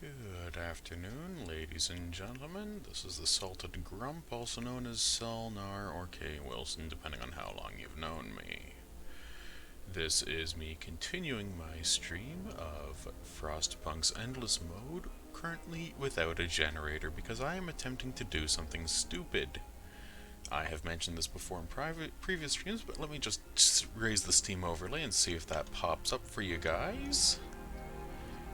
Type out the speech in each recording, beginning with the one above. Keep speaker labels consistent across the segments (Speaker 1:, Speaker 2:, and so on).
Speaker 1: Good afternoon, ladies and gentlemen. This is the Salted Grump, also known as Selnar or K. Wilson, depending on how long you've known me. This is me continuing my stream of Frostpunk's Endless Mode, currently without a generator because I am attempting to do something stupid. I have mentioned this before in previous streams, but let me just raise the Steam overlay and see if that pops up for you guys.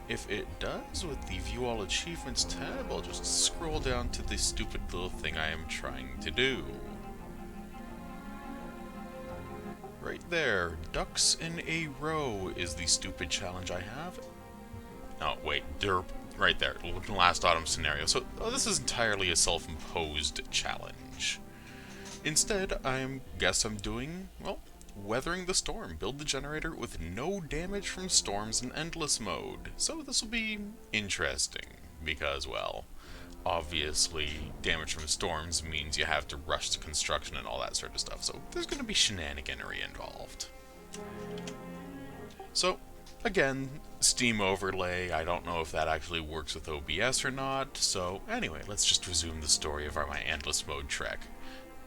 Speaker 1: If it does, with the View All Achievements tab, I'll just scroll down to the stupid little thing I am trying to do. Right there, ducks in a row is the stupid challenge I have. Oh, wait, derp. Right there, last autumn scenario. So, this is entirely a self-imposed challenge. Instead, I'm doing, well, weathering the storm. Build the generator with no damage from storms in endless mode. So this will be interesting, because, well, obviously damage from storms means you have to rush to construction and all that sort of stuff. So there's going to be shenaniganery involved. So, again, Steam overlay. I don't know if that actually works with OBS or not. So anyway, let's just resume the story of my endless mode trek.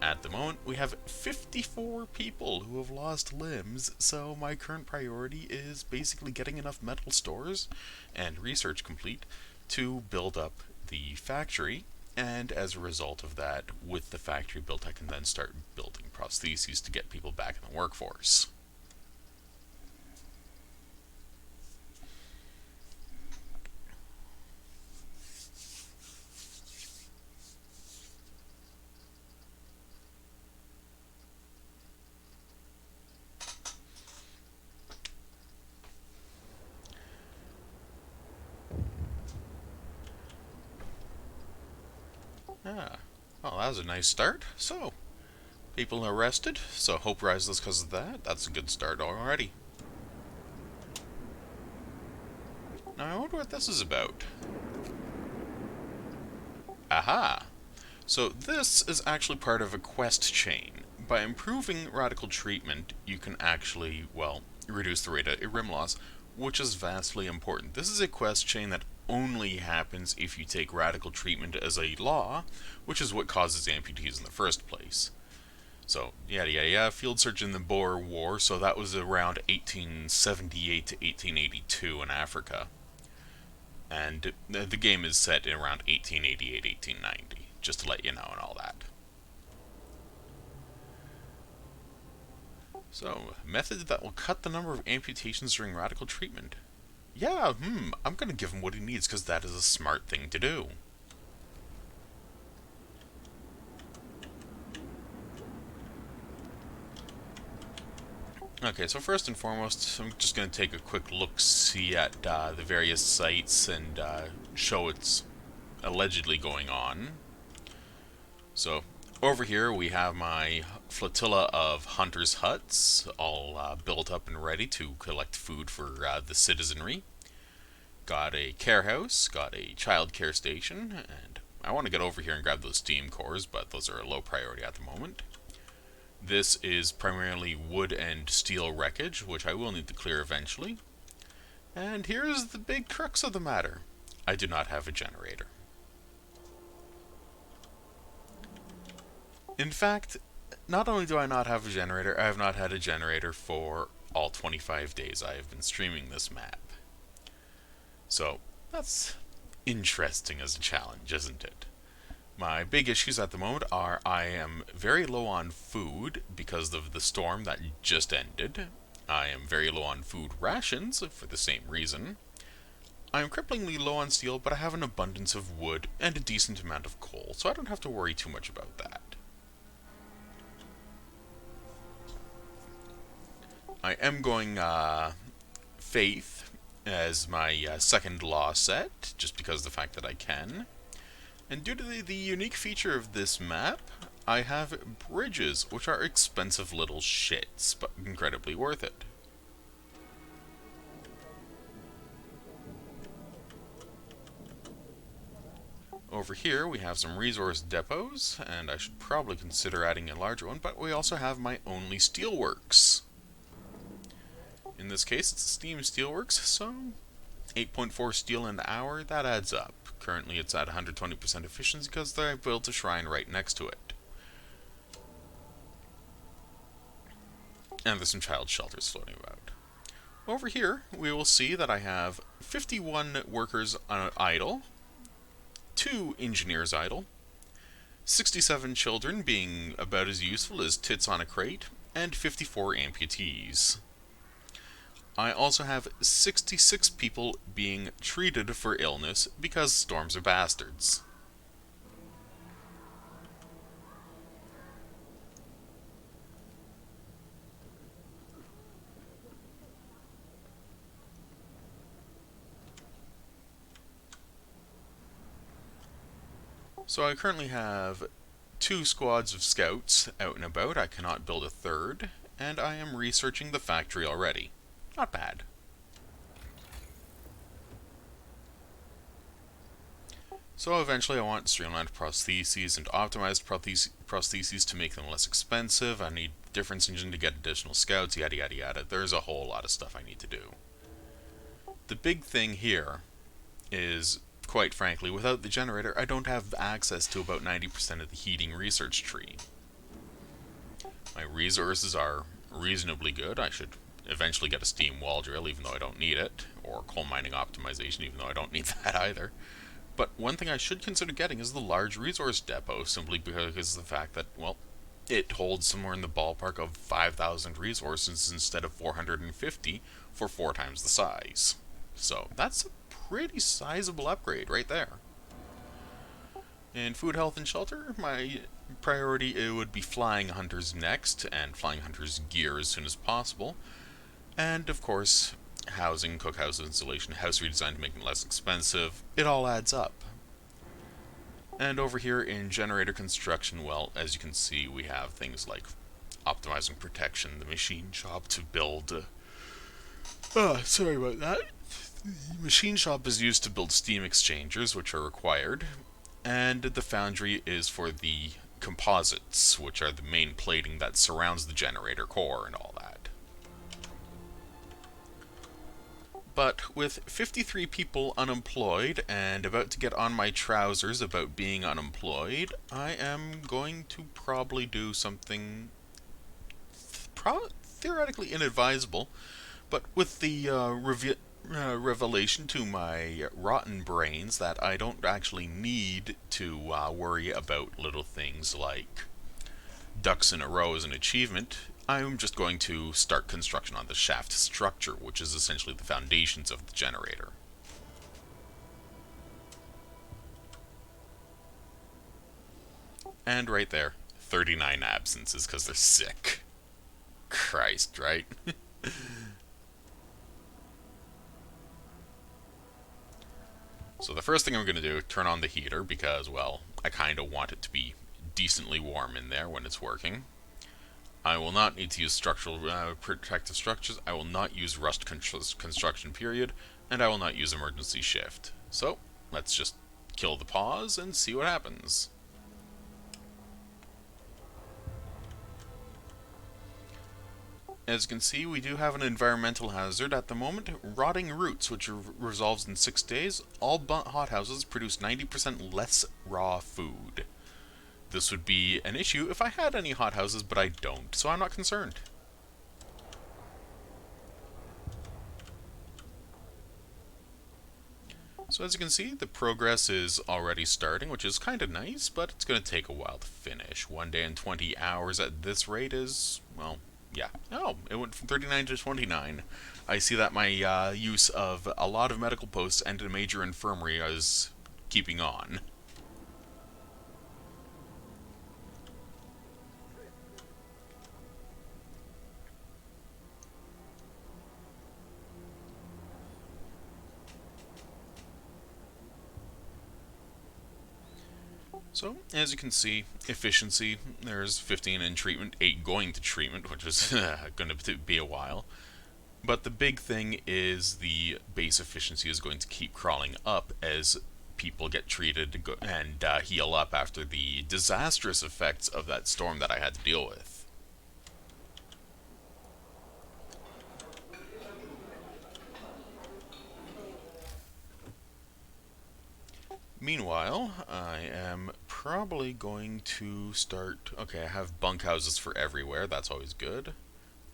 Speaker 1: At the moment, we have 54 people who have lost limbs, so my current priority is basically getting enough metal stores and research complete to build up the factory, and as a result of that, with the factory built, I can then start building prostheses to get people back in the workforce. Well, that was a nice start. So, people arrested, so hope rises because of that. That's a good start already. Now, I wonder what this is about. Aha! So, this is actually part of a quest chain. By improving radical treatment, you can actually, well, reduce the rate of rim loss, which is vastly important. This is a quest chain that only happens if you take radical treatment as a law, which is what causes amputees in the first place. So, yada yada yada, field search in the Boer War, so that was around 1878 to 1882 in Africa. And the game is set in around 1888, 1890, just to let you know and all that. So, method that will cut the number of amputations during radical treatment. Yeah, I'm gonna give him what he needs, because that is a smart thing to do. Okay, so first and foremost, I'm just going to take a quick look-see at the various sites and show what's allegedly going on. So, over here we have my flotilla of hunters' huts, all built up and ready to collect food for the citizenry. Got a care house, got a child care station, and I want to get over here and grab those steam cores, but those are a low priority at the moment. This is primarily wood and steel wreckage, which I will need to clear eventually. And here's the big crux of the matter. I do not have a generator. In fact, not only do I not have a generator, I have not had a generator for all 25 days I have been streaming this map. So, that's interesting as a challenge, isn't it? My big issues at the moment are I am very low on food because of the storm that just ended. I am very low on food rations for the same reason. I am cripplingly low on steel, but I have an abundance of wood and a decent amount of coal, so I don't have to worry too much about that. I am going Faith as my second law set, just because of the fact that I can. And due to the unique feature of this map, I have bridges, which are expensive little shits, but incredibly worth it. Over here we have some resource depots, and I should probably consider adding a larger one, but we also have my only steelworks. In this case, it's Steam Steelworks, so 8.4 steel an hour, that adds up. Currently it's at 120% efficiency because I built a shrine right next to it. And there's some child shelters floating about. Over here, we will see that I have 51 workers idle, 2 engineers idle, 67 children being about as useful as tits on a crate, and 54 amputees. I also have 66 people being treated for illness because storms are bastards. So I currently have 2 squads of scouts out and about. I cannot build a third, and I am researching the factory already. Not bad. So eventually I want streamlined prostheses and optimized prostheses to make them less expensive. I need difference engine to get additional scouts, yada yada yada. There's a whole lot of stuff I need to do. The big thing here is, quite frankly, without the generator, I don't have access to about 90% of the heating research tree. My resources are reasonably good. I should eventually get a steam wall drill, even though I don't need it, or coal mining optimization, even though I don't need that either. But one thing I should consider getting is the large resource depot, simply because of the fact that, well, it holds somewhere in the ballpark of 5,000 resources instead of 450 for 4 times the size. So that's a pretty sizable upgrade right there. In food, health, and shelter, my priority it would be flying hunters next, and flying hunters gear as soon as possible. And of course, housing, cookhouse installation, house redesign to make it less expensive. It all adds up. And over here in generator construction, well, as you can see, we have things like optimizing protection, the machine shop to build... sorry about that. The machine shop is used to build steam exchangers, which are required, and the foundry is for the composites, which are the main plating that surrounds the generator core and all that. But with 53 people unemployed and about to get on my trousers about being unemployed, I am going to probably do something theoretically inadvisable, but with the revelation to my rotten brains that I don't actually need to worry about little things like ducks in a row as an achievement. I'm just going to start construction on the shaft structure, which is essentially the foundations of the generator. And right there, 39 absences because they're sick. Christ, right? So the first thing I'm going to do, turn on the heater because, well, I kind of want it to be decently warm in there when it's working. I will not need to use structural protective structures, I will not use rust construction period, and I will not use emergency shift. So, let's just kill the pause and see what happens. As you can see, we do have an environmental hazard at the moment, rotting roots, which resolves in 6 days. All hothouses produce 90% less raw food. This would be an issue if I had any hothouses, but I don't, so I'm not concerned. So as you can see, the progress is already starting, which is kind of nice, but it's going to take a while to finish. 1 day and 20 hours at this rate is, well, yeah. Oh, it went from 39 to 29. I see that my use of a lot of medical posts and a major infirmary is keeping on. So, as you can see, efficiency, there's 15 in treatment, 8 going to treatment, which is going to be a while. But the big thing is the base efficiency is going to keep crawling up as people get treated and heal up after the disastrous effects of that storm that I had to deal with. Meanwhile, I am probably going to start... Okay, I have bunkhouses for everywhere, that's always good.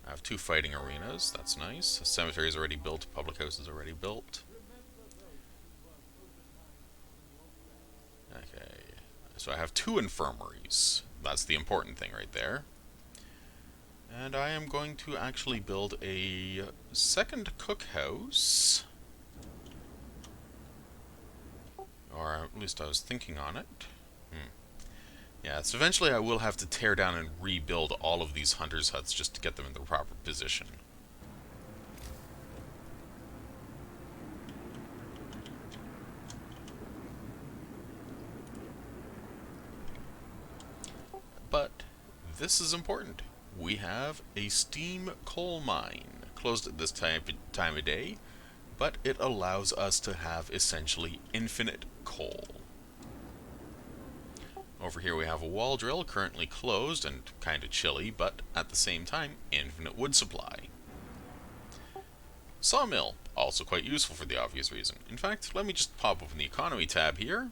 Speaker 1: I have 2 fighting arenas, that's nice. A cemetery is already built, a public house is already built. Okay, so I have 2 infirmaries. That's the important thing right there. And I am going to actually build a second cookhouse. Or at least I was thinking on it. Yeah, so eventually I will have to tear down and rebuild all of these hunters' huts just to get them in the proper position. But this is important. We have a steam coal mine, closed at this time of day, but it allows us to have essentially infinite coal. Over here we have a wall drill, currently closed and kind of chilly, but at the same time, infinite wood supply. Sawmill, also quite useful for the obvious reason. In fact, let me just pop open the economy tab here,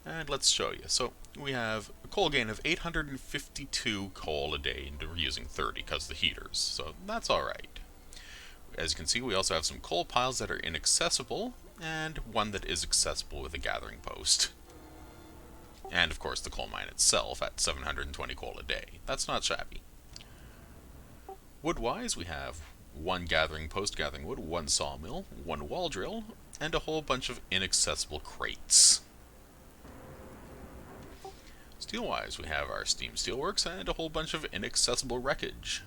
Speaker 1: and let's show you. So, we have a coal gain of 852 coal a day, and we're using 30 because of the heaters, so that's alright. As you can see, we also have some coal piles that are inaccessible, and one that is accessible with a gathering post. And of course the coal mine itself at 720 coal a day. That's not shabby. Wood-wise, we have 1 gathering post gathering wood, 1 sawmill, 1 wall drill, and a whole bunch of inaccessible crates. Steel-wise, we have our steam steelworks and a whole bunch of inaccessible wreckage.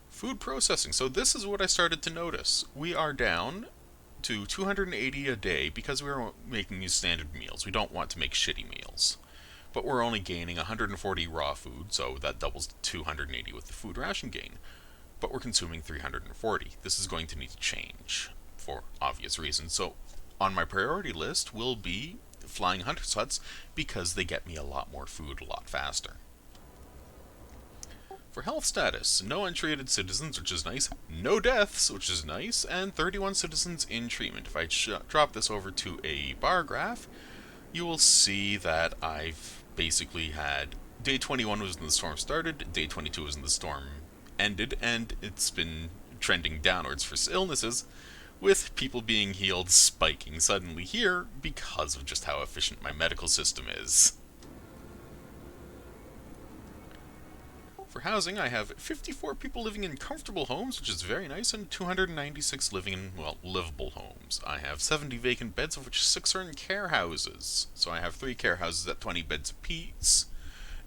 Speaker 1: Food processing. So this is what I started to notice. We are down to 280 a day because we're making these standard meals. We don't want to make shitty meals. But we're only gaining 140 raw food, so that doubles to 280 with the food ration gain. But we're consuming 340. This is going to need to change for obvious reasons. So on my priority list will be flying hunters' huts because they get me a lot more food a lot faster. For health status, no untreated citizens, which is nice, no deaths, which is nice, and 31 citizens in treatment. If I drop this over to a bar graph, you will see that I've basically had day 21 was when the storm started, day 22 was when the storm ended, and it's been trending downwards for illnesses, with people being healed spiking suddenly here because of just how efficient my medical system is. For housing, I have 54 people living in comfortable homes, which is very nice, and 296 living in, well, livable homes. I have 70 vacant beds, of which 6 are in care houses. So I have 3 care houses at 20 beds apiece,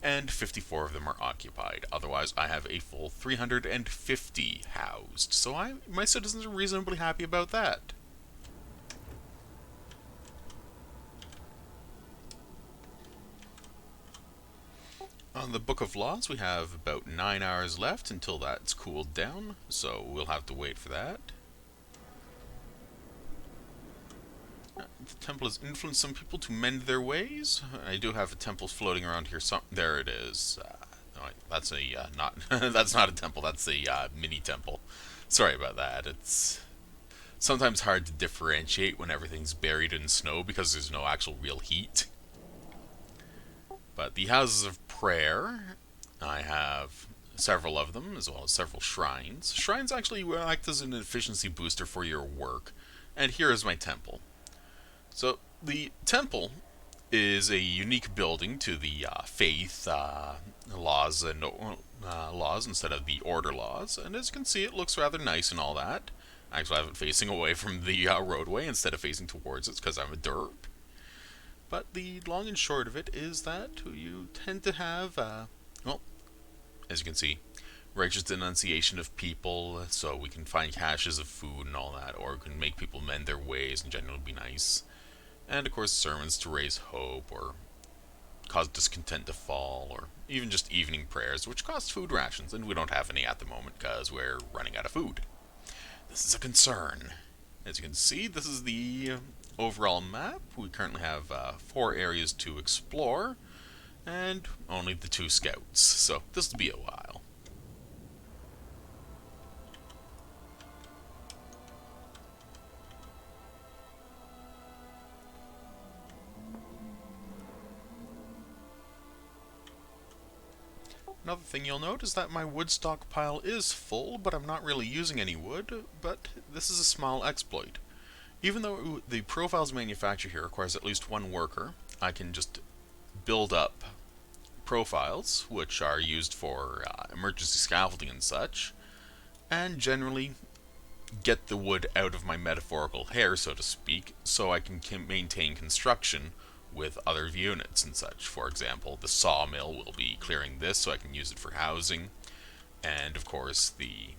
Speaker 1: and 54 of them are occupied. Otherwise, I have a full 350 housed. So my citizens are reasonably happy about that. On the Book of Laws, we have about 9 hours left until that's cooled down, so we'll have to wait for that. The temple has influenced some people to mend their ways. I do have a temple floating around here. There it is. That's a not. That's not a temple. That's a mini temple. Sorry about that. It's sometimes hard to differentiate when everything's buried in snow because there's no actual real heat. But the houses of prayer, I have several of them, as well as several shrines. Shrines actually act as an efficiency booster for your work, and here is my temple. So, the temple is a unique building to the faith laws and laws instead of the order laws, and as you can see, it looks rather nice and all that. I actually have it facing away from the roadway instead of facing towards it because I'm a derp. But the long and short of it is that you tend to have, well, as you can see, righteous denunciation of people, so we can find caches of food and all that, or we can make people mend their ways and generally be nice. And of course, sermons to raise hope, or cause discontent to fall, or even just evening prayers, which cost food rations, and we don't have any at the moment because we're running out of food. This is a concern. As you can see, this is the overall map. We currently have 4 areas to explore, and only the 2 scouts, so this will be a while. Another thing you'll note is that my wood stockpile is full, but I'm not really using any wood, but this is a small exploit. Even though the profiles manufacturer here requires at least one worker, I can just build up profiles, which are used for emergency scaffolding and such, and generally get the wood out of my metaphorical hair, so to speak, so I can maintain construction with other units and such. For example, the sawmill will be clearing this so I can use it for housing, and of course the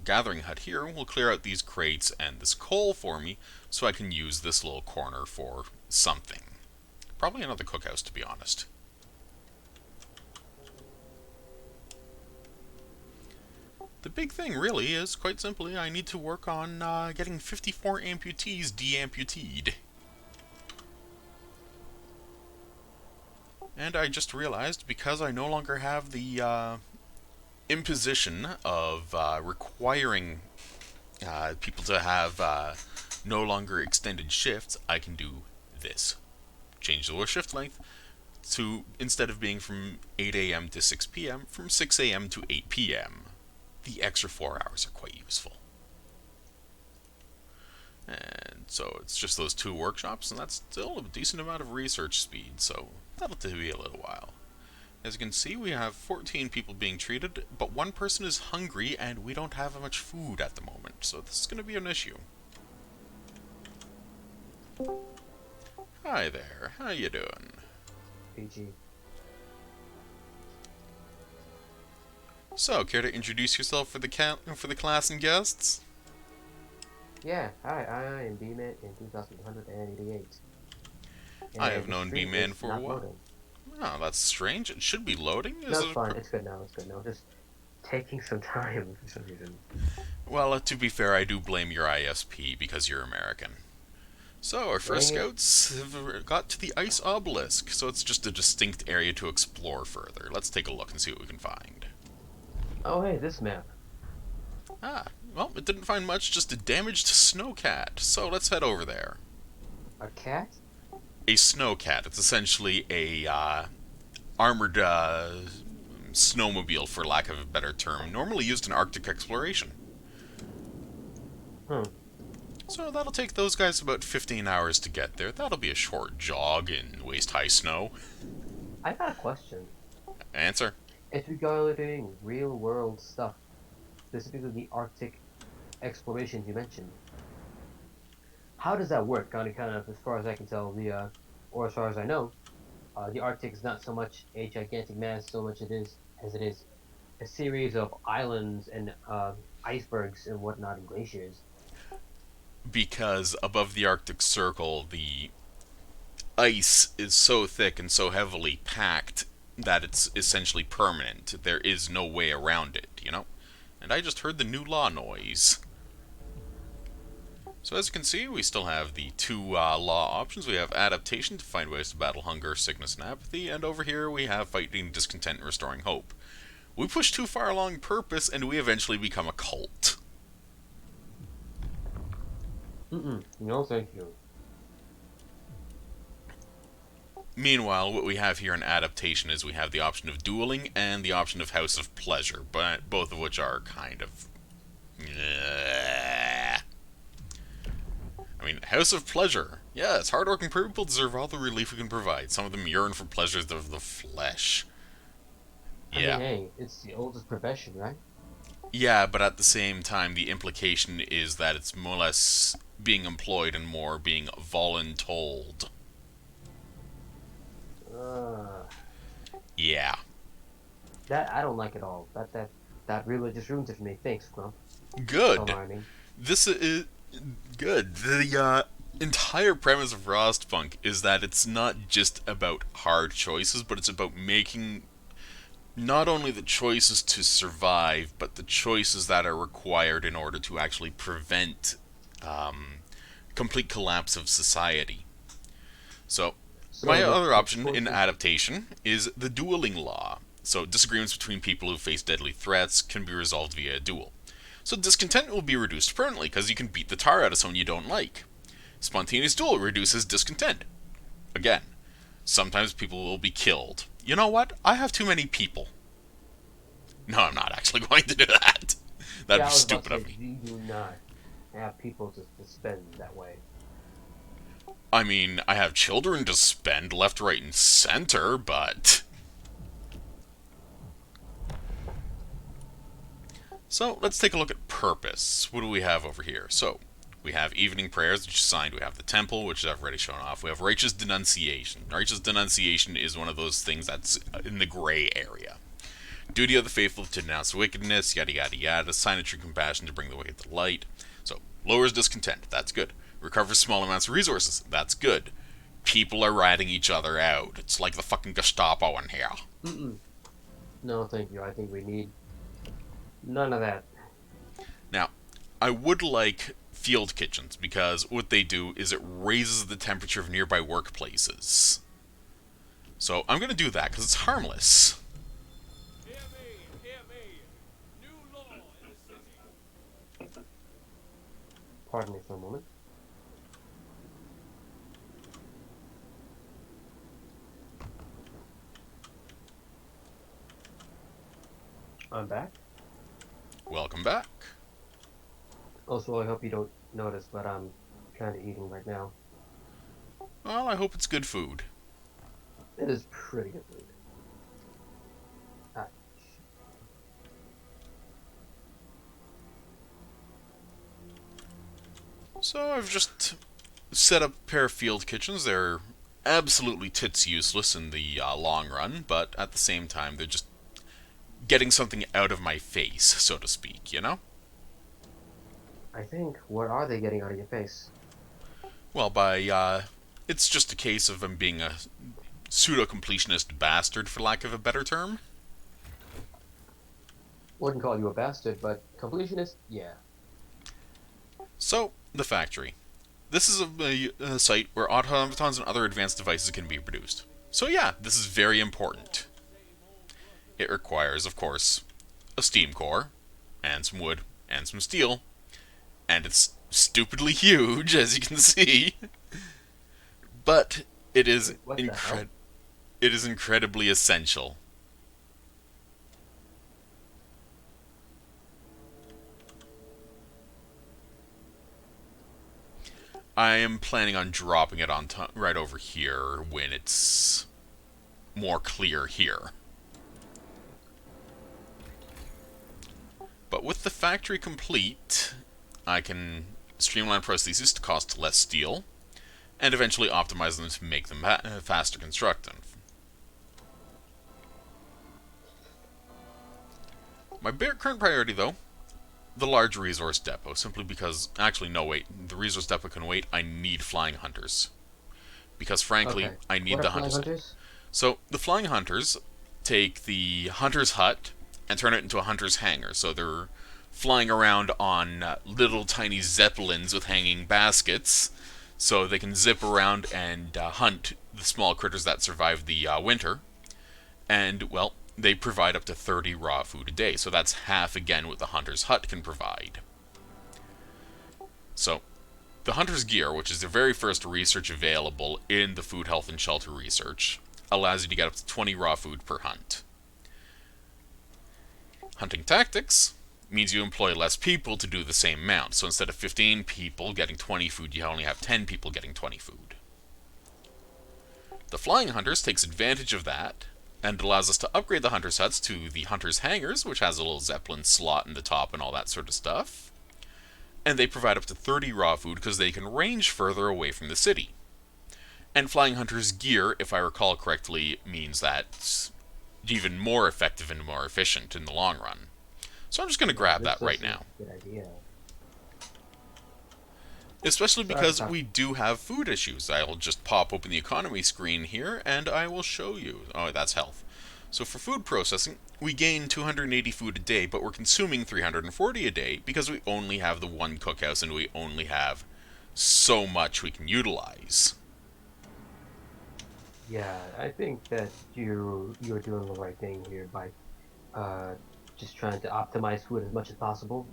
Speaker 1: gathering hut here will clear out these crates and this coal for me so I can use this little corner for something. Probably another cookhouse, to be honest. The big thing really is, quite simply, I need to work on getting 54 amputees de-amputee. And I just realized, because I no longer have the imposition of requiring people to have no longer extended shifts, I can do this. Change the shift length to, instead of being from 8 a.m. to 6 p.m., from 6 a.m. to 8 p.m. The extra 4 hours are quite useful. And so it's just those 2 workshops, and that's still a decent amount of research speed, so that'll be a little while. As you can see, we have 14 people being treated, but 1 person is hungry, and we don't have much food at the moment, so this is going to be an issue. Hi there, how you doing?
Speaker 2: PG.
Speaker 1: So, care to introduce yourself for the class and guests?
Speaker 2: Yeah, hi, I am B-Man in 2188.
Speaker 1: I have known B-Man for a while.
Speaker 2: Loading.
Speaker 1: Oh, that's strange. It should be loading.
Speaker 2: No, it's fine. It's good now. Just taking some time for some reason.
Speaker 1: Well, to be fair, I do blame your ISP because you're American. So, our first scouts have got to the ice obelisk, so it's just a distinct area to explore further. Let's take a look and see what we can find.
Speaker 2: Oh, hey, this map.
Speaker 1: Ah, well, it didn't find much, just a damaged snowcat. So, let's head over there.
Speaker 2: A cat?
Speaker 1: A snowcat. It's essentially a armored snowmobile, for lack of a better term, normally used in Arctic exploration. So that'll take those guys about 15 hours to get there. That'll be a short jog in waist-high snow.
Speaker 2: I got a question.
Speaker 1: Answer.
Speaker 2: If we go doing real-world stuff, specifically the Arctic exploration you mentioned, how does that work? Kind of, as far as I can tell, or as far as I know, the Arctic is not so much a gigantic mass, so much as it is a series of islands and icebergs and whatnot and glaciers.
Speaker 1: Because above the Arctic Circle, the ice is so thick and so heavily packed that it's essentially permanent. There is no way around it, you know? And I just heard the new law noise. So as you can see, we still have the 2 law options. We have adaptation to find ways to battle hunger, sickness, and apathy, and over here we have fighting discontent and restoring hope. We push too far along purpose, and we eventually become a cult.
Speaker 2: No, thank you.
Speaker 1: Meanwhile, what we have here in adaptation is we have the option of dueling and the option of House of Pleasure, but both of which are kind of... I mean, House of Pleasure. Yes, hardworking people deserve all the relief we can provide. Some of them yearn for pleasures of the flesh. Yeah.
Speaker 2: I mean, hey, it's the oldest profession, right?
Speaker 1: Yeah, but at the same time, the implication is that it's more or less being employed and more being voluntold. Yeah.
Speaker 2: That I don't like at all. That really just ruins it for me. Thanks, Grump.
Speaker 1: Good. This is good. The entire premise of Frostpunk is that it's not just about hard choices, but it's about making not only the choices to survive, but the choices that are required in order to actually prevent complete collapse of society. So my other option in adaptation is the dueling law. So disagreements between people who face deadly threats can be resolved via a duel. So discontent will be reduced permanently because you can beat the tar out of someone you don't like. Spontaneous duel reduces discontent. Again, sometimes people will be killed. You know what? I have too many people. No, I'm not actually going to do that. That'd
Speaker 2: Yeah,
Speaker 1: be
Speaker 2: I was about to
Speaker 1: stupid
Speaker 2: say,
Speaker 1: of me.
Speaker 2: you do not have people to spend that way.
Speaker 1: I mean, I have children to spend left, right, and center, but... So, let's take a look at purpose. What do we have over here? So, we have evening prayers, which is signed. We have the temple, which I've already shown off. We have righteous denunciation. Righteous denunciation is one of those things that's in the gray area. Duty of the faithful to denounce wickedness, yada yada yada. Sign of true compassion to bring the wicked to light. So, lowers discontent. That's good. Recovers small amounts of resources. That's good. People are ratting each other out. It's like the fucking Gestapo in here.
Speaker 2: Mm-mm. No, thank you. I think we need none of that.
Speaker 1: Now, I would like field kitchens because what they do is it raises the temperature of nearby workplaces. So I'm going to do that because it's harmless.
Speaker 3: Hear me, hear me. New law in the city.
Speaker 2: Pardon me for a moment. I'm back.
Speaker 1: Welcome back.
Speaker 2: Also, I hope you don't notice, but I'm kind of eating right now.
Speaker 1: Well, I hope it's good food.
Speaker 2: It is pretty good food. Ah,
Speaker 1: So I've just set up a pair of field kitchens. They're absolutely tits useless in the long run, but at the same time, they're just getting something out of my face, so to speak, you know?
Speaker 2: I think, what are they getting out of your face?
Speaker 1: Well, it's just a case of him being a pseudo-completionist bastard, for lack of a better term.
Speaker 2: Wouldn't call you a bastard, but completionist? Yeah.
Speaker 1: So, the factory. This is a site where automatons and other advanced devices can be produced. So yeah, this is very important. It requires, of course, a steam core, and some wood, and some steel, and it's stupidly huge, as you can see. But it is
Speaker 2: What the hell?
Speaker 1: it is incredibly essential. I am planning on dropping it on right over here when it's more clear here. But with the factory complete, I can streamline prostheses to cost less steel, and eventually optimize them to make them faster constructing. My current priority, though, the large resource depot, simply because... Actually, no, wait. The resource depot can wait. I need flying hunters. Because, frankly,
Speaker 2: Okay.
Speaker 1: I need
Speaker 2: What are
Speaker 1: the
Speaker 2: flying
Speaker 1: hunters.
Speaker 2: hunters?
Speaker 1: So, the flying hunters take the hunter's hut and turn it into a hunter's hangar. So they're flying around on little tiny zeppelins with hanging baskets, so they can zip around and hunt the small critters that survive the winter. And, well, they provide up to 30 raw food a day, so that's half again what the hunter's hut can provide. So, the hunter's gear, which is the very first research available in the food, health, and shelter research, allows you to get up to 20 raw food per hunt. Hunting tactics means you employ less people to do the same amount, so instead of 15 people getting 20 food, you only have 10 people getting 20 food. The flying hunters takes advantage of that, and allows us to upgrade the hunter's huts to the hunter's hangars, which has a little zeppelin slot in the top and all that sort of stuff. And they provide up to 30 raw food because they can range further away from the city. And flying hunter's gear, if I recall correctly, means that's even more effective and more efficient in the long run. So I'm just going to grab that right now.
Speaker 2: Good idea.
Speaker 1: Especially
Speaker 2: Sorry,
Speaker 1: because
Speaker 2: Tom.
Speaker 1: we do have food issues. I'll just pop open the economy screen here and I will show you. Oh, that's health. So for food processing, we gain 280 food a day, but we're consuming 340 a day because we only have the one cookhouse and we only have so much we can utilize.
Speaker 2: Yeah, I think that you're doing the right thing here by uh, just trying to optimize food as much as possible.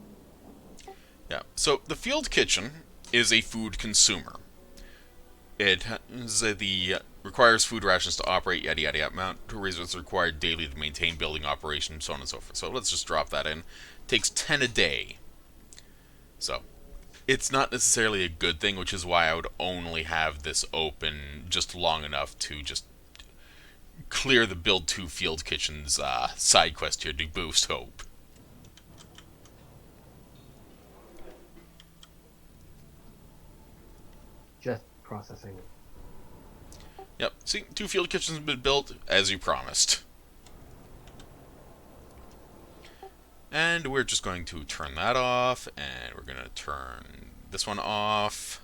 Speaker 1: Yeah. So the field kitchen is a food consumer. It requires food rations to operate, yada yada yada. Amount of resources required daily to maintain building operations, so on and so forth. So let's just drop that in. Takes 10 a day. So it's not necessarily a good thing, which is why I would only have this open just long enough to just clear the Build 2 Field Kitchen's side quest here to boost hope.
Speaker 2: Just processing.
Speaker 1: Yep, see, 2 Field Kitchens have been built, as you promised. And we're just going to turn that off, and we're going to turn this one off.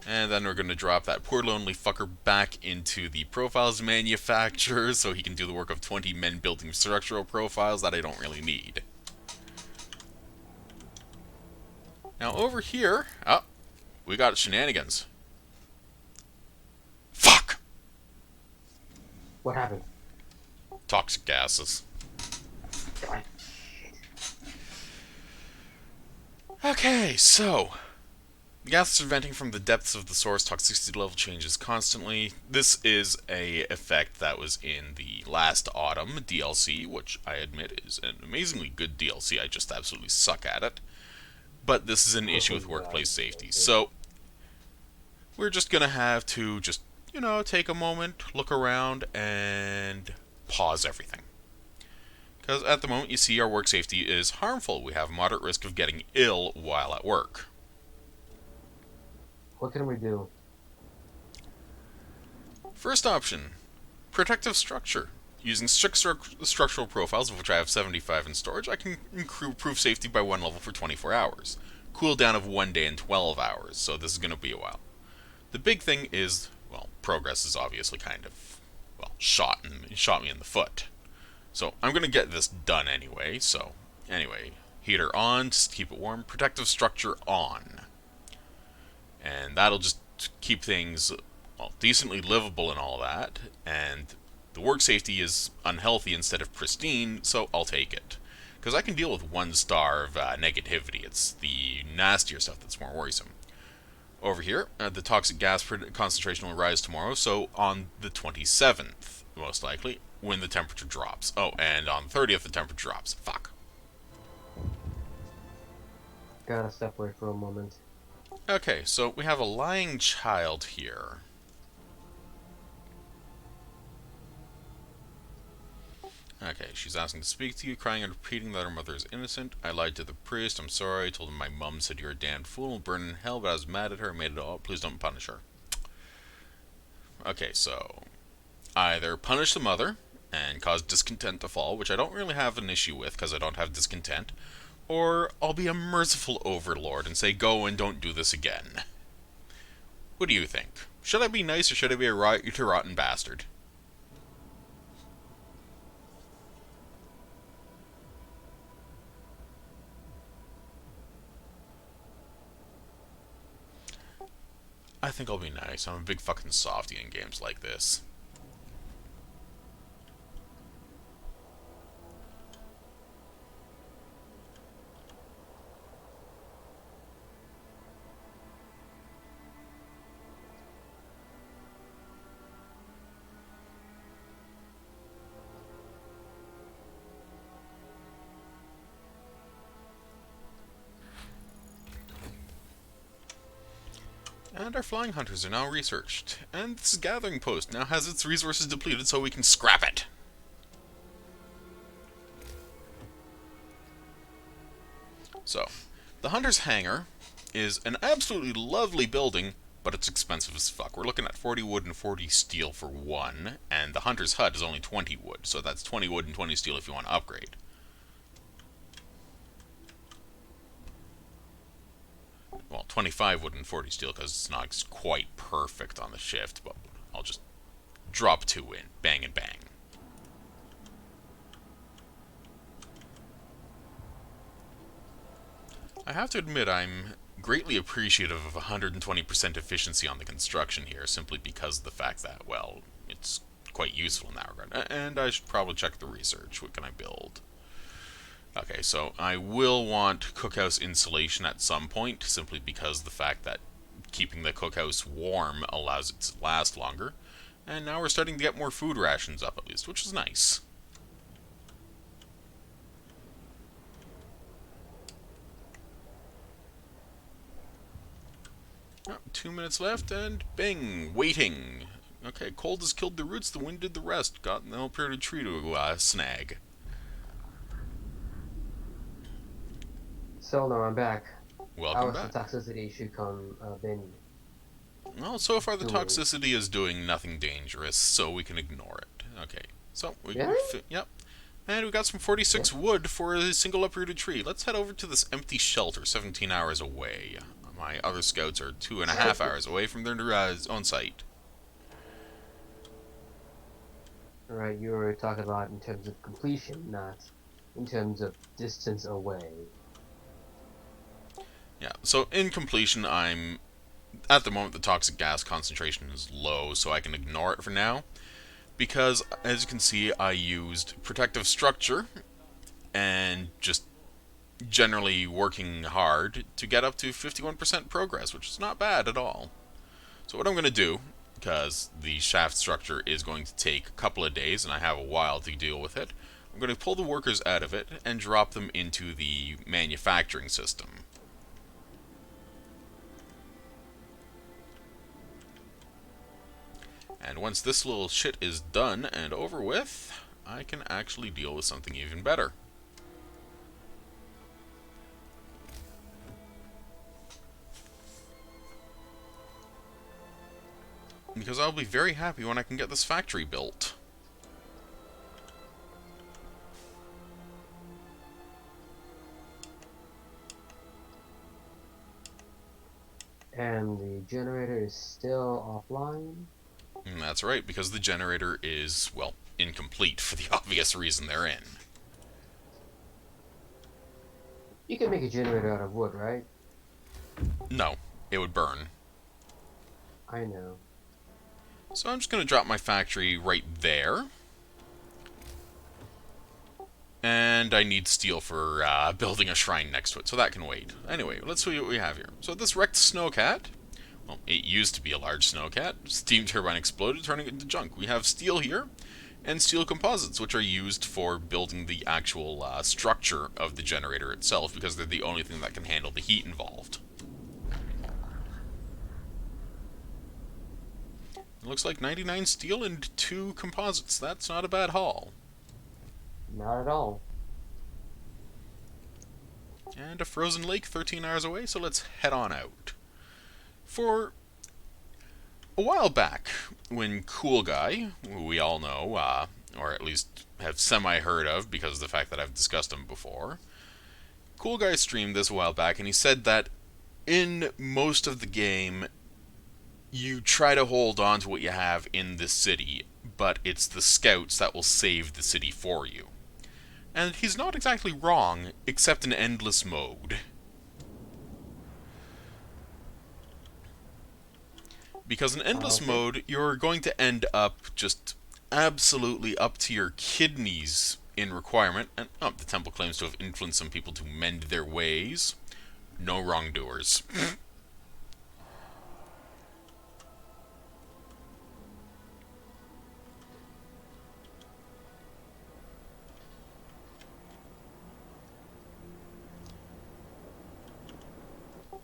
Speaker 1: And then we're going to drop that poor lonely fucker back into the profiles manufacturer so he can do the work of 20 men building structural profiles that I don't really need. Now over here, we got shenanigans. Fuck!
Speaker 2: What happened?
Speaker 1: Toxic gases.
Speaker 2: God.
Speaker 1: Okay, so the gases are venting from the depths of the source. Toxicity level changes constantly. This is a effect that was in the last autumn DLC, which I admit is an amazingly good DLC. I just absolutely suck at it. But this is an issue with workplace safety. So we're just gonna have to just, take a moment, look around, and pause everything. Because at the moment, you see our work safety is harmful. We have moderate risk of getting ill while at work.
Speaker 2: What can we do?
Speaker 1: First option, protective structure. Using strict structural profiles, of which I have 75 in storage, I can improve safety by 1 level for 24 hours. Cooldown of 1 day and 12 hours, so this is going to be a while. The big thing is, progress is obviously kind of, shot me in the foot. So I'm going to get this done anyway, heater on, just keep it warm, protective structure on. And that'll just keep things, decently livable and all that, and the work safety is unhealthy instead of pristine, so I'll take it. Because I can deal with 1 star of negativity. It's the nastier stuff that's more worrisome. Over here, the toxic gas concentration will rise tomorrow, so on the 27th, most likely, when the temperature drops. Oh, and on the 30th, the temperature drops. Fuck.
Speaker 2: Gotta step away for a moment.
Speaker 1: Okay, so we have a lying child here. Okay, she's asking to speak to you, crying and repeating that her mother is innocent. I lied to the priest. I'm sorry. I told him my mum said you're a damned fool and burn in hell, but I was mad at her and made it all. Please don't punish her. Okay, so either punish the mother and cause discontent to fall, which I don't really have an issue with because I don't have discontent, or I'll be a merciful overlord and say go and don't do this again. What do you think? Should I be nice or should I be a rotten bastard? I think I'll be nice. I'm a big fucking softie in games like this. And our flying hunters are now researched. And this gathering post now has its resources depleted so we can scrap it. So, the hunter's hangar is an absolutely lovely building, but it's expensive as fuck. We're looking at 40 wood and 40 steel for one, and the hunter's hut is only 20 wood, so that's 20 wood and 20 steel if you want to upgrade. Well, 25 wood and 40 steel because it's not quite perfect on the shift, but I'll just drop 2 in. Bang and bang. I have to admit I'm greatly appreciative of 120% efficiency on the construction here, simply because of the fact that, well, it's quite useful in that regard. And I should probably check the research. What can I build? Okay, so I will want cookhouse insulation at some point, simply because the fact that keeping the cookhouse warm allows it to last longer. And now we're starting to get more food rations up, at least, which is nice. Oh, 2 minutes left, and bing! Waiting! Okay, cold has killed the roots, the wind did the rest. Got an uprooted tree to snag.
Speaker 2: So now I'm back.
Speaker 1: Welcome
Speaker 2: How's the
Speaker 1: back.
Speaker 2: toxicity issue been
Speaker 1: Well, so far the
Speaker 2: doing?
Speaker 1: toxicity is doing nothing dangerous, so we can ignore it. Okay, so
Speaker 2: Really?
Speaker 1: yep. And we got some
Speaker 2: Yeah.
Speaker 1: 46 wood for a single uprooted tree. Let's head over to this empty shelter, 17 hours away. My other scouts are 2.5 hours away from their own site.
Speaker 2: Right, you were talking about in terms of completion, not in terms of distance away.
Speaker 1: Yeah, so in completion, at the moment the toxic gas concentration is low, so I can ignore it for now. Because, as you can see, I used protective structure and just generally working hard to get up to 51% progress, which is not bad at all. So what I'm going to do, because the shaft structure is going to take a couple of days and I have a while to deal with it, I'm going to pull the workers out of it and drop them into the manufacturing system. And once this little shit is done and over with, I can actually deal with something even better. Because I'll be very happy when I can get this factory built.
Speaker 2: And the generator is still offline.
Speaker 1: And that's right, because the generator is, well, incomplete for the obvious reason they're in.
Speaker 2: You can make a generator out of wood, right?
Speaker 1: No, it would burn.
Speaker 2: I know.
Speaker 1: So I'm just going to drop my factory right there. And I need steel for building a shrine next to it, so that can wait. Anyway, let's see what we have here. So this wrecked snowcat, well, it used to be a large snowcat. Steam turbine exploded, turning it into junk. We have steel here, and steel composites, which are used for building the actual structure of the generator itself, because they're the only thing that can handle the heat involved. It looks like 99 steel and 2 composites. That's not a bad haul.
Speaker 2: Not at all.
Speaker 1: And a frozen lake 13 hours away, so let's head on out. For a while back, when Cool Guy, who we all know, or at least have semi-heard of because of the fact that I've discussed him before, Cool Guy streamed this a while back, and he said that in most of the game, you try to hold on to what you have in the city, but it's the scouts that will save the city for you. And he's not exactly wrong, except in endless mode. Because in endless
Speaker 2: Okay.
Speaker 1: mode, you're going to end up just absolutely up to your kidneys in requirement. And the temple claims to have influenced some people to mend their ways. No wrongdoers.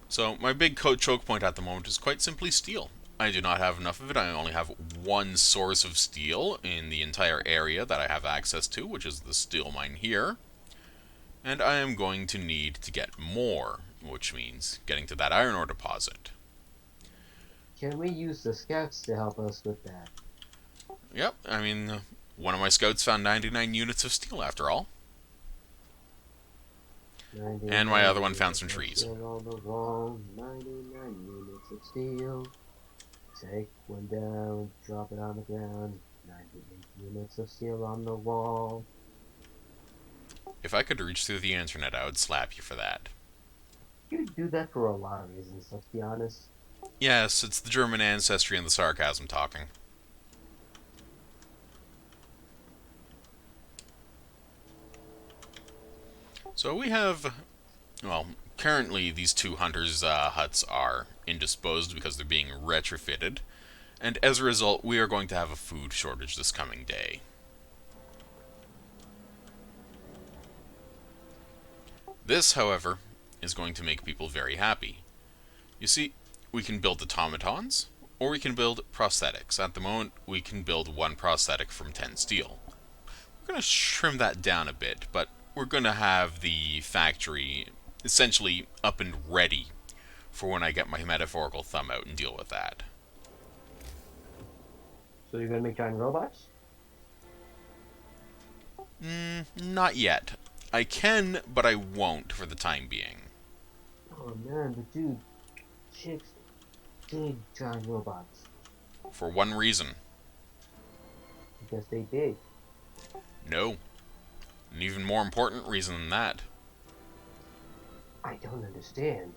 Speaker 1: So my big choke point at the moment is quite simply steel. I do not have enough of it. I only have one source of steel in the entire area that I have access to, which is the steel mine here. And I am going to need to get more, which means getting to that iron ore deposit.
Speaker 2: Can we use the scouts to help us with that?
Speaker 1: Yep, I mean, one of my scouts found 99 units of steel after all. And my
Speaker 2: 99
Speaker 1: other one found
Speaker 2: units
Speaker 1: some
Speaker 2: of
Speaker 1: trees.
Speaker 2: steel on the wall. 99 units of steel. Take one down, drop it on the ground. 98 units of steel on the wall.
Speaker 1: If I could reach through the internet, I would slap you for that.
Speaker 2: You do that for a lot of reasons, let's be honest.
Speaker 1: Yes, it's the German ancestry and the sarcasm talking. So we have, well, currently these two hunters' huts are indisposed because they're being retrofitted, and as a result, we are going to have a food shortage this coming day. This, however, is going to make people very happy. You see, we can build automatons, or we can build prosthetics. At the moment, we can build one prosthetic from 10 steel. We're going to trim that down a bit, but we're going to have the factory essentially up and ready for when I get my metaphorical thumb out and deal with that.
Speaker 2: So you're gonna make giant robots?
Speaker 1: Not yet. I can, but I won't for the time being.
Speaker 2: Oh man, but dude, chicks dig giant robots.
Speaker 1: For one reason.
Speaker 2: Because they dig.
Speaker 1: No. An even more important reason than that.
Speaker 2: I don't understand.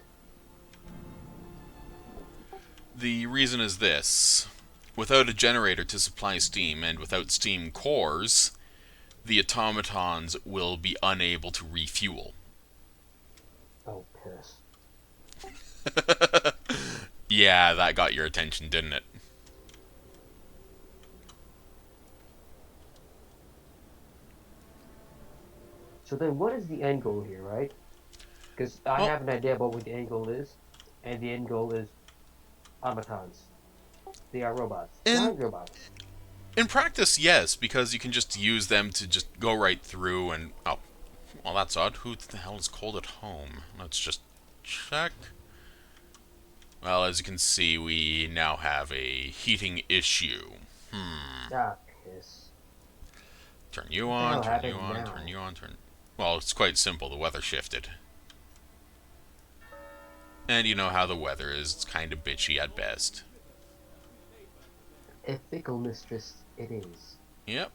Speaker 1: The reason is this. Without a generator to supply steam, and without steam cores, the automatons will be unable to refuel.
Speaker 2: Oh, piss.
Speaker 1: Yeah, that got your attention, didn't it?
Speaker 2: So then what is the end goal here, right? Because I have an idea about what the end goal is, and the end goal is automatons. They are robots. Giant robots.
Speaker 1: In practice, yes, because you can just use them to just go right through and... Oh, well, that's odd. Who the hell is cold at home? Let's just check. Well, as you can see, we now have a heating issue.
Speaker 2: Ah, piss.
Speaker 1: Turn you
Speaker 2: What the
Speaker 1: on,
Speaker 2: hell
Speaker 1: turn you
Speaker 2: happened
Speaker 1: on,
Speaker 2: now?
Speaker 1: turn you on, turn... Well, it's quite simple. The weather shifted. And you know how the weather is. It's kind of bitchy at best.
Speaker 2: A fickle mistress it is.
Speaker 1: Yep.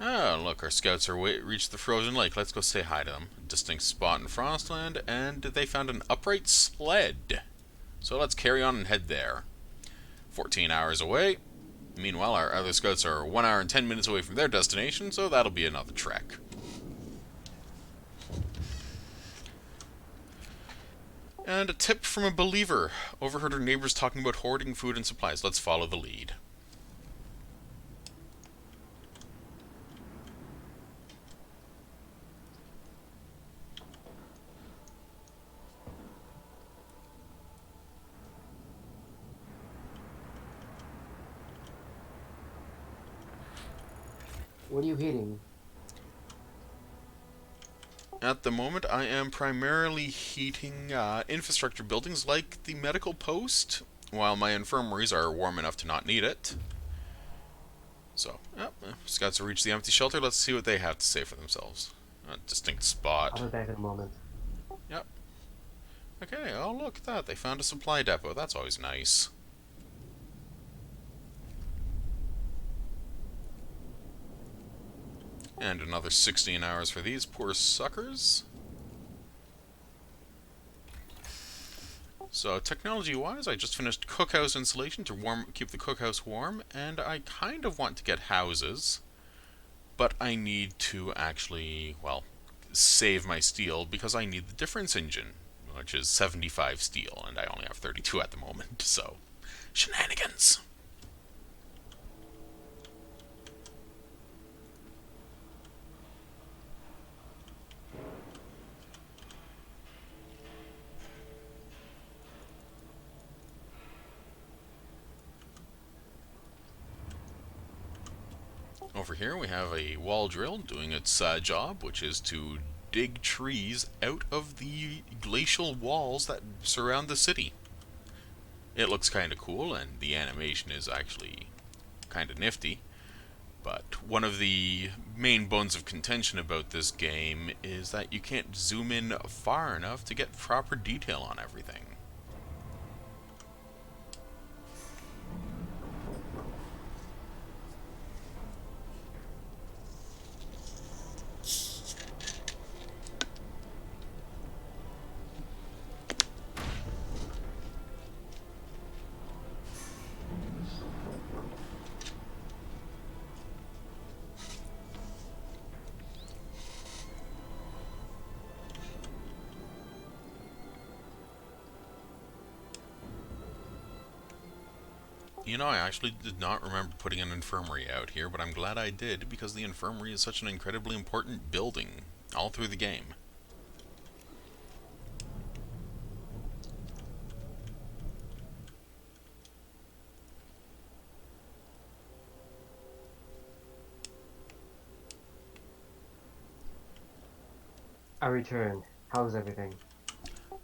Speaker 1: Oh, look, our scouts are reached the frozen lake. Let's go say hi to them. Distinct spot in Frostland, and they found an upright sled. So let's carry on and head there. 14 hours away. Meanwhile, our other scouts are 1 hour and 10 minutes away from their destination, so that'll be another trek. And a tip from a believer. Overheard her neighbors talking about hoarding food and supplies. Let's follow the lead.
Speaker 2: What are you heating?
Speaker 1: At the moment, I am primarily heating infrastructure buildings like the medical post, while my infirmaries are warm enough to not need it. So, scouts have reached the empty shelter. Let's see what they have to say for themselves. A distinct spot.
Speaker 2: I'll be back in a moment.
Speaker 1: Yep. Okay, oh look at that. They found a supply depot. That's always nice. And another 16 hours for these poor suckers. So technology-wise, I just finished cookhouse installation to keep the cookhouse warm, and I kind of want to get houses, but I need to actually, well, save my steel because I need the difference engine, which is 75 steel, and I only have 32 at the moment, so shenanigans. Over here we have a wall drill doing its job, which is to dig trees out of the glacial walls that surround the city. It looks kind of cool, and the animation is actually kind of nifty. But one of the main bones of contention about this game is that you can't zoom in far enough to get proper detail on everything. You know, I actually did not remember putting an infirmary out here, but I'm glad I did because the infirmary is such an incredibly important building all through the game.
Speaker 2: I returned. How's everything?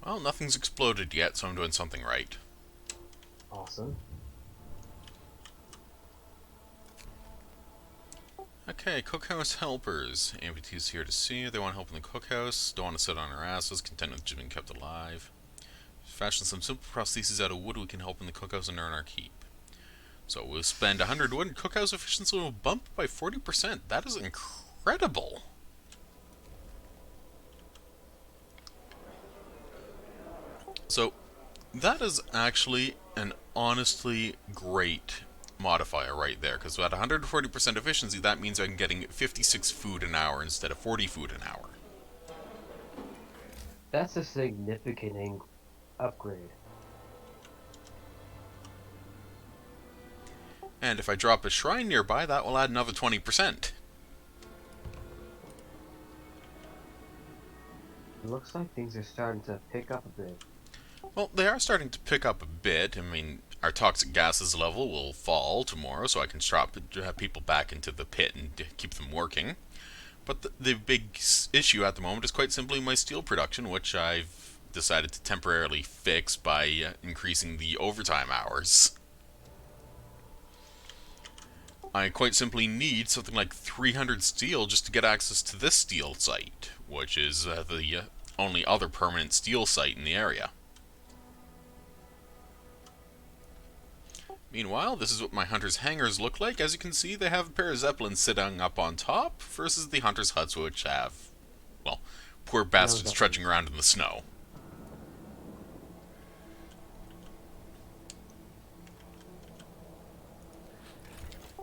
Speaker 1: Well, nothing's exploded yet, so I'm doing something right.
Speaker 2: Awesome.
Speaker 1: Okay, cookhouse helpers. Amputees here to see. They want help in the cookhouse. Don't want to sit on our asses. Content with just being kept alive. Fashion some simple prostheses out of wood. We can help in the cookhouse and earn our keep. So we'll spend 100 wood. Cookhouse efficiency will bump by 40%. That is incredible. So that is actually an honestly great modifier right there, because at 140% efficiency, that means I'm getting 56 food an hour instead of 40 food an hour.
Speaker 2: That's a significant upgrade.
Speaker 1: And if I drop a shrine nearby, that will add another 20%.
Speaker 2: It looks like things are starting to pick up a bit.
Speaker 1: Well, they are starting to pick up a bit. I mean, our toxic gases level will fall tomorrow, so I can drop people back into the pit and keep them working. But the big issue at the moment is quite simply my steel production, which I've decided to temporarily fix by increasing the overtime hours. I quite simply need something like 300 steel just to get access to this steel site, which is the only other permanent steel site in the area. Meanwhile, this is what my hunter's hangars look like. As you can see, they have a pair of zeppelins sitting up on top versus the hunter's huts, which have, well, poor bastards trudging around in the snow.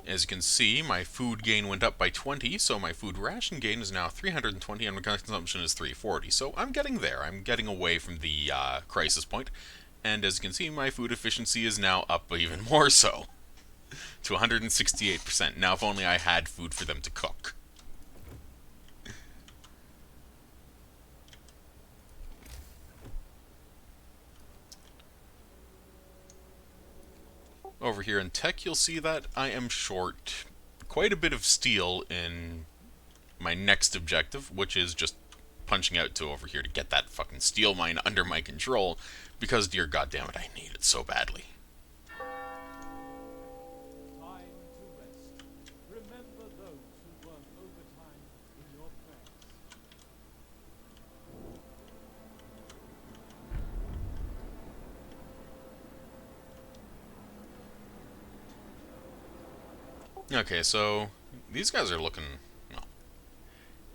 Speaker 1: As you can see, my food gain went up by 20, so my food ration gain is now 320 and my consumption is 340. So I'm getting there. I'm getting away from the crisis point. And as you can see, my food efficiency is now up even more so, to 168%. Now if only I had food for them to cook. Over here in tech, you'll see that I am short quite a bit of steel in my next objective, which is just punching out to over here to get that fucking steel mine under my control, because dear goddammit, I need it so badly.
Speaker 3: Time to rest. Remember those who work overtime in your prayers.
Speaker 1: Okay, so these guys are looking, well,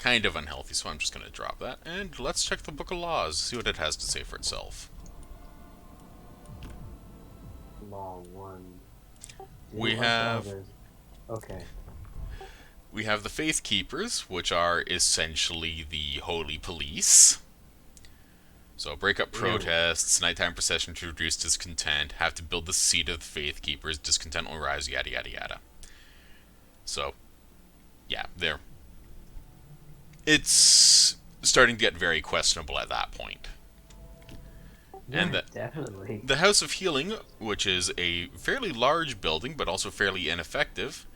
Speaker 1: kind of unhealthy, so I'm just going to drop that. And let's check the Book of Laws, see what it has to say for itself.
Speaker 2: Law 1.
Speaker 1: We have...
Speaker 2: Okay.
Speaker 1: We have the Faith Keepers, which are essentially the holy police. So break up protests, nighttime procession to reduce discontent, have to build the seat of the Faith Keepers, discontent will rise, yada yada yada. So, yeah, there. It's starting to get very questionable at that point.
Speaker 2: Yeah,
Speaker 1: And
Speaker 2: definitely.
Speaker 1: the House of Healing, which is a fairly large building but also fairly ineffective,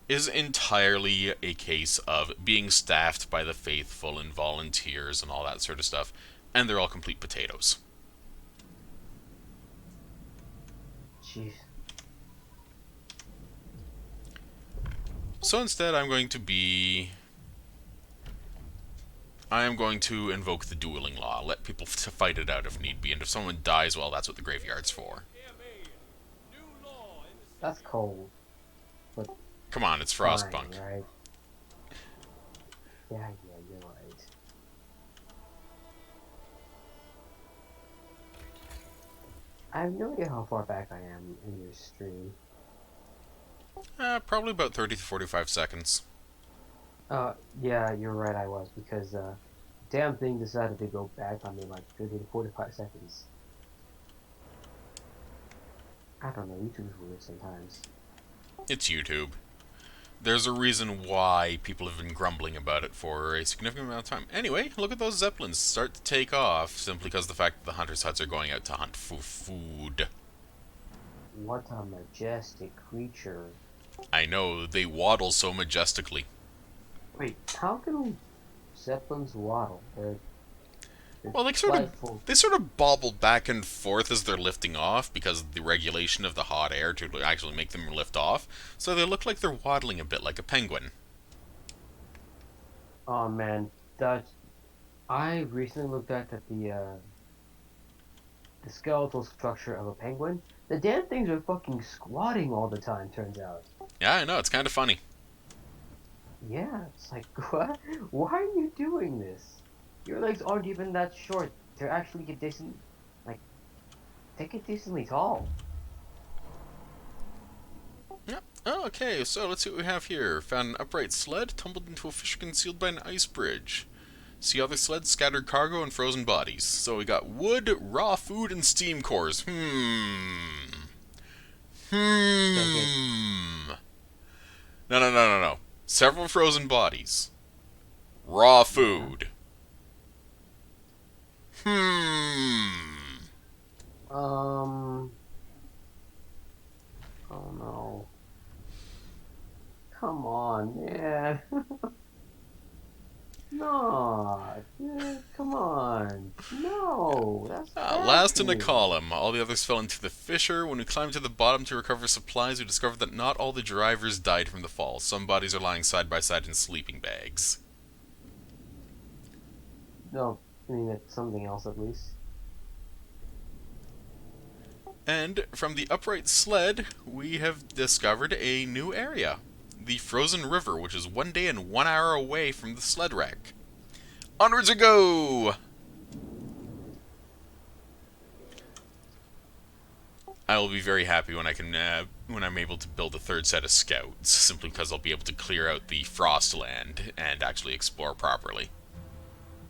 Speaker 1: is entirely a case of being staffed by the faithful and volunteers and all that sort of stuff, and they're all complete potatoes.
Speaker 2: Jeez.
Speaker 1: So instead, I am going to invoke the dueling law, let people fight it out if need be, and if someone dies, well, that's what the graveyard's for.
Speaker 3: Hear me. New law in the city.
Speaker 2: That's cold. But
Speaker 1: Come on, it's
Speaker 2: fine,
Speaker 1: Frostpunk.
Speaker 2: right? Yeah, you're right. I have no idea how far back I am in your stream.
Speaker 1: Probably about 30 to 45 seconds.
Speaker 2: Yeah, you're right, I was, because, damn thing decided to go back on me like 30 to 45 seconds. I don't know. YouTube's weird sometimes.
Speaker 1: It's YouTube. There's a reason why people have been grumbling about it for a significant amount of time. Anyway, look at those zeppelins start to take off simply because of the fact that the hunters' huts are going out to hunt for food.
Speaker 2: What a majestic creature.
Speaker 1: I know, they waddle so majestically.
Speaker 2: Wait, how can zeppelins waddle? They're
Speaker 1: Well,
Speaker 2: delightful.
Speaker 1: they sort of bobble back and forth as they're lifting off because of the regulation of the hot air to actually make them lift off. So they look like they're waddling a bit like a penguin.
Speaker 2: Oh man, that I recently looked at the skeletal structure of a penguin. The damn things are fucking squatting all the time. Turns out.
Speaker 1: Yeah, I know, it's kind of funny.
Speaker 2: Yeah, it's like what? Why are you doing this? Your legs aren't even that short. They're actually a decent, like, they get decently tall.
Speaker 1: Yep. Oh, okay, so let's see what we have here. Found an upright sled, tumbled into a fissure concealed by an ice bridge. See other sleds, scattered cargo, and frozen bodies. So we got wood, raw food, and steam cores.
Speaker 2: Okay.
Speaker 1: No. Several frozen bodies. Raw food. Hmm.
Speaker 2: Um. Oh no. Come on, man. No, come on. No, that's
Speaker 1: Last in the
Speaker 2: nasty.
Speaker 1: column, all the others fell into the fissure. When we climbed to the bottom to recover supplies, we discovered that not all the drivers died from the fall. Some bodies are lying side by side in sleeping bags.
Speaker 2: No, I mean that's something else at least.
Speaker 1: And from the upright sled, we have discovered a new area. The frozen river, which is 1 day and 1 hour away from the sled wreck. Onwards we go! I will be very happy when when I'm able to build a third set of scouts, simply because I'll be able to clear out the frost land and actually explore properly.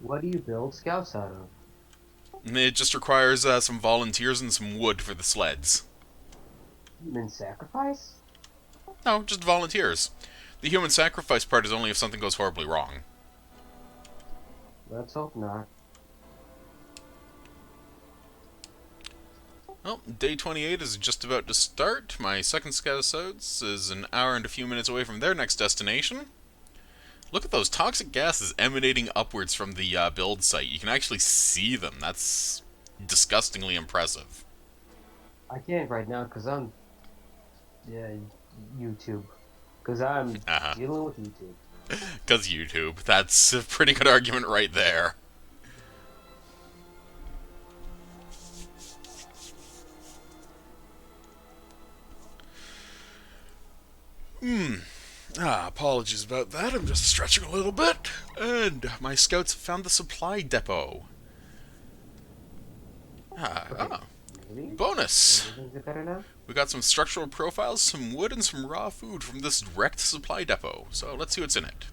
Speaker 2: What do you build scouts out of?
Speaker 1: It just requires some volunteers and some wood for the sleds.
Speaker 2: Human sacrifice?
Speaker 1: No, just volunteers. The human sacrifice part is only if something goes horribly wrong.
Speaker 2: Let's hope not.
Speaker 1: Well, day 28 is just about to start. My second scout scouts is an hour and a few minutes away from their next destination. Look at those toxic gases emanating upwards from the build site. You can actually see them. That's disgustingly impressive.
Speaker 2: I can't right now because I'm yeah YouTube. Because I'm dealing with YouTube.
Speaker 1: Because YouTube. That's a pretty good argument right there. Apologies about that. I'm just stretching a little bit. And my scouts have found the supply depot.
Speaker 2: Okay. Maybe?
Speaker 1: Bonus!
Speaker 2: Maybe things are better now?
Speaker 1: We got some structural profiles, some wood, and some raw food from this wrecked supply depot. So let's see what's in it.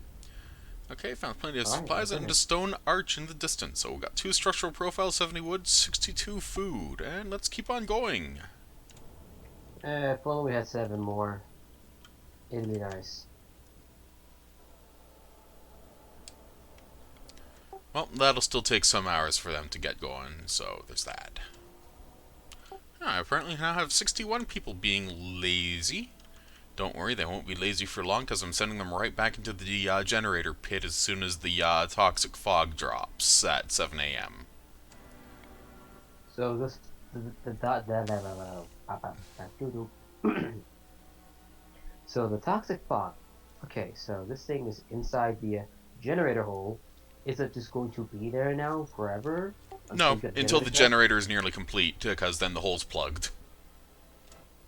Speaker 1: Okay, found plenty of supplies and a stone arch in the distance. So we got 2 structural profiles, 70 wood, 62 food. And let's keep on going.
Speaker 2: If only we had 7 more. It'd be nice.
Speaker 1: Well, that'll still take some hours for them to get going, so there's that. I apparently now have 61 people being lazy. Don't worry, they won't be lazy for long because I'm sending them right back into the generator pit as soon as the toxic fog drops at 7 a.m.
Speaker 2: So this so the toxic fog. Okay, so this thing is inside the generator hole. Is it just going to be there now forever?
Speaker 1: No, until the generator is nearly complete, because then the hole's plugged.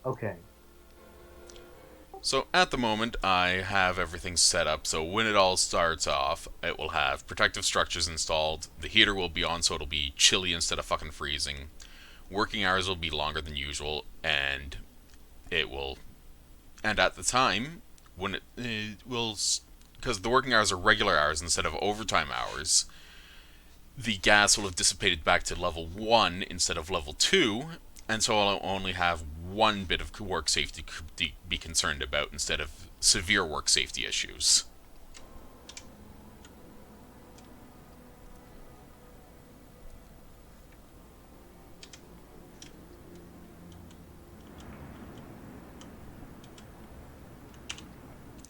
Speaker 2: Okay.
Speaker 1: So at the moment, I have everything set up, so when it all starts off, it will have protective structures installed, the heater will be on so it'll be chilly instead of fucking freezing, working hours will be longer than usual, and it will... And at the time, when it will... Because the working hours are regular hours instead of overtime hours, the gas will have dissipated back to level 1 instead of level 2, and so I'll only have one bit of work safety could be concerned about instead of severe work safety issues.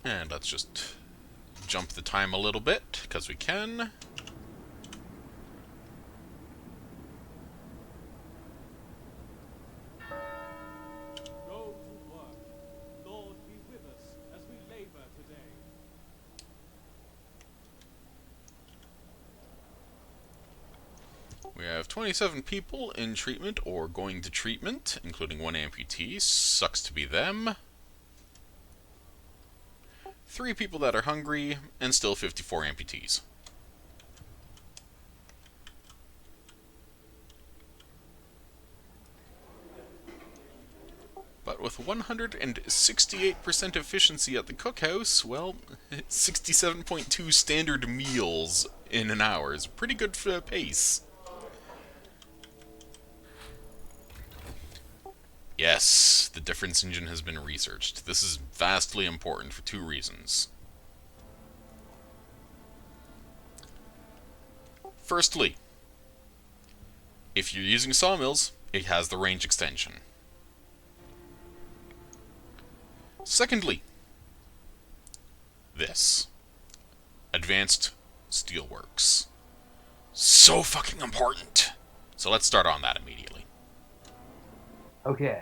Speaker 1: And let's just jump the time a little bit, because we can.
Speaker 3: Go to work. Lord, be with us as we labor today.
Speaker 1: We have 27 people in treatment or going to treatment, including one amputee. Sucks to be them. 3 people that are hungry, and still 54 amputees. But with 168% efficiency at the cookhouse, well, 67.2 standard meals in an hour is pretty good for a pace. Yes, the difference engine has been researched. This is vastly important for 2 reasons. Firstly, if you're using sawmills, it has the range extension. Secondly, this. Advanced Steelworks. So fucking important! So let's start on that immediately.
Speaker 2: Okay.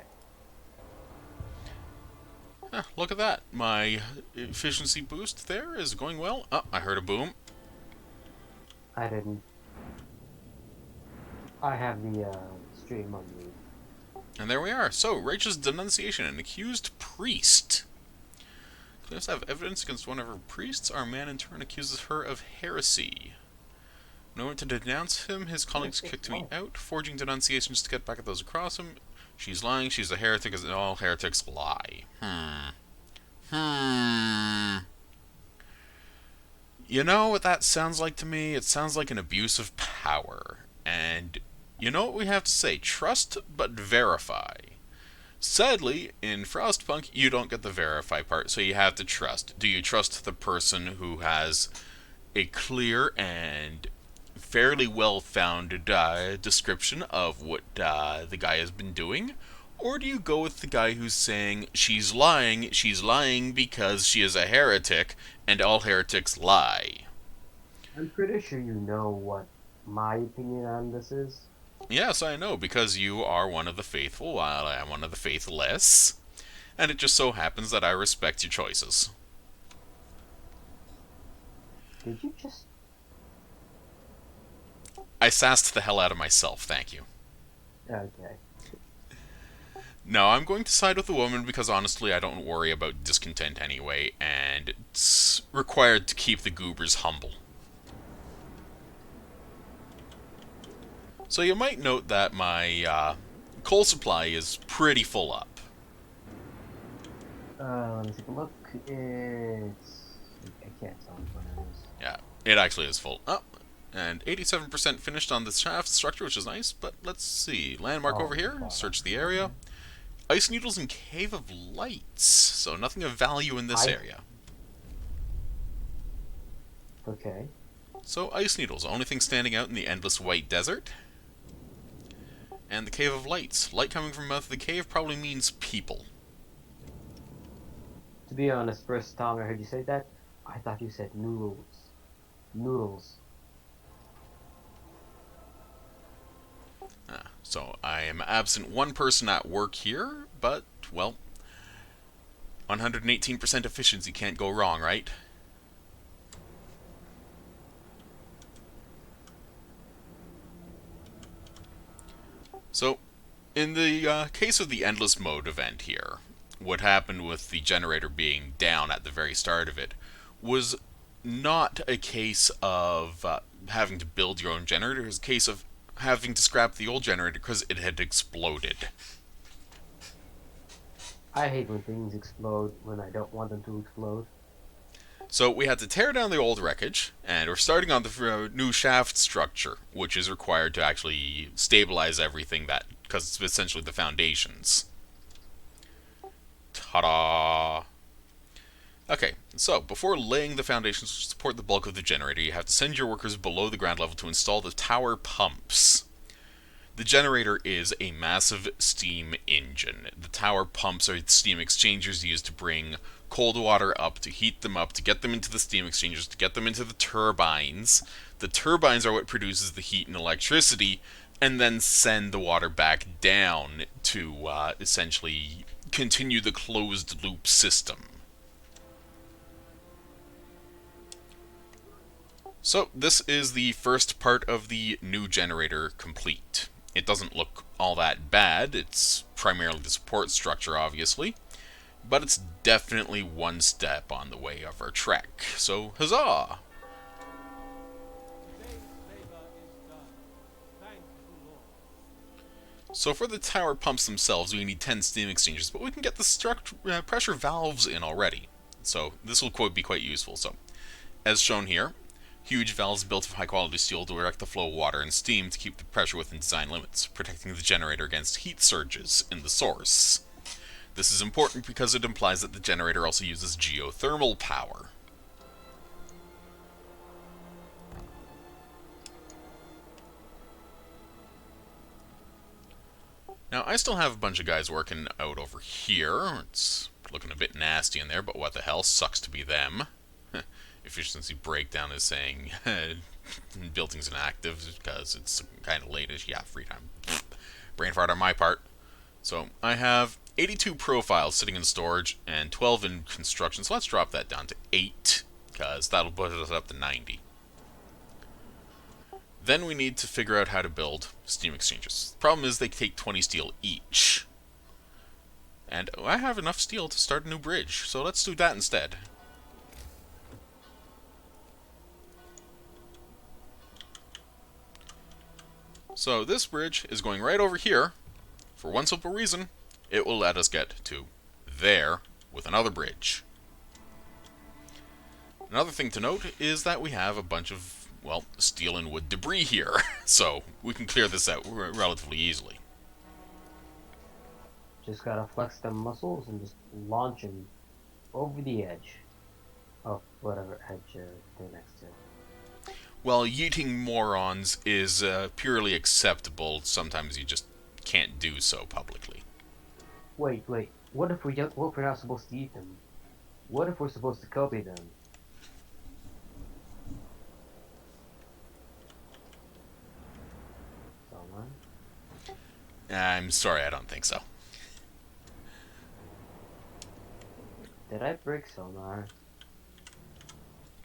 Speaker 1: Look at that. My efficiency boost there is going well. Oh, I heard a boom.
Speaker 2: I didn't. I have the stream on me.
Speaker 1: And there we are. So, righteous denunciation. An accused priest. Claims to have evidence against one of her priests. Our man in turn accuses her of heresy. No one to denounce him. His colleagues kicked me out, forging denunciations to get back at those across him. She's lying. She's a heretic, as all heretics lie. You know what that sounds like to me? It sounds like an abuse of power. And you know what we have to say? Trust, but verify. Sadly, in Frostpunk, you don't get the verify part, so you have to trust. Do you trust the person who has a clear and fairly well-founded description of what the guy has been doing? Or do you go with the guy who's saying, she's lying because she is a heretic, and all heretics lie?
Speaker 2: I'm pretty sure you know what my opinion on this is.
Speaker 1: Yes, I know, because you are one of the faithful, while I am one of the faithless. And it just so happens that I respect your choices.
Speaker 2: Did you just...
Speaker 1: I sassed the hell out of myself, thank you.
Speaker 2: Okay.
Speaker 1: No, I'm going to side with the woman because honestly I don't worry about discontent anyway, and it's required to keep the goobers humble. So you might note that my coal supply is pretty full up.
Speaker 2: Let me take a look. It's... I can't tell which one it is.
Speaker 1: Yeah, it actually is full up. And 87% finished on the shaft structure, which is nice, but let's see. Landmark over here, search the area. Ice needles and cave of lights, so nothing of value in this area.
Speaker 2: Okay.
Speaker 1: So ice needles, only thing standing out in the endless white desert. And the cave of lights. Light coming from the mouth of the cave probably means people.
Speaker 2: To be honest, first time I heard you say that, I thought you said noodles. Noodles.
Speaker 1: So I am absent one person at work here, but, well, 118% efficiency can't go wrong, right? So, in the case of the Endless Mode event here, what happened with the generator being down at the very start of it was not a case of having to build your own generator. It was a case of having to scrap the old generator because it had exploded.
Speaker 2: I hate when things explode when I don't want them to explode.
Speaker 1: So we had to tear down the old wreckage, and we're starting on the new shaft structure, which is required to actually stabilize everything, that because it's essentially the foundations. Ta-da! Okay, so before laying the foundations to support the bulk of the generator, you have to send your workers below the ground level to install the tower pumps. The generator is a massive steam engine. The tower pumps are steam exchangers used to bring cold water up, to heat them up, to get them into the steam exchangers, to get them into the turbines. The turbines are what produces the heat and electricity, and then send the water back down to essentially continue the closed loop system. So this is the first part of the new generator complete. It doesn't look all that bad. It's primarily the support structure, obviously, but it's definitely one step on the way of our trek. So, huzzah!
Speaker 3: Today's labor is done. Thank the Lord.
Speaker 1: So for the tower pumps themselves, we need 10 steam exchangers, but we can get the pressure valves in already. So this will be quite useful. So, as shown here, huge valves built of high-quality steel direct the flow of water and steam to keep the pressure within design limits, protecting the generator against heat surges in the source. This is important because it implies that the generator also uses geothermal power. Now, I still have a bunch of guys working out over here. It's looking a bit nasty in there, but what the hell, sucks to be them. Efficiency breakdown is saying building's inactive because it's kind of late-ish. Yeah, free time. Brain fart on my part. So I have 82 profiles sitting in storage and 12 in construction. So let's drop that down to 8 because that'll put us up to 90. Then we need to figure out how to build steam exchangers. The problem is they take 20 steel each. And I have enough steel to start a new bridge, so let's do that instead. So this bridge is going right over here, for one simple reason: it will let us get to there with another bridge. Another thing to note is that we have a bunch of, well, steel and wood debris here, so we can clear this out relatively easily.
Speaker 2: Just gotta flex them muscles and just launch them over the edge of whatever edge they're next to.
Speaker 1: Well, yeeting morons is purely acceptable. Sometimes you just can't do so publicly.
Speaker 2: Wait. What if what if we're not supposed to eat them? What if we're supposed to copy them? Someone?
Speaker 1: I'm sorry, I don't think so.
Speaker 2: Did I break sonar?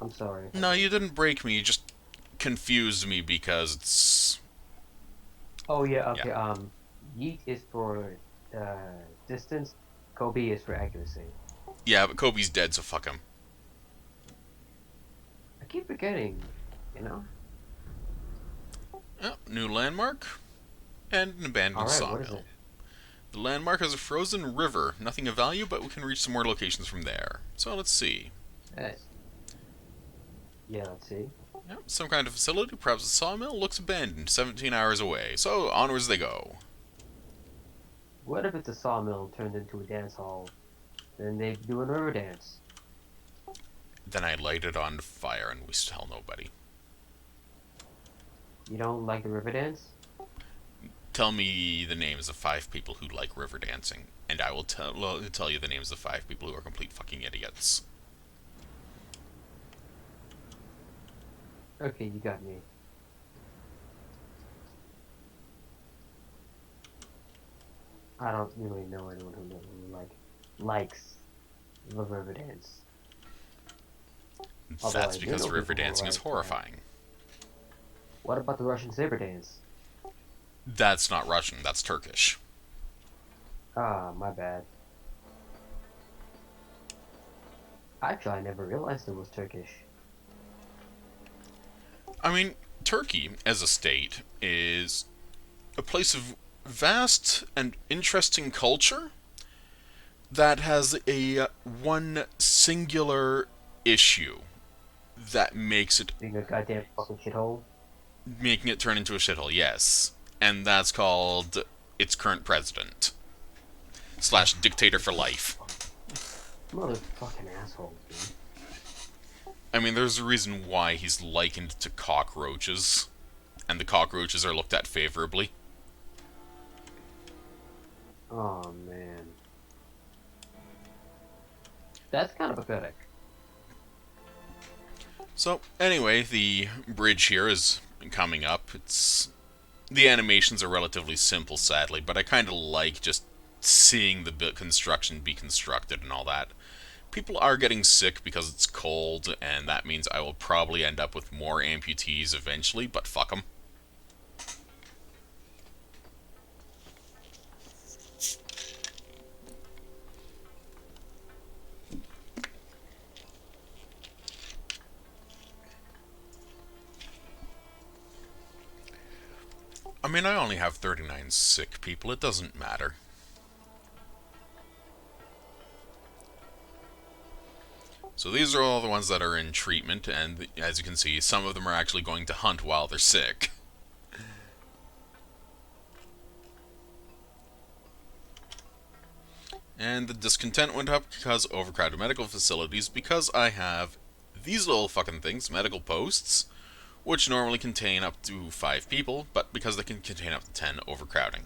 Speaker 2: I'm sorry.
Speaker 1: No, you didn't break me, you just confused me because it's...
Speaker 2: Oh yeah, okay,
Speaker 1: Yeah.
Speaker 2: yeet is for distance, Kobe is for accuracy.
Speaker 1: Yeah, but Kobe's dead, so fuck him.
Speaker 2: I keep forgetting, you know?
Speaker 1: Oh, new landmark. And an abandoned
Speaker 2: Alright, what is
Speaker 1: sawmill.
Speaker 2: it?
Speaker 1: The landmark has a frozen river. Nothing of value, but we can reach some more locations from there. So let's see.
Speaker 2: Hey. Yeah, let's see.
Speaker 1: Yep, some kind of facility, perhaps a sawmill, looks abandoned, 17 hours away. So onwards they go.
Speaker 2: What if it's a sawmill turned into a dance hall? Then they do a river dance.
Speaker 1: Then I light it on fire and we tell nobody.
Speaker 2: You don't like the river dance?
Speaker 1: Tell me the names of 5 people who like river dancing, and I will tell you the names of 5 people who are complete fucking idiots.
Speaker 2: Okay, you got me. I don't really know anyone who likes the river dance. Although I
Speaker 1: That's
Speaker 2: do
Speaker 1: because
Speaker 2: know
Speaker 1: river
Speaker 2: people who
Speaker 1: dancing is
Speaker 2: like,
Speaker 1: horrifying.
Speaker 2: What about the Russian saber dance?
Speaker 1: That's not Russian, that's Turkish.
Speaker 2: Ah, my bad. Actually, I never realized it was Turkish.
Speaker 1: I mean, Turkey, as a state, is a place of vast and interesting culture that has a one singular issue that makes it
Speaker 2: Being a goddamn fucking shithole.
Speaker 1: making it turn into a shithole, yes. And that's called its current president. / dictator for life.
Speaker 2: Motherfucking assholes, dude.
Speaker 1: I mean, there's a reason why he's likened to cockroaches, and the cockroaches are looked at favorably.
Speaker 2: Oh man. That's kind of pathetic.
Speaker 1: So, anyway, the bridge here is coming up. The animations are relatively simple, sadly, but I kind of like just seeing the construction be constructed and all that. People are getting sick because it's cold, and that means I will probably end up with more amputees eventually, but fuck them. I mean, I only have 39 sick people, it doesn't matter. So these are all the ones that are in treatment, and as you can see, some of them are actually going to hunt while they're sick. And the discontent went up because overcrowded medical facilities, because I have these little fucking things, medical posts, which normally contain up to 5 people, but because they can contain up to 10, overcrowding.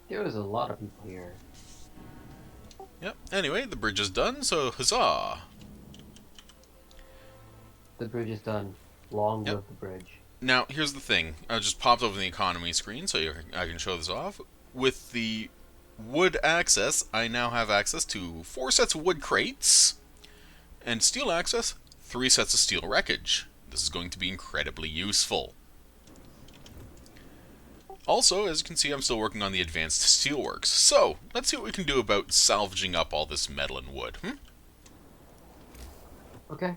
Speaker 2: There's a lot of people here.
Speaker 1: Yep, anyway, the bridge is done, so huzzah!
Speaker 2: The bridge is done. Long
Speaker 1: Yep.
Speaker 2: live the bridge.
Speaker 1: Now, here's the thing. I just popped over the economy screen, so I can show this off. With the wood access, I now have access to 4 sets of wood crates, and steel access, 3 sets of steel wreckage. This is going to be incredibly useful. Also, as you can see, I'm still working on the advanced steelworks. So, let's see what we can do about salvaging up all this metal and wood.
Speaker 2: Okay.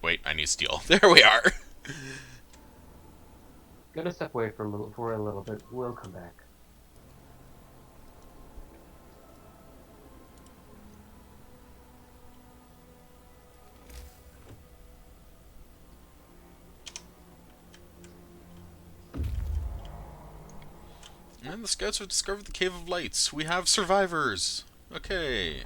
Speaker 1: Wait, I need steel. There we are!
Speaker 2: Gonna step away for a little bit. We'll come back.
Speaker 1: And the scouts have discovered the Cave of Lights. We have survivors! Okay.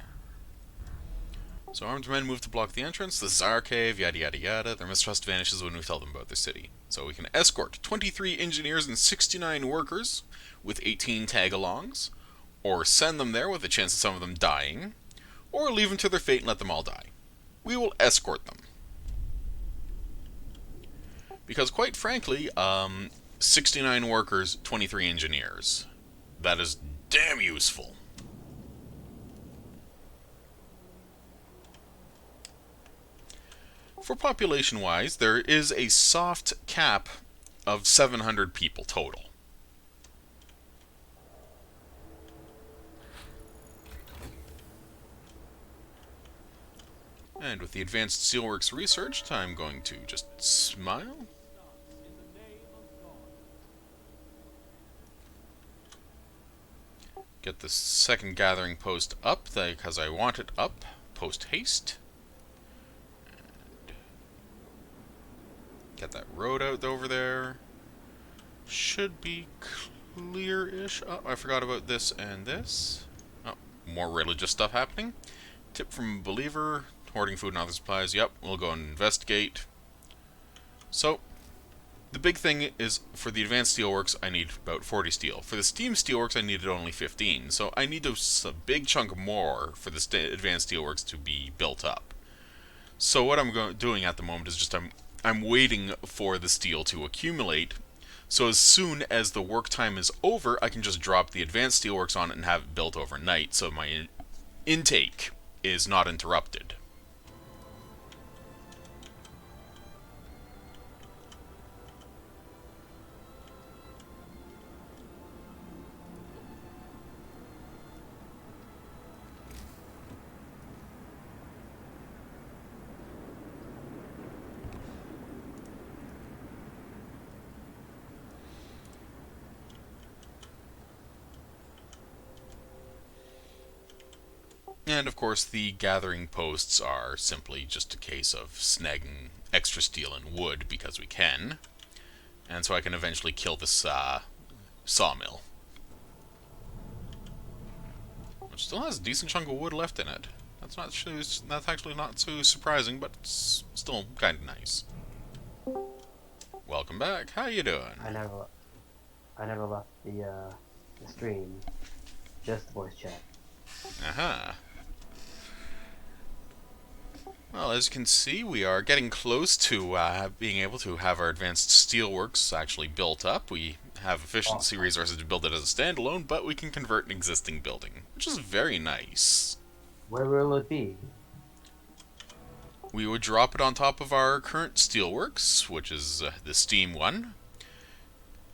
Speaker 1: So armed men move to block the entrance. This is our cave, yada yada yada. Their mistrust vanishes when we tell them about their city. So we can escort 23 engineers and 69 workers with 18 tag-alongs, or send them there with a chance of some of them dying, or leave them to their fate and let them all die. We will escort them. Because quite frankly, 69 workers, 23 engineers. That is damn useful. For population-wise, there is a soft cap of 700 people total. And with the advanced steelworks research, I'm going to just smile. Get the second gathering post up, because I want it up. Post haste. Get that road out over there. Should be clear-ish. Oh, I forgot about this and this. Oh, more religious stuff happening. Tip from a believer. Hoarding food and other supplies. Yep, we'll go and investigate. So, the big thing is, for the advanced steelworks, I need about 40 steel. For the steam steelworks, I needed only 15. So I need a big chunk more for the advanced steelworks to be built up. So what I'm doing at the moment is just I'm waiting for the steel to accumulate, so as soon as the work time is over, I can just drop the advanced steelworks on it and have it built overnight, so my intake is not interrupted. And of course, the gathering posts are simply just a case of snagging extra steel and wood because we can. And so I can eventually kill this sawmill. It still has a decent chunk of wood left in it. That's actually not too surprising, but it's still kind of nice. Welcome back. How you doing?
Speaker 2: I never left the stream, just voice chat.
Speaker 1: Aha. Well, as you can see, we are getting close to being able to have our advanced steelworks actually built up. We have efficiency resources to build it as a standalone, but we can convert an existing building, which is very nice.
Speaker 2: Where will it be?
Speaker 1: We would drop it on top of our current steelworks, which is the steam one.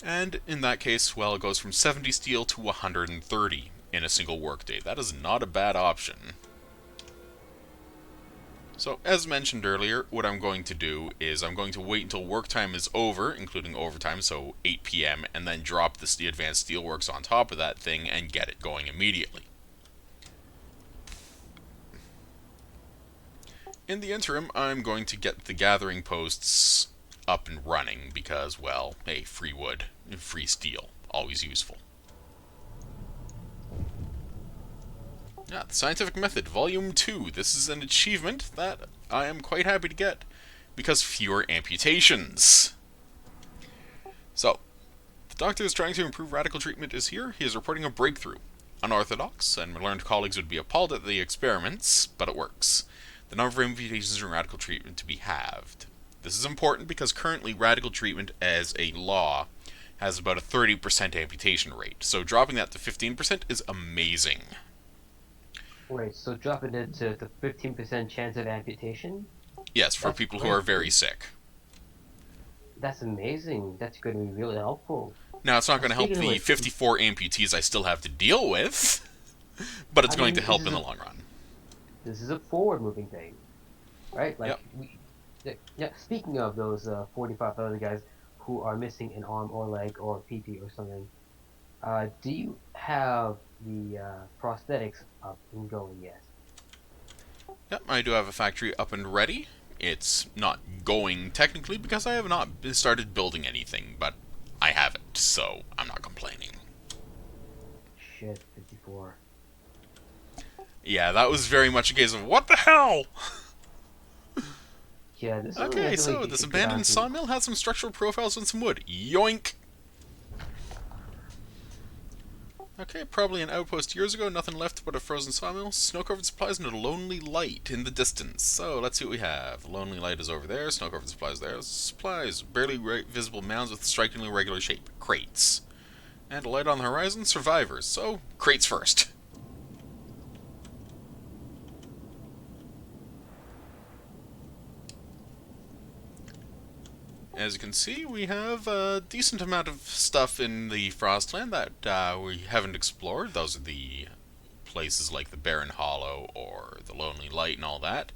Speaker 1: And in that case, well, it goes from 70 steel to 130 in a single workday. That is not a bad option. So, as mentioned earlier, what I'm going to do is I'm going to wait until work time is over, including overtime, so 8 p.m., and then drop the advanced steelworks on top of that thing and get it going immediately. In the interim, I'm going to get the gathering posts up and running because, well, hey, free wood, free steel, always useful. Yeah, the Scientific Method, Volume 2. This is an achievement that I am quite happy to get, because fewer amputations. So, the doctor is trying to improve radical treatment is here. He is reporting a breakthrough. Unorthodox, and my learned colleagues would be appalled at the experiments, but it works. The number of amputations in radical treatment to be halved. This is important because currently radical treatment as a law has about a 30% amputation rate, so dropping that to 15% is amazing.
Speaker 2: Wait, so dropping it to the 15% chance of amputation?
Speaker 1: Yes, for people who are very sick.
Speaker 2: That's amazing. That's going to be really helpful.
Speaker 1: Now, it's not going to help
Speaker 2: Speaking of
Speaker 1: the
Speaker 2: which-
Speaker 1: 54 amputees I still have to deal with, but it's
Speaker 2: I
Speaker 1: going
Speaker 2: mean,
Speaker 1: to help
Speaker 2: this
Speaker 1: in
Speaker 2: is
Speaker 1: the long run.
Speaker 2: This is a forward-moving thing, right? Like,
Speaker 1: Yep.
Speaker 2: yeah. Speaking of those 45 other guys who are missing an arm or leg or PP or something, do you have the prosthetics up and going yet?
Speaker 1: Yep, I do have a factory up and ready. It's not going technically because I have not started building anything, but I have it, so I'm not complaining.
Speaker 2: Shit, 54.
Speaker 1: Yeah, that was very much a case of, what the hell?
Speaker 2: Yeah, this is
Speaker 1: Okay, so this abandoned sawmill has some structural profiles and some wood. Yoink! Okay, probably an outpost years ago, nothing left but a frozen sawmill, snow-covered supplies, and a lonely light in the distance. So, let's see what we have. The lonely light is over there, snow-covered supplies there. Supplies, barely visible mounds with strikingly regular shape. Crates. And a light on the horizon, survivors. So, crates first. As you can see, we have a decent amount of stuff in the Frostland that we haven't explored. Those are the places like the Barren Hollow or the Lonely Light and all that.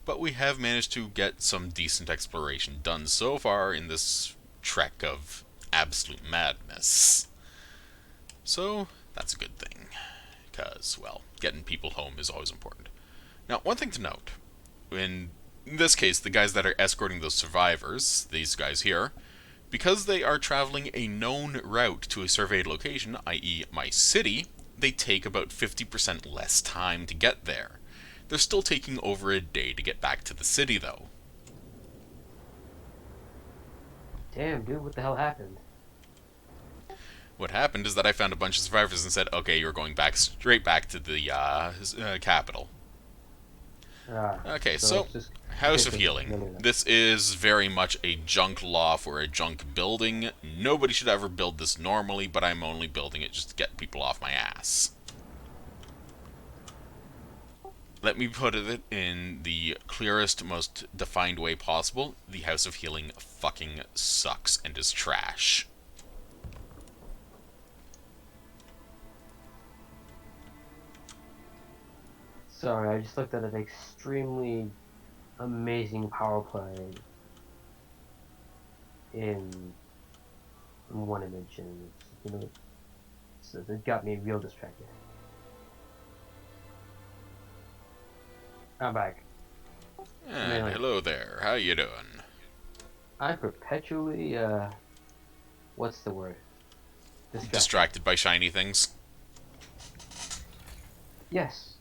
Speaker 1: But we have managed to get some decent exploration done so far in this trek of absolute madness. So, that's a good thing. Because, well, getting people home is always important. Now, one thing to note. In this case, the guys that are escorting those survivors, these guys here, because they are traveling a known route to a surveyed location, i.e. my city, they take about 50% less time to get there. They're still taking over a day to get back to the city, though.
Speaker 2: Damn, dude, what the hell happened?
Speaker 1: What happened is that I found a bunch of survivors and said, okay, you're going back straight back to the capital. Okay, so House of Healing. This is very much a junk loft or a junk building. Nobody should ever build this normally, but I'm only building it just to get people off my ass. Let me put it in the clearest, most defined way possible. The House of Healing fucking sucks and is trash.
Speaker 2: Sorry, I just looked at an extremely amazing power play in one image, and so it got me real distracted. I'm back.
Speaker 1: And hello there, how you doing?
Speaker 2: I'm perpetually, what's the word?
Speaker 1: Distracted by shiny things.
Speaker 2: Yes.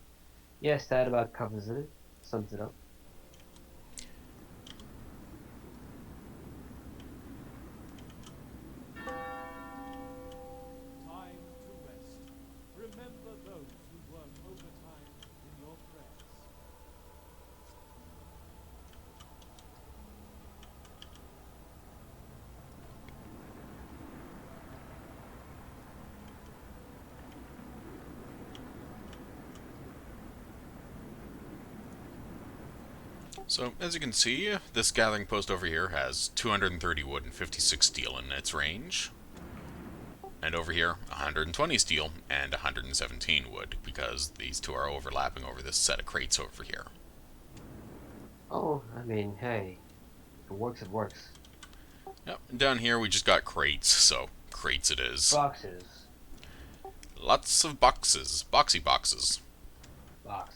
Speaker 2: Yes, that about covers it. Sums it up.
Speaker 3: Time to rest. Remember those who work overtime in your prayers.
Speaker 1: So, as you can see, this gathering post over here has 230 wood and 56 steel in its range. And over here, 120 steel and 117 wood, because these two are overlapping over this set of crates over here.
Speaker 2: Oh, I mean, hey. If it works, it works.
Speaker 1: Yep, and down here we just got crates, so crates it is.
Speaker 2: Boxes.
Speaker 1: Lots of boxes. Boxy boxes.
Speaker 2: Box.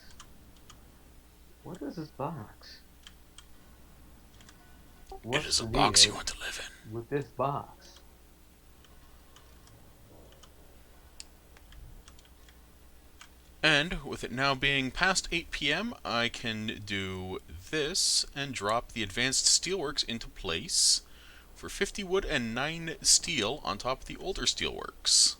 Speaker 2: What is this box?
Speaker 1: It is a box you want to live in.
Speaker 2: With this box?
Speaker 1: And with it now being past 8 p.m., I can do this and drop the advanced steelworks into place for 50 wood and 9 steel on top of the older steelworks.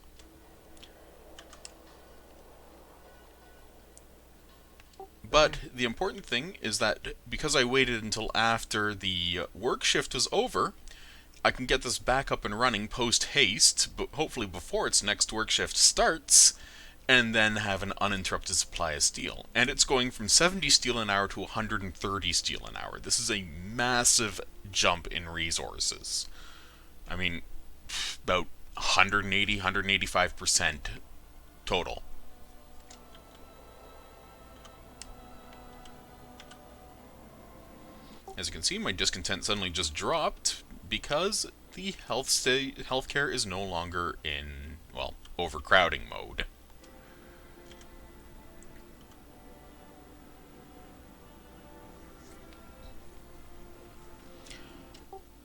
Speaker 1: But the important thing is that because I waited until after the work shift was over, I can get this back up and running post-haste, but hopefully before its next work shift starts, and then have an uninterrupted supply of steel. And it's going from 70 steel an hour to 130 steel an hour. This is a massive jump in resources. I mean, about 180, 185% total. As you can see, my discontent suddenly just dropped because the healthcare is no longer in, well, overcrowding mode.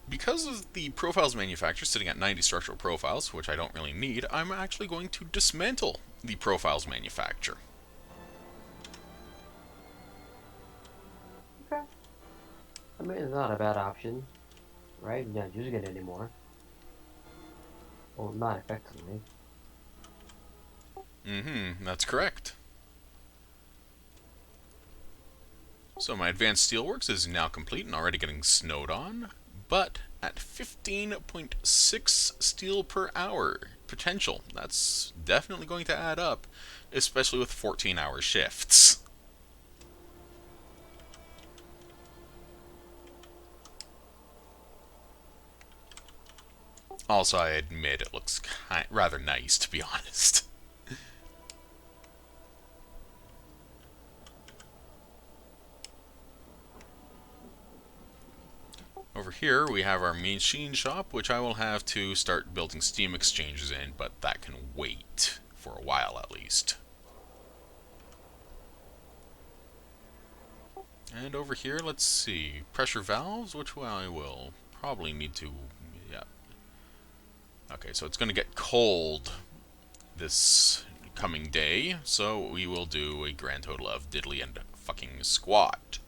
Speaker 1: Because of the profiles manufacturer sitting at 90 structural profiles, which I don't really need, I'm actually going to dismantle the profiles manufacturer.
Speaker 2: Okay. I mean, it's not a bad option, right? You're not using it anymore. Well, not effectively.
Speaker 1: That's correct. So my advanced steelworks is now complete and already getting snowed on, but at 15.6 steel per hour potential. That's definitely going to add up, especially with 14-hour shifts. Also, I admit it looks rather nice, to be honest. Over here, we have our machine shop, which I will have to start building steam exchangers in, but that can wait for a while at least. And over here, let's see, pressure valves, which I will probably need to, yeah. Okay, so it's going to get cold this coming day, so we will do a grand total of diddly and fucking squat.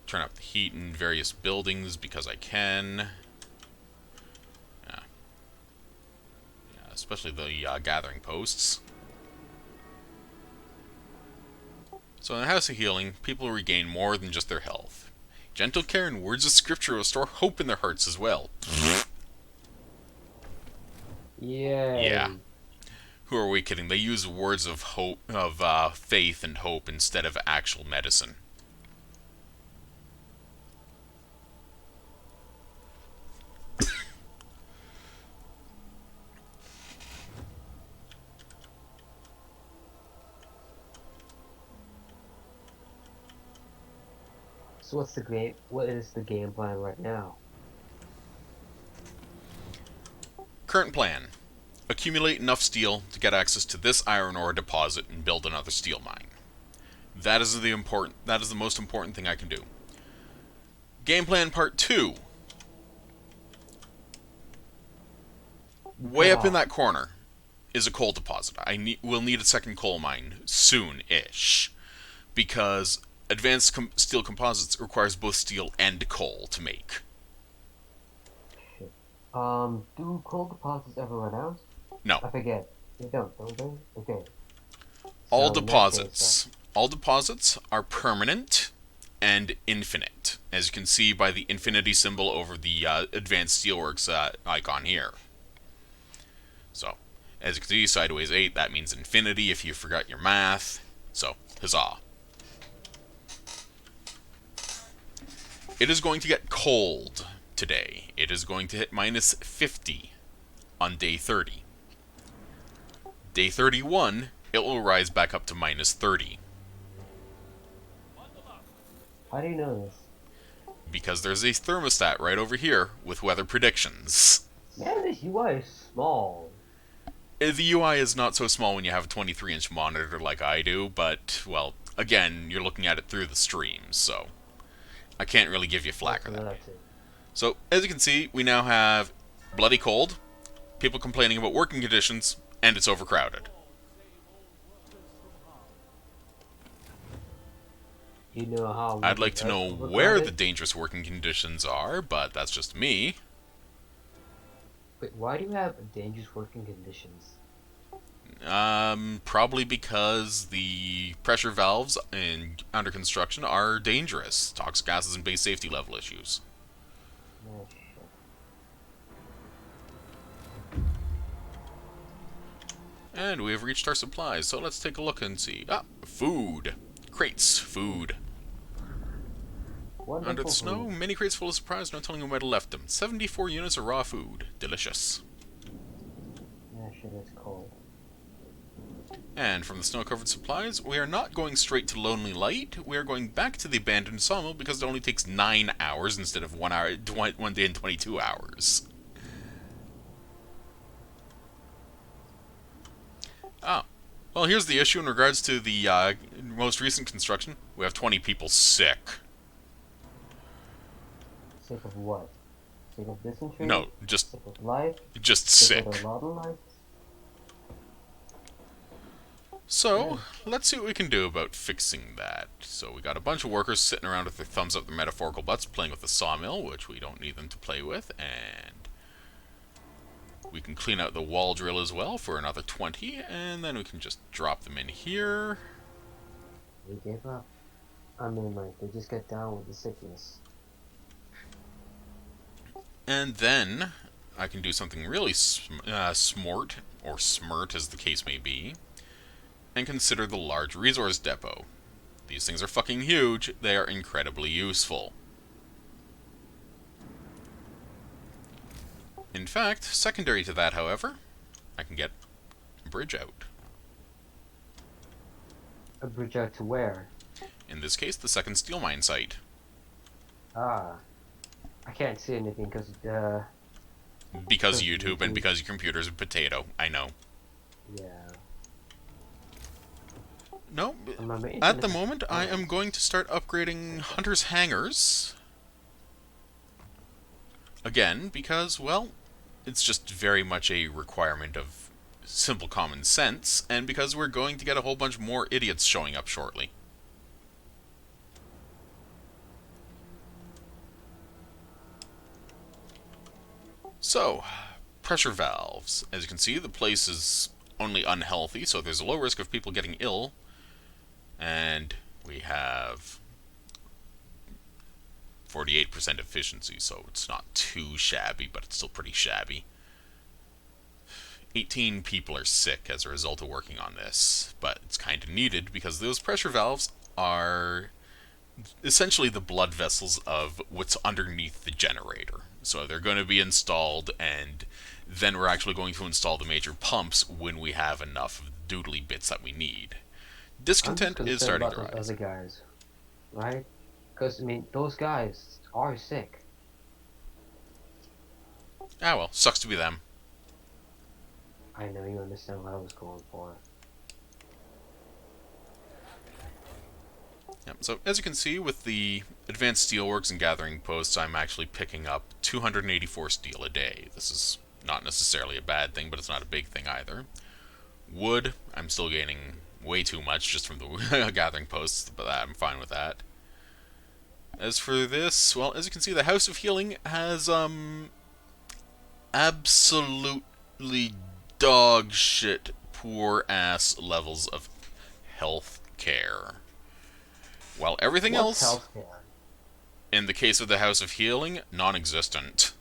Speaker 1: Turn up the heat in various buildings because I can. Yeah, especially the gathering posts. So in the House of Healing, people regain more than just their health. Gentle care and words of scripture restore hope in their hearts as well.
Speaker 2: Yay.
Speaker 1: Yeah. Who are we kidding? They use words of hope, of faith and hope instead of actual medicine.
Speaker 2: So what's the game? What is the game plan right now?
Speaker 1: Current plan. Accumulate enough steel to get access to this iron ore deposit and build another steel mine. That is the most important thing I can do. Game plan part 2. Way up in that corner. is a coal deposit. We'll need a second coal mine soon-ish, because advanced steel composites requires both steel and coal to make.
Speaker 2: Shit. Do coal deposits ever run out?
Speaker 1: No.
Speaker 2: I forget. They don't they? Okay.
Speaker 1: All
Speaker 2: So in that case,
Speaker 1: deposits are permanent and infinite, as you can see by the infinity symbol over the Advanced Steelworks icon here. So, as you can see, sideways 8, that means infinity if you forgot your math. So, huzzah. It is going to get cold today. It is going to hit minus 50 on day 30. Day 31, it will rise back up to minus 30.
Speaker 2: how do you know this?
Speaker 1: Because there's a thermostat right over here with weather predictions.
Speaker 2: Man, this UI is small.
Speaker 1: The UI is not so small when you have a 23-inch monitor like I do, but, well, again, you're looking at it through the stream, so I can't really give you flack for that.
Speaker 2: That's it.
Speaker 1: So, as you can see, we now have bloody cold, people complaining about working conditions, and it's overcrowded.
Speaker 2: You know how
Speaker 1: I'd like to know where the dangerous working conditions are, but that's just me.
Speaker 2: Wait, why do you have dangerous working conditions?
Speaker 1: Probably because the pressure valves under construction are dangerous. Toxic gases and base safety level issues.
Speaker 2: Oh, shit.
Speaker 1: And we have reached our supplies, so let's take a look and see. Ah, food. Crates, food.
Speaker 2: Wonderful
Speaker 1: Under the snow,
Speaker 2: food.
Speaker 1: many crates full of surprise, no telling who might have left them. 74 units of raw food. Delicious.
Speaker 2: Yeah, shit, it's cold.
Speaker 1: And from the snow-covered supplies, we are not going straight to Lonely Light. We are going back to the abandoned sawmill because it only takes 9 hours instead of 1 hour, 1 day and 22 hours. Ah, well, here's the issue in regards to the most recent construction. We have 20 people sick.
Speaker 2: Sick of what? Sick of dysentery?
Speaker 1: No, just
Speaker 2: Sick of life?
Speaker 1: sick.
Speaker 2: Sick of a lot of life?
Speaker 1: So, let's see what we can do about fixing that. So we got a bunch of workers sitting around with their thumbs up their metaphorical butts playing with the sawmill, which we don't need them to play with, and we can clean out the wall drill as well for another 20, and then we can just drop them in here.
Speaker 2: They gave up. I mean, like, they just get down with the sickness.
Speaker 1: And then I can do something really smart, or smirt as the case may be, and consider the large resource depot. These things are fucking huge. They are incredibly useful. In fact, secondary to that, however, I can get a bridge out.
Speaker 2: A bridge out to where?
Speaker 1: In this case, the second steel mine site.
Speaker 2: Ah. I can't see anything because,
Speaker 1: Because YouTube and because your computer's a potato. I know.
Speaker 2: yeah.
Speaker 1: No,
Speaker 2: My main
Speaker 1: at the
Speaker 2: internet-
Speaker 1: moment, I am going to start upgrading Hunter's Hangars. Again, because, well, it's just very much a requirement of simple common sense, and because we're going to get a whole bunch more idiots showing up shortly. So, pressure valves. As you can see, the place is only unhealthy, so there's a low risk of people getting ill. And we have 48% efficiency, so it's not too shabby, but it's still pretty shabby. 18 people are sick as a result of working on this, but it's kind of needed because those pressure valves are essentially the blood vessels of what's underneath the generator. So they're going to be installed, and then we're actually going to install the major pumps when we have enough of the doodly bits that we need. Discontent is starting to rise.
Speaker 2: Those other guys, right? Because I mean, those guys are sick.
Speaker 1: Ah well, sucks to be them.
Speaker 2: I know you understand what I was going for.
Speaker 1: Yep. So as you can see, with the advanced steelworks and gathering posts, I'm actually picking up 284 steel a day. This is not necessarily a bad thing, but it's not a big thing either. Wood, I'm still gaining way too much just from the gathering posts, but I'm fine with that. As for this, well, as you can see, the House of Healing has, absolutely dog shit poor ass levels of health care. While everything
Speaker 2: What's
Speaker 1: else,
Speaker 2: healthcare?
Speaker 1: in the case of the House of Healing, non-existent.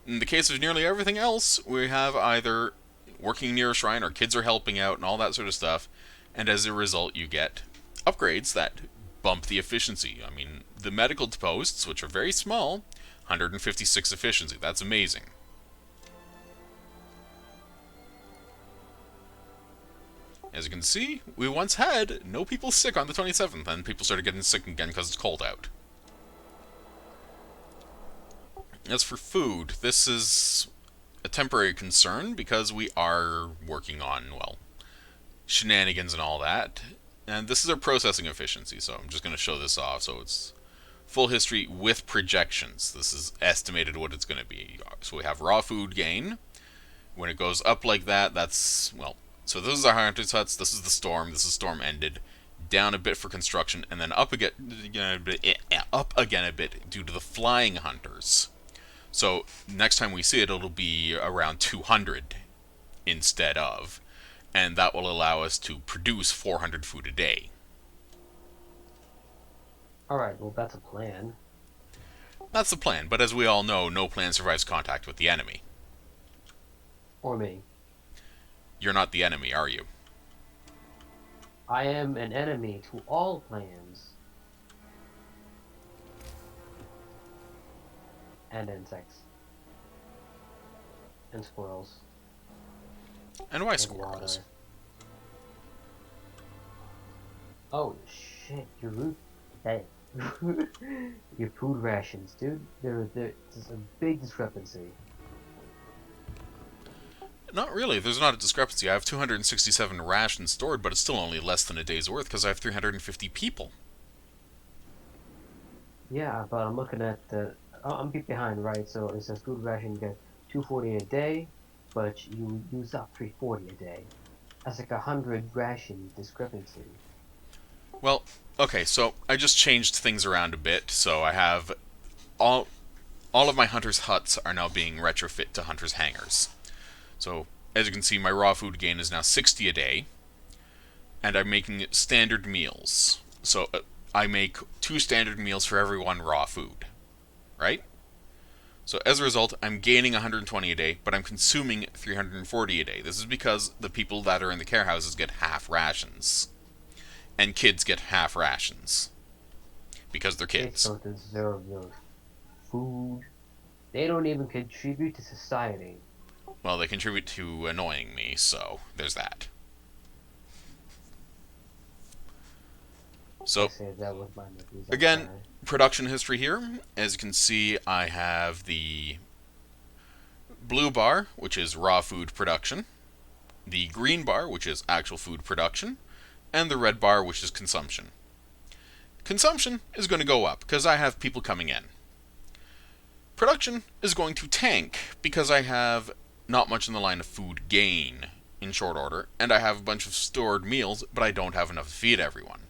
Speaker 1: In the case of nearly everything else, we have either working near a shrine or kids are helping out and all that sort of stuff, and as a result you get upgrades that bump the efficiency. I mean, the medical posts, which are very small, 156 efficiency, that's amazing. As you can see, we once had no people sick on the 27th, and people started getting sick again because it's cold out. As for food, this is a temporary concern because we are working on, well, shenanigans and all that. And this is our processing efficiency, so I'm just going to show this off. So it's full history with projections. This is estimated what it's going to be. So we have raw food gain. When it goes up like that, that's, well, so this is our hunter's huts, this is the storm, this is storm ended. Down a bit for construction, and then up again a bit due to the flying hunters. So next time we see it, it'll be around 200 instead of, and that will allow us to produce 400 food a day.
Speaker 2: Alright, well, that's a plan.
Speaker 1: That's the plan, but as we all know, no plan survives contact with the enemy.
Speaker 2: Or me.
Speaker 1: You're not the enemy, are you?
Speaker 2: I am an enemy to all plans. And insects. And squirrels.
Speaker 1: And why
Speaker 2: And
Speaker 1: squirrels?
Speaker 2: water. Oh shit, your root. Hey. Your food rations, dude. There's a big discrepancy.
Speaker 1: Not really. There's not a discrepancy. I have 267 rations stored, but it's still only less than a day's worth because I have 350 people.
Speaker 2: Yeah, but I'm looking at the. Oh, I'm deep behind, right? So it says food ration you get 240 a day, but you use up 340 a day. That's like 100 ration discrepancy.
Speaker 1: Well, okay, so I just changed things around a bit. So I have all of my hunters' huts are now being retrofit to hunters' hangars. So, as you can see, my raw food gain is now 60 a day, and I'm making standard meals. So, I make 2 standard meals for every 1 raw food, right? So, as a result, I'm gaining 120 a day, but I'm consuming 340 a day. This is because the people that are in the care houses get half rations, and kids get half rations, because they're
Speaker 2: Kids
Speaker 1: kids.
Speaker 2: don't deserve your food. They don't even contribute to society.
Speaker 1: Well, they contribute to annoying me, so there's that. So,
Speaker 2: I say that with my nephews.
Speaker 1: again, production history here. As you can see, I have the blue bar, which is raw food production, the green bar, which is actual food production, and the red bar, which is consumption. Consumption is going to go up, because I have people coming in. Production is going to tank, because I have not much in the line of food gain in short order, and I have a bunch of stored meals, but I don't have enough to feed everyone.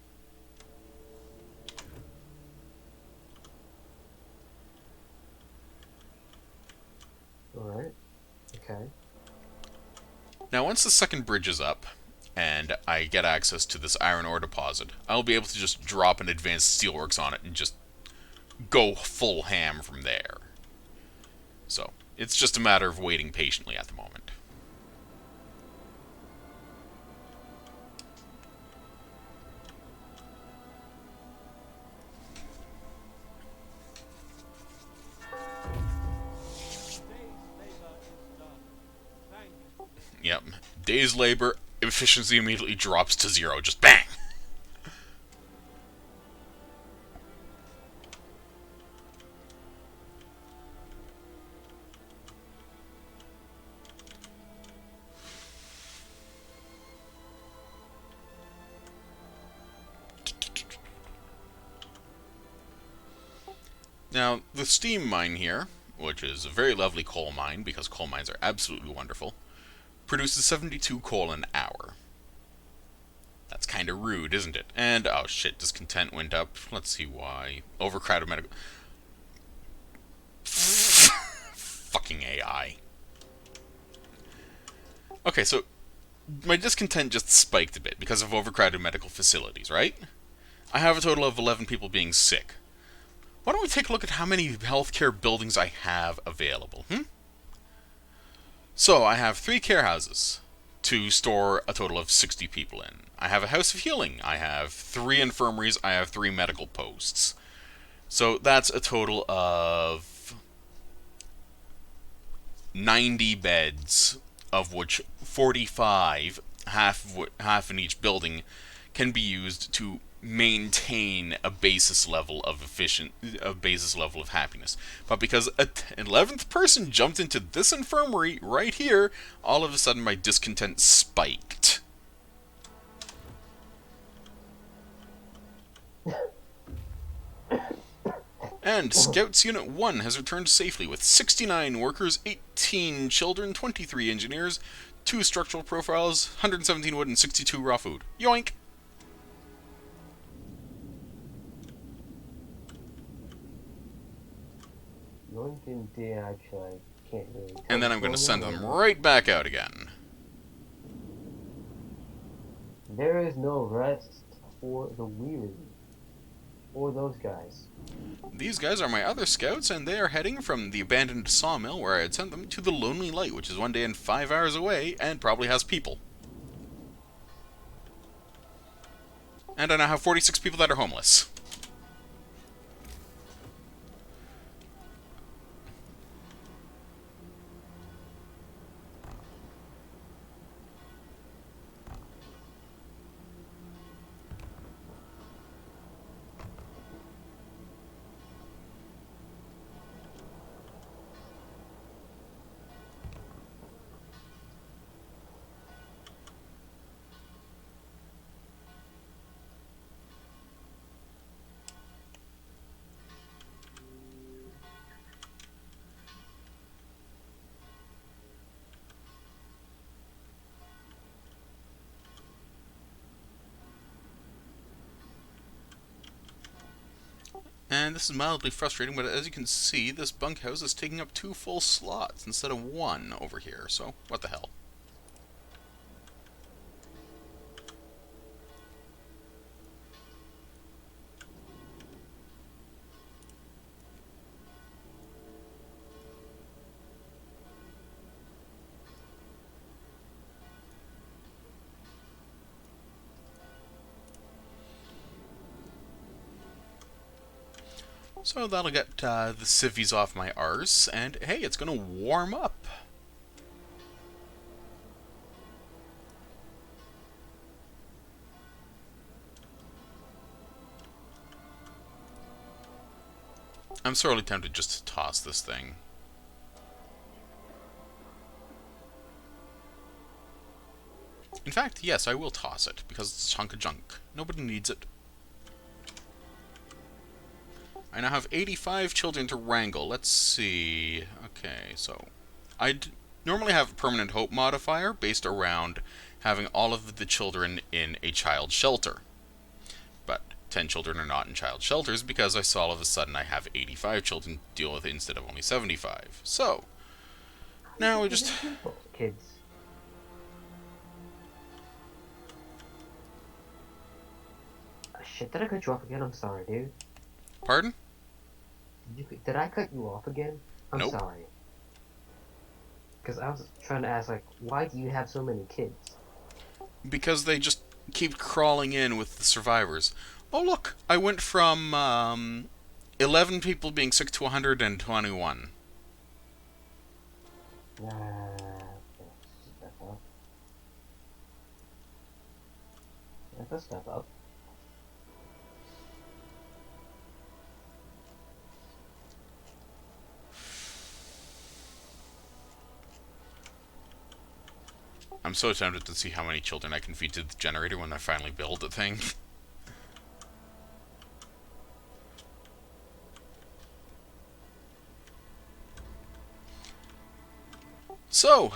Speaker 2: Alright. Okay.
Speaker 1: Now, once the second bridge is up, and I get access to this iron ore deposit, I'll be able to just drop an advanced steelworks on it and just go full ham from there. So, it's just a matter of waiting patiently at the moment. Yep. Day's labor, efficiency immediately drops to 0. Just bang! Now, the steam mine here, which is a very lovely coal mine, because coal mines are absolutely wonderful, produces 72 coal an hour. That's kind of rude, isn't it? And, oh shit, discontent went up. Let's see why. Overcrowded medical... Fucking AI. Okay, so my discontent just spiked a bit because of overcrowded medical facilities, right? I have a total of 11 people being sick. Why don't we take a look at how many healthcare buildings I have available, So, I have 3 care houses to store a total of 60 people in. I have a house of healing. I have 3 infirmaries. I have 3 medical posts. So, that's a total of 90 beds, of which 45, half in each building, can be used to maintain a basis level of happiness. But because an 11th person jumped into this infirmary right here, all of a sudden my discontent spiked. And Scouts Unit 1 has returned safely with 69 workers, 18 children, 23 engineers, 2 structural profiles, 117 wood, and 62 raw food. Yoink!
Speaker 2: Yoink indeed, actually, I can't really...
Speaker 1: And then I'm going to send them right back out again.
Speaker 2: There is no rest for the weary. Or those guys.
Speaker 1: These guys are my other scouts, and they are heading from the abandoned sawmill where I had sent them to the Lonely Light, which is 1 day and 5 hours away, and probably has people. And I now have 46 people that are homeless. And this is mildly frustrating, but as you can see, this bunkhouse is taking up 2 full slots instead of 1 over here, so what the hell. So that'll get the civvies off my arse, and hey, it's gonna warm up. I'm sorely tempted just to toss this thing. In fact, yes, I will toss it, because it's a chunk of junk. Nobody needs it. I now have 85 children to wrangle. Let's see. Okay, so I'd normally have a permanent hope modifier based around having all of the children in a child shelter. But 10 children are not in child shelters because I saw all of a sudden I have 85 children to deal with instead of only 75. So, now we just...
Speaker 2: Kids. Shit, did I cut you off again? I'm sorry, dude.
Speaker 1: Pardon?
Speaker 2: Did I cut you off again? I'm
Speaker 1: Nope.
Speaker 2: sorry. Because I was trying to ask, like, why do you have so many kids?
Speaker 1: Because they just keep crawling in with the survivors. Oh look, I went from 11 people being sick to 121.
Speaker 2: Okay, step up. That's a step up.
Speaker 1: I'm so tempted to see how many children I can feed to the generator when I finally build the thing. So,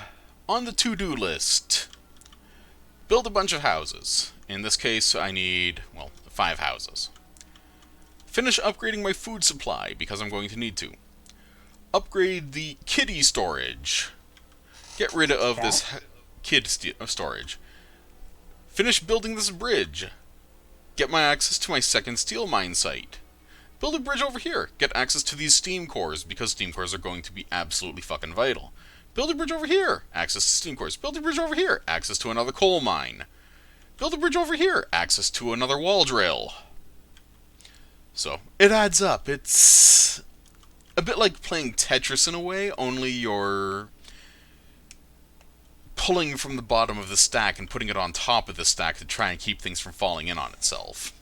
Speaker 1: On the to-do list, build a bunch of houses. In this case, I need, well, 5 houses. Finish upgrading my food supply, because I'm going to need to. Upgrade the kitty storage. Get rid of this kid storage. Finish building this bridge. Get my access to my second steel mine site. Build a bridge over here. Get access to these steam cores, because steam cores are going to be absolutely fucking vital. Build a bridge over here. Access to steam cores. Build a bridge over here. Access to another coal mine. Build a bridge over here. Access to another wall drill. So, it adds up. It's a bit like playing Tetris in a way, only you're pulling from the bottom of the stack and putting it on top of the stack to try and keep things from falling in on itself.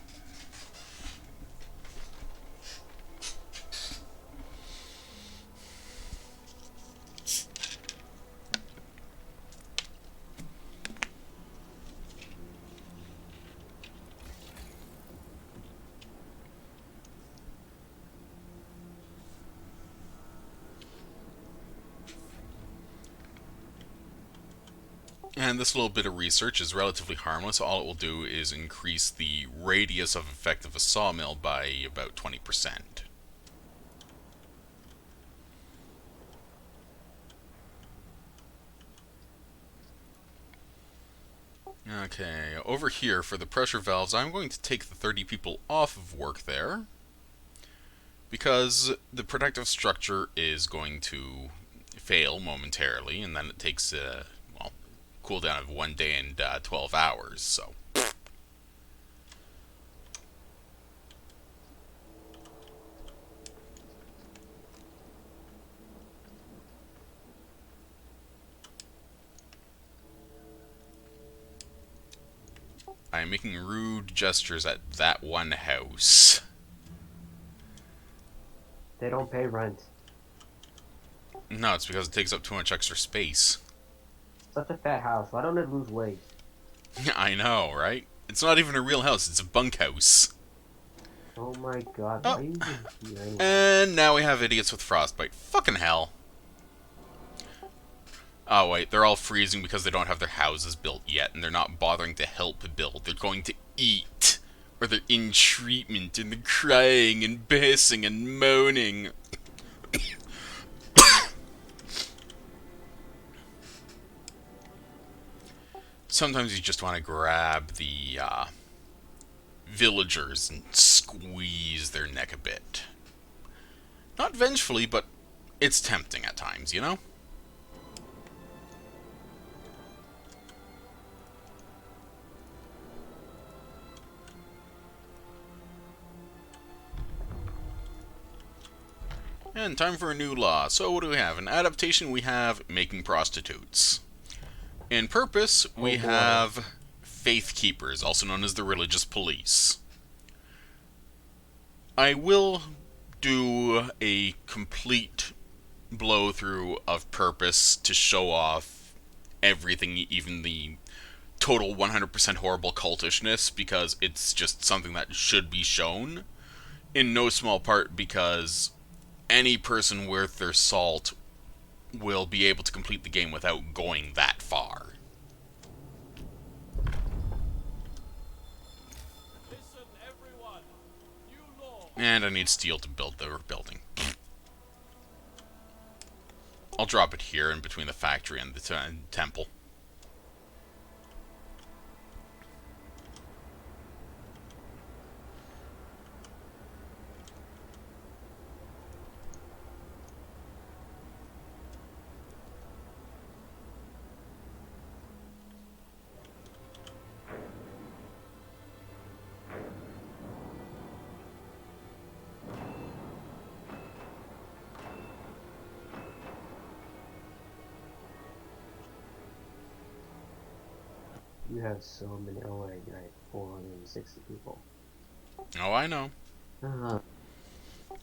Speaker 1: And this little bit of research is relatively harmless. All it will do is increase the radius of effect of a sawmill by about 20%. Okay, over here for the pressure valves, I'm going to take the 30 people off of work there, because the protective structure is going to fail momentarily, and then it takes well, cooldown of 1 day and 12 hours, so. I'm making rude gestures at that one house.
Speaker 2: They don't pay rent.
Speaker 1: No, it's because it takes up too much extra space.
Speaker 2: Such a fat house. Why don't it lose weight?
Speaker 1: I know, right? It's not even a real house, it's a bunkhouse.
Speaker 2: Oh my god,
Speaker 1: Oh.
Speaker 2: why are you even here anyway?
Speaker 1: And now we have idiots with frostbite. Fucking hell. Oh wait, they're all freezing because they don't have their houses built yet, and they're not bothering to help build. They're going to eat. Or they're in treatment, and they're crying and pissing and moaning. Sometimes you just want to grab the villagers and squeeze their neck a bit. Not vengefully, but it's tempting at times, you know? And time for a new law. So what do we have? In adaptation, we have making prostitutes. In purpose, we have faith keepers, also known as the religious police. I will do a complete blow through of purpose to show off everything, even the total 100% horrible cultishness, because it's just something that should be shown. In no small part because any person worth their salt will be able to complete the game without going that far.
Speaker 3: Listen, everyone. New law.
Speaker 1: And I need steel to build the building. I'll drop it here in between the factory and the temple.
Speaker 2: You have so many. Oh wait, you're right. 460 people.
Speaker 1: Oh, I know.
Speaker 2: Uh,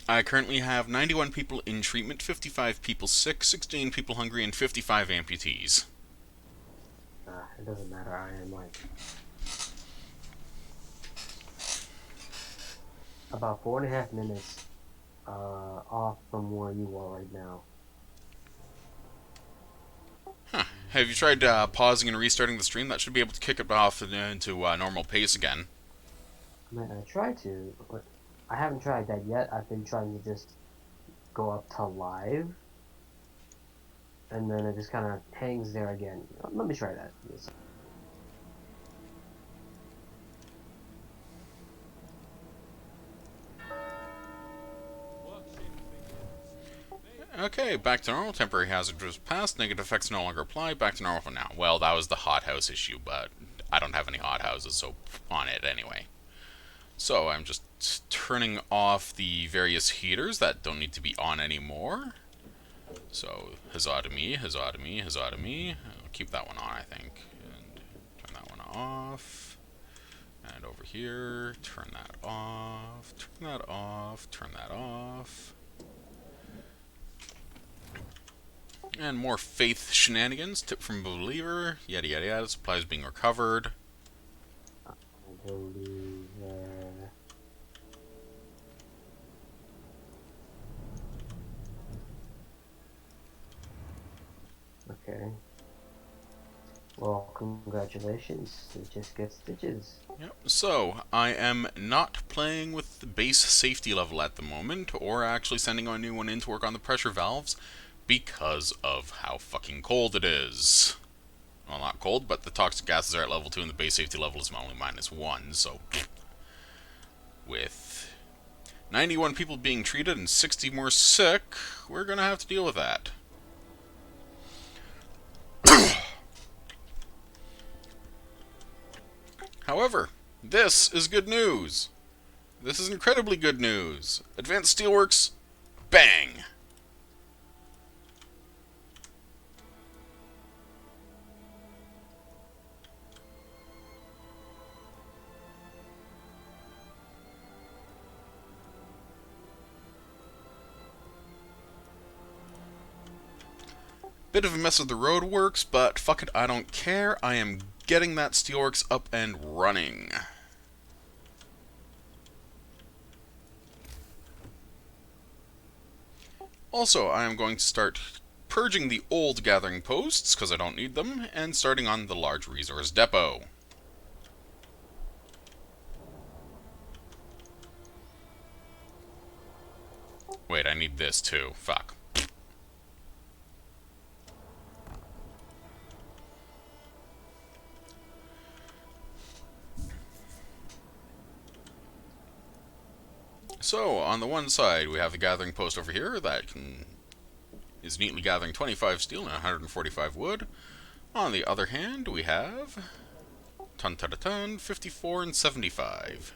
Speaker 1: I currently have 91 people in treatment, 55 people sick, 16 people hungry, and 55 amputees.
Speaker 2: it doesn't matter. I am like about 4.5 minutes off from where you are right now.
Speaker 1: Have you tried pausing and restarting the stream? That should be able to kick it off into normal pace again.
Speaker 2: Man, I try to, but I haven't tried that yet. I've been trying to just go up to live, and then it just kind of hangs there again. Let me try that. Yes.
Speaker 3: Work shift begins.
Speaker 1: Okay, back to normal. Temporary hazard was passed. Negative effects no longer apply. Back to normal for now. Well, that was the hothouse issue, but I don't have any hothouses, so on it anyway. So I'm just turning off the various heaters that don't need to be on anymore. So huzzah to me, huzzah to me, huzzah to me. I'll keep that one on, I think, and turn that one off. And over here, turn that off, turn that off, turn that off. And more faith shenanigans. Tip from believer. Yada yada yada. Supplies being recovered.
Speaker 2: I believe. Okay. Well, congratulations. It just gets stitches.
Speaker 1: Yep. So, I am not playing with the base safety level at the moment, or actually sending a new one in to work on the pressure valves, because of how fucking cold it is. Well, not cold, but the toxic gases are at level 2 and the base safety level is only -1, so... With 91 people being treated and 60 more sick, we're gonna have to deal with that. However, this is good news. This is incredibly good news. Advanced Steelworks, bang! Bit of a mess of the roadworks, but fuck it, I don't care. I am getting that Steelworks up and running. Also, I am going to start purging the old gathering posts, because I don't need them, and starting on the large resource depot. Wait, I need this too. Fuck. So, on the one side, we have the gathering post over here that is neatly gathering 25 steel and 145 wood. On the other hand, we have 54 and 75.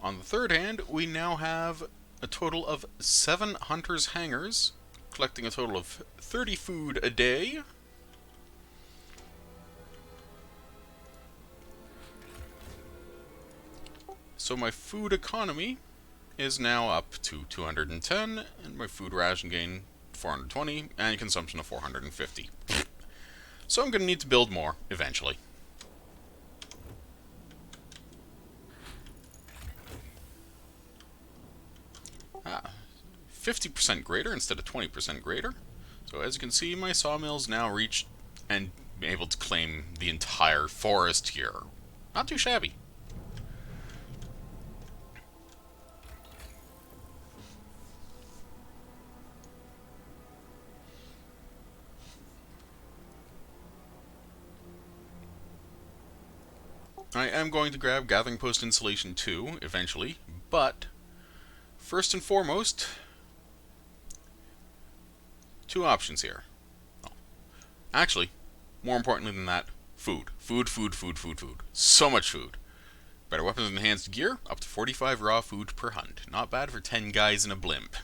Speaker 1: On the third hand, we now have a total of 7 hunters' hangars, collecting a total of 30 food a day. So my food economy is now up to 210, and my food ration gain 420, and consumption of 450. So I'm going to need to build more, eventually. 50% greater instead of 20% greater. So as you can see, my sawmill's now reached and able to claim the entire forest here. Not too shabby. I am going to grab Gathering Post Installation 2 eventually, but first and foremost, 2 options here. Oh. Actually, more importantly than that, food. Food, food, food, food, food. So much food. Better weapons and enhanced gear, up to 45 raw food per hunt. Not bad for 10 guys in a blimp.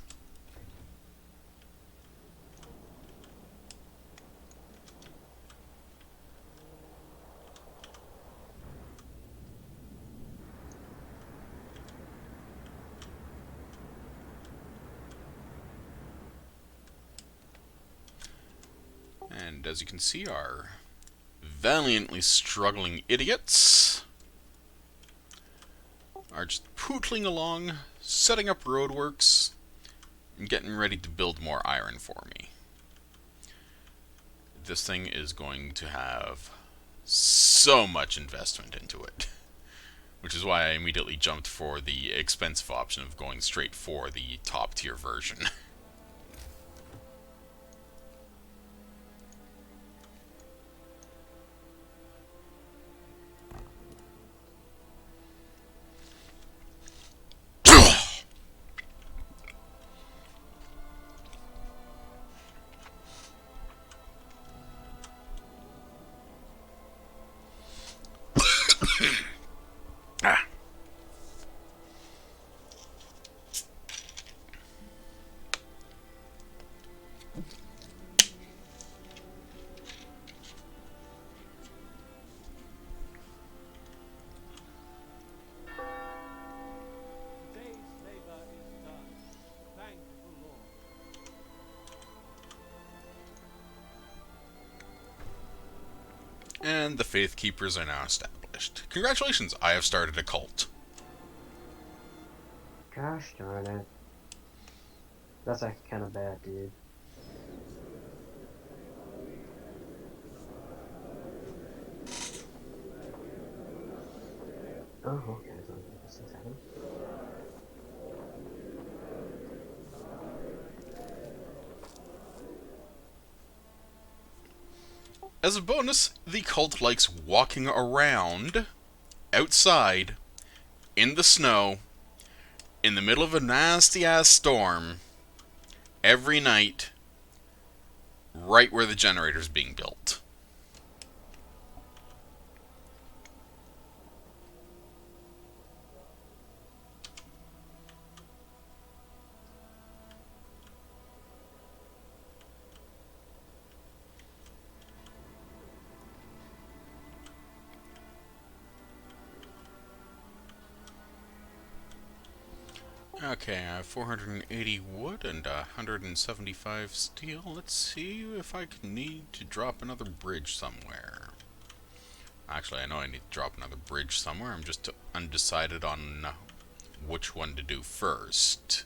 Speaker 1: And as you can see, our valiantly struggling idiots are just pootling along, setting up roadworks, and getting ready to build more iron for me. This thing is going to have so much investment into it, which is why I immediately jumped for the expensive option of going straight for the top tier version. Ah.
Speaker 3: Today's labor is done. Thank the Lord.
Speaker 1: And the Faith Keepers are now established. Congratulations, I have started a cult.
Speaker 2: Gosh darn it. That's actually kind of bad, dude. Oh, okay. So this is happening.
Speaker 1: As a bonus, the cult likes walking around outside in the snow in the middle of a nasty ass storm every night right where the generator's being built. Okay, I have 480 wood and 175 steel. Let's see if I can need to drop another bridge somewhere. Actually, I know I need to drop another bridge somewhere. I'm just undecided on which one to do first.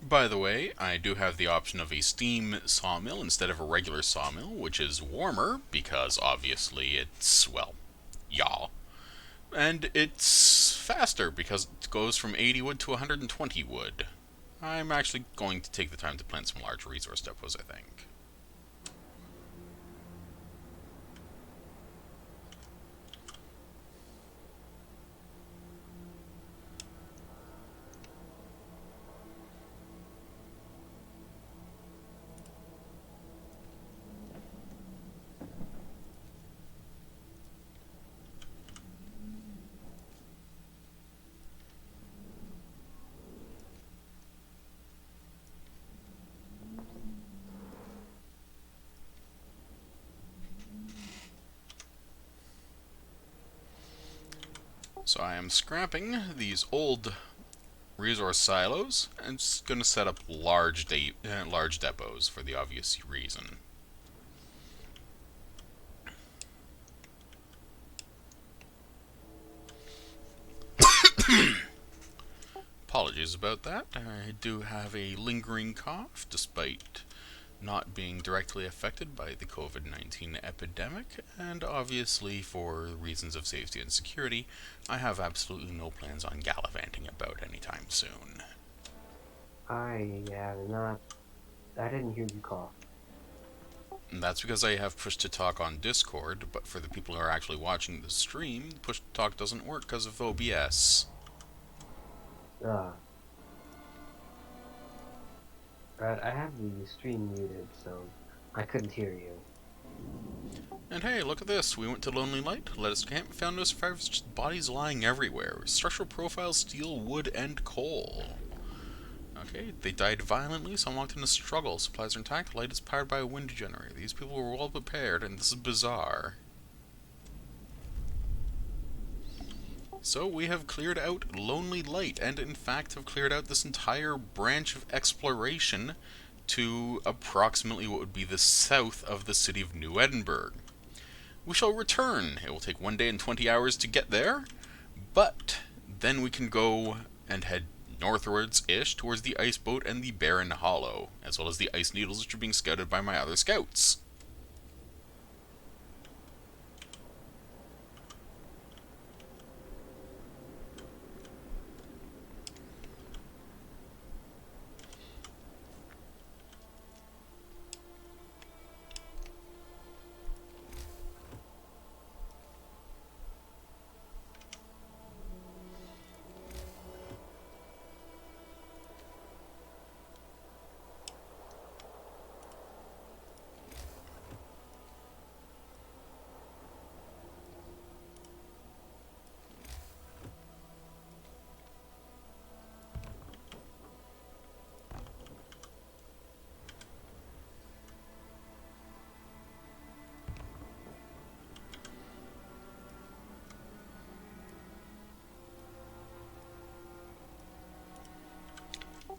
Speaker 1: By the way, I do have the option of a steam sawmill instead of a regular sawmill, which is warmer, because obviously it's, well, yeah. And it's faster, because it goes from 80 wood to 120 wood. I'm actually going to take the time to plant some large resource depots, I think. So I am scrapping these old resource silos and just going to set up large depots for the obvious reason. Apologies about that. I do have a lingering cough, despite not being directly affected by the COVID-19 epidemic, and obviously for reasons of safety and security, I have absolutely no plans on gallivanting about anytime soon.
Speaker 2: I didn't hear you cough.
Speaker 1: And that's because I have push to talk on Discord, but for the people who are actually watching the stream, push to talk doesn't work because of OBS.
Speaker 2: Right, I have the stream muted, so I couldn't hear you.
Speaker 1: And hey, look at this. We went to Lonely Light, let us camp, found no survivors, just bodies lying everywhere. Structural profiles, steel, wood, and coal. Okay, Okay, they died violently, some locked in a struggle. Supplies are intact, light is powered by a wind generator. These people were well prepared, and this is bizarre. So we have cleared out Lonely Light, and in fact have cleared out this entire branch of exploration to approximately what would be the south of the city of New Edinburgh. We shall return. It will take 1 day and 20 hours to get there, but then we can go and head northwards-ish towards the ice boat and the barren hollow, as well as the ice needles which are being scouted by my other scouts.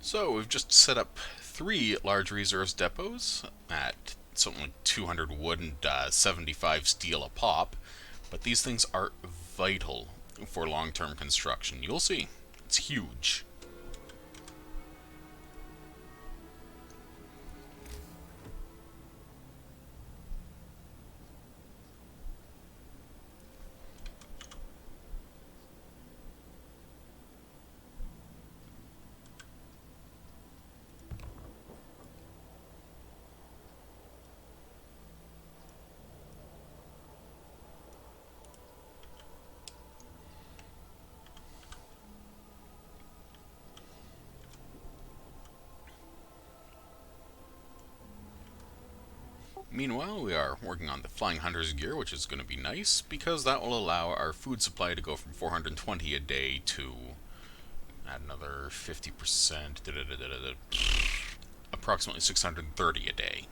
Speaker 1: So we've just set up 3 large resource depots at something like 200 wood and 75 steel a pop, but these things are vital for long-term construction. You'll see. It's huge. Meanwhile, we are working on the Flying Hunter's gear, which is going to be nice, because that will allow our food supply to go from 420 a day to add another 50%, approximately 630 a day.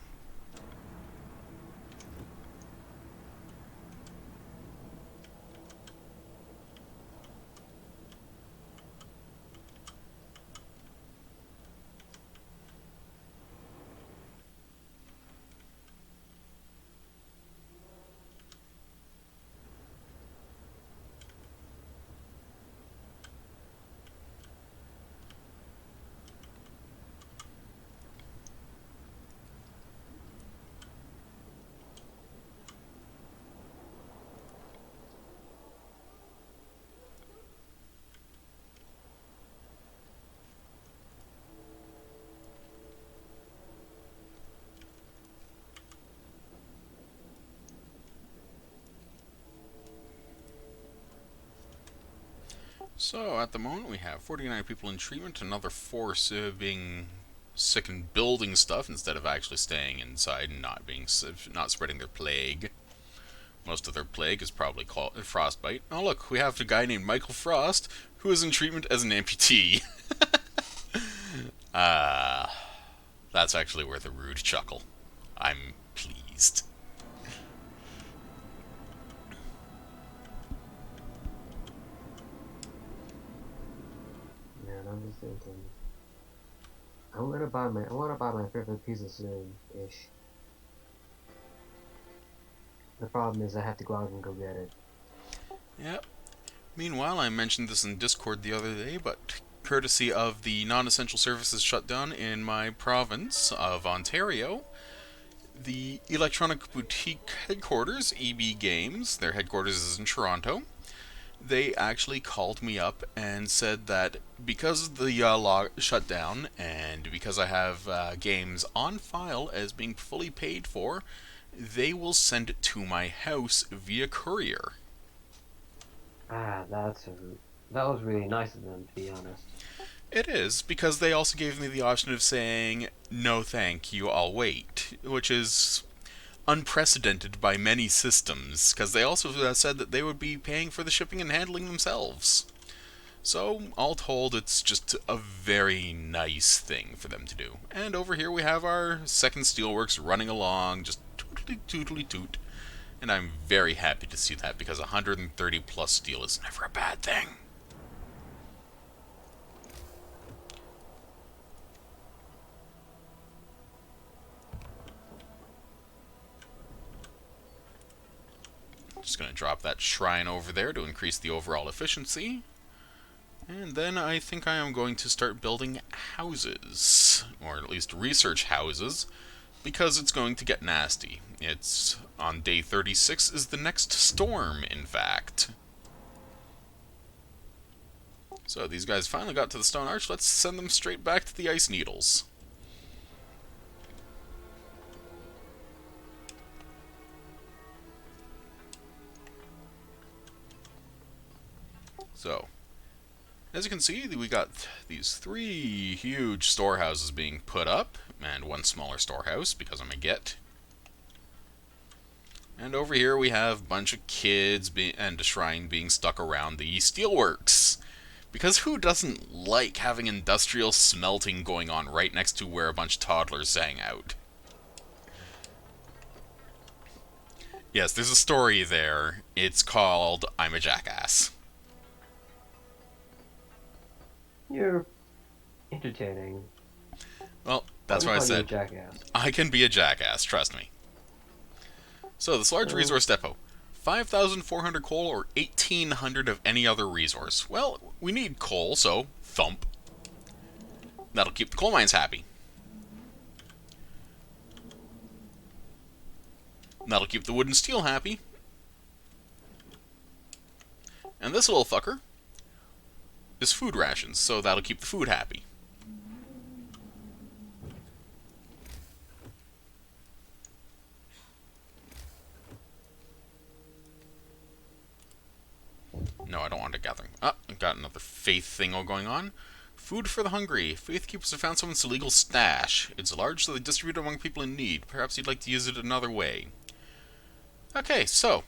Speaker 1: So, at the moment, we have 49 people in treatment, another 4 being sick and building stuff instead of actually staying inside and not spreading their plague. Most of their plague is probably called frostbite. Oh look, we have a guy named Michael Frost who is in treatment as an amputee. That's actually worth a rude chuckle. I'm pleased.
Speaker 2: Man, I'm just thinking. I want to buy my favorite pizza soon-ish. The problem is I have to go out and go get it.
Speaker 1: Yep. Meanwhile, I mentioned this in Discord the other day, but courtesy of the non-essential services shutdown in my province of Ontario, the Electronic Boutique headquarters, EB Games, their headquarters is in Toronto, they actually called me up and said that because of the shutdown and because I have games on file as being fully paid for, they will send it to my house via courier.
Speaker 2: That was really nice of them, to be honest.
Speaker 1: It is, because they also gave me the option of saying, no thank you, I'll wait, which is unprecedented by many systems, because they also said that they would be paying for the shipping and handling themselves. So, all told, it's just a very nice thing for them to do. And over here we have our second steelworks running along, just tootly tootly toot. And I'm very happy to see that, because 130 plus steel is never a bad thing. Just going to drop that shrine over there to increase the overall efficiency. And then I think I am going to start building houses, or at least research houses, because it's going to get nasty. It's on day 36 is the next storm, in fact. So these guys finally got to the stone arch. Let's send them straight back to the ice needles. So, as you can see, we got these 3 huge storehouses being put up, and 1 smaller storehouse, because I'm a git. And over here we have a bunch of kids and a shrine being stuck around the steelworks. Because who doesn't like having industrial smelting going on right next to where a bunch of toddlers hang out? Yes, there's a story there. It's called I'm a Jackass.
Speaker 2: You're entertaining.
Speaker 1: Well, that's what I said.
Speaker 2: Jackass.
Speaker 1: I can be a jackass, trust me. So, this large resource depot. 5,400 coal or 1,800 of any other resource. Well, we need coal, so thump. That'll keep the coal mines happy. That'll keep the wood and steel happy. And this little fucker is food rations, so that'll keep the food happy. No, I don't want to gather. Ah, got another faith thing going on. Food for the hungry. Faith keepers have found someone's illegal stash. It's large, so they distribute it among people in need. Perhaps you'd like to use it another way. Okay, so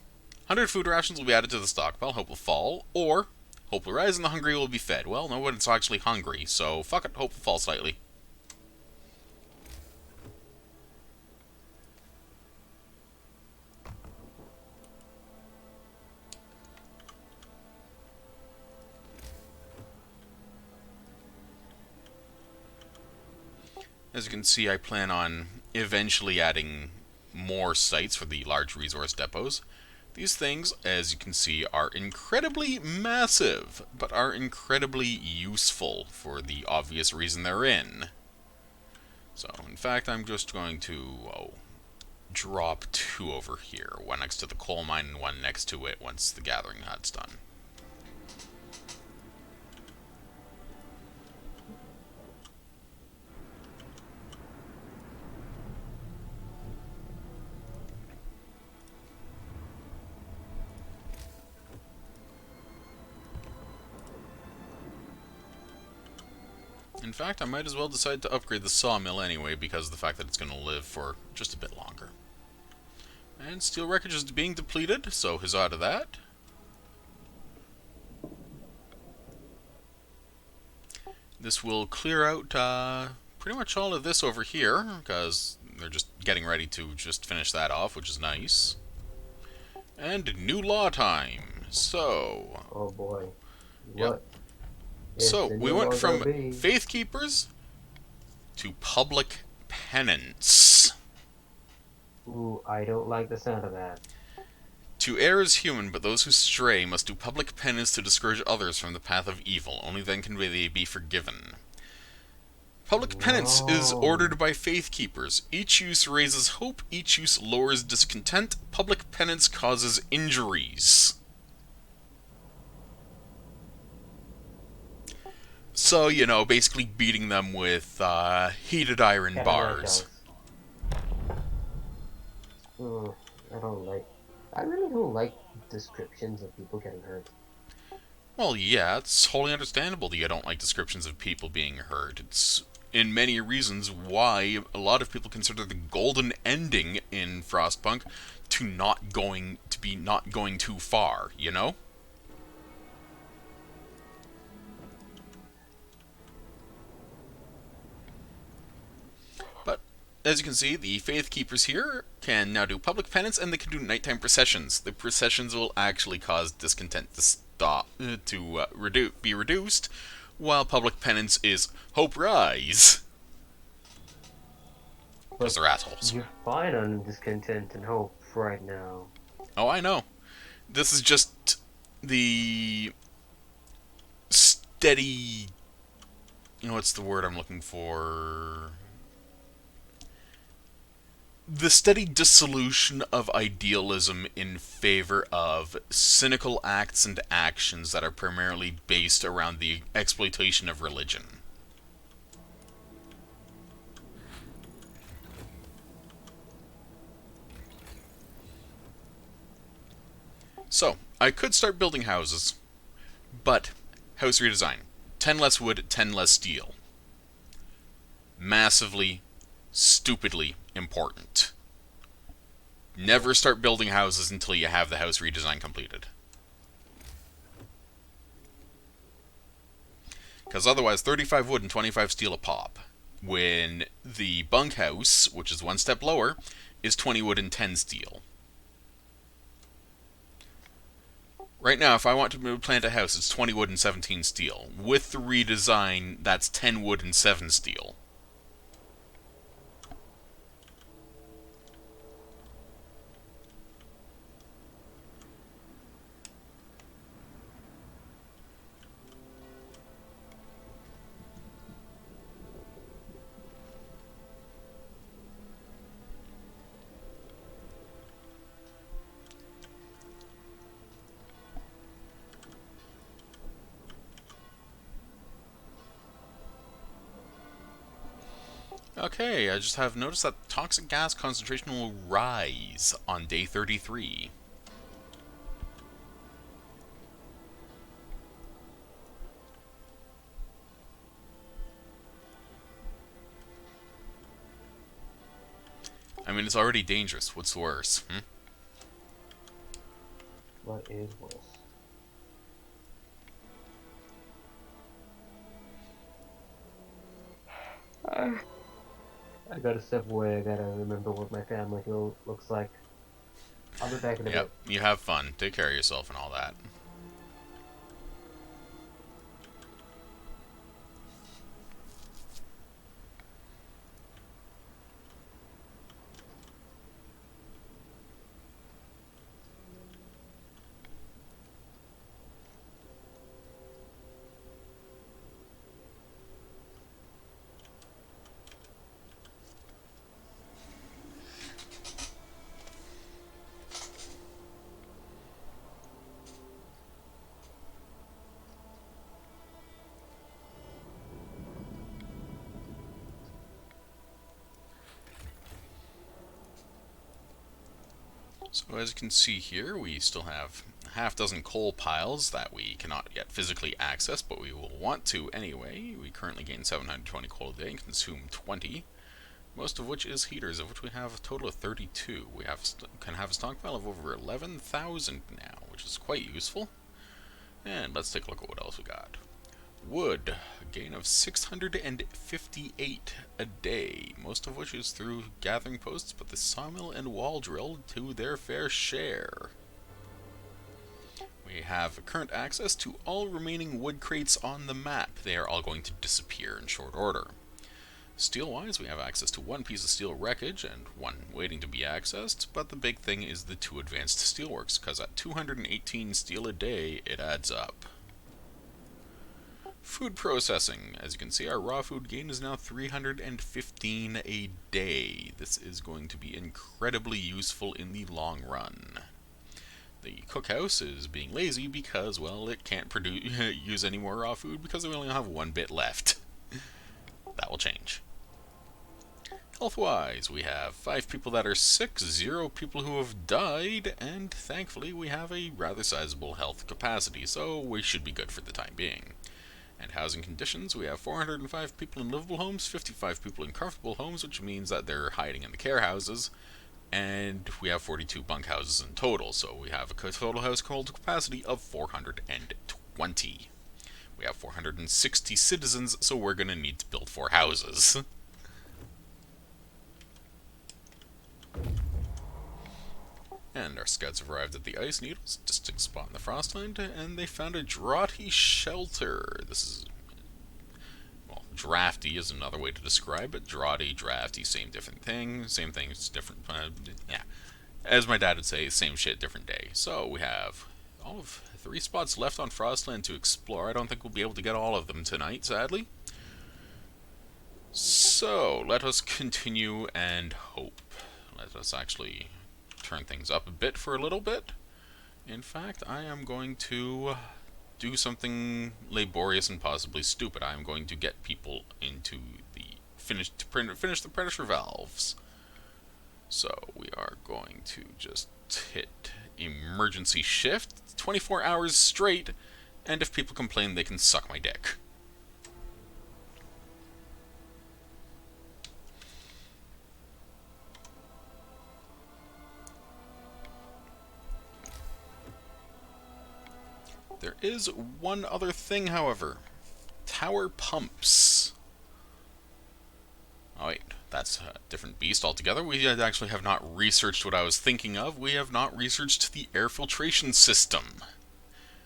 Speaker 1: 100 food rations will be added to the stockpile. Hope will fall, or hope will rise and the hungry will be fed. Well, no one's actually hungry, so fuck it. Hope will fall slightly. As you can see, I plan on eventually adding more sites for the large resource depots. These things, as you can see, are incredibly massive, but are incredibly useful for the obvious reason they're in. So, in fact, I'm just going to drop 2 over here. 1 next to the coal mine and 1 next to it once the gathering hut's done. In fact, I might as well decide to upgrade the sawmill anyway, because of the fact that it's going to live for just a bit longer. And steel wreckage is being depleted, so huzzah to that. This will clear out pretty much all of this over here, because they're just getting ready to just finish that off, which is nice. And new law time. So...
Speaker 2: Oh boy.
Speaker 1: Yep.
Speaker 2: What?
Speaker 1: So, we went from
Speaker 2: be.
Speaker 1: faith keepers to public penance.
Speaker 2: Ooh, I don't like the sound of that.
Speaker 1: To err is human, but those who stray must do public penance to discourage others from the path of evil. Only then can they be forgiven. Public penance is ordered by faith keepers. Each use raises hope, each use lowers discontent. Public penance causes injuries. So, you know, basically beating them with heated iron bars.
Speaker 2: I really don't like descriptions of people getting hurt.
Speaker 1: Well, yeah, it's wholly understandable that you don't like descriptions of people being hurt. It's, in many reasons, why a lot of people consider the golden ending in Frostpunk to be not going too far, you know? as you can see, the Faith Keepers here can now do public penance, and they can do nighttime processions. The processions will actually cause discontent to stop, be reduced, while public penance is hope rise. Because
Speaker 2: But
Speaker 1: they're assholes.
Speaker 2: you're fine on discontent and hope right now.
Speaker 1: Oh, I know. This is just the steady. What's the word I'm looking for? The steady dissolution of idealism in favor of cynical acts and actions that are primarily based around the exploitation of religion. So, I could start building houses, but house redesign. 10 less wood, 10 less steel. Massively, stupidly important. Never start building houses until you have the house redesign completed. Because otherwise, 35 wood and 25 steel a pop. When the bunkhouse, which is one step lower, is 20 wood and 10 steel. Right now, if I want to plant a house, it's 20 wood and 17 steel. With the redesign, that's 10 wood and 7 steel. Okay, I just have noticed that toxic gas concentration will rise on day 33. I mean, it's already dangerous. What's worse?
Speaker 2: What is worse? I gotta step away. I gotta remember what my family looks like. I'll be back in a bit.
Speaker 1: Yep, you have fun. Take care of yourself and all that. So as you can see here, we still have a half dozen coal piles that we cannot yet physically access, but we will want to anyway. We currently gain 720 coal a day and consume 20, most of which is heaters, of which we have a total of 32. We can have a stockpile of over 11,000 now, which is quite useful. And let's take a look at what else we got. Wood, a gain of 658 a day, most of which is through gathering posts, but the sawmill and wall drill do their fair share. We have current access to all remaining wood crates on the map. They are all going to disappear in short order. Steel-wise, we have access to one piece of steel wreckage and one waiting to be accessed, but the big thing is the two advanced steelworks, because at 218 steel a day, it adds up. Food processing. As you can see, our raw food gain is now 315 a day. This is going to be incredibly useful in the long run. The cookhouse is being lazy because, well, it can't use any more raw food because we only have one bit left. That will change. Health-wise, we have 5 people that are sick, 0 people who have died, and thankfully we have a rather sizable health capacity, so we should be good for the time being. And housing conditions, we have 405 people in livable homes, 55 people in comfortable homes, which means that they're hiding in the care houses, and we have 42 bunkhouses in total, so we have a total household capacity of 420. We have 460 citizens, so we're going to need to build 4 houses. And our scouts have arrived at the Ice Needles, distinct spot in the Frostland, and they found a draughty shelter. This is, well, drafty is another way to describe it. Draughty, drafty, same different thing. Same thing, it's different. Yeah. As my dad would say, same shit, different day. So we have all of 3 spots left on Frostland to explore. I don't think we'll be able to get all of them tonight, sadly. So let us continue and hope. Let us actually turn things up a bit for a little bit. In fact, I am going to do something laborious and possibly stupid. I am going to get people into the finish the pressure valves. So we are going to just hit emergency shift 24 hours straight, and if people complain, they can suck my dick. There is one other thing, however. Tower pumps. Oh wait, that's a different beast altogether. We actually have not researched what I was thinking of. We have not researched the air filtration system.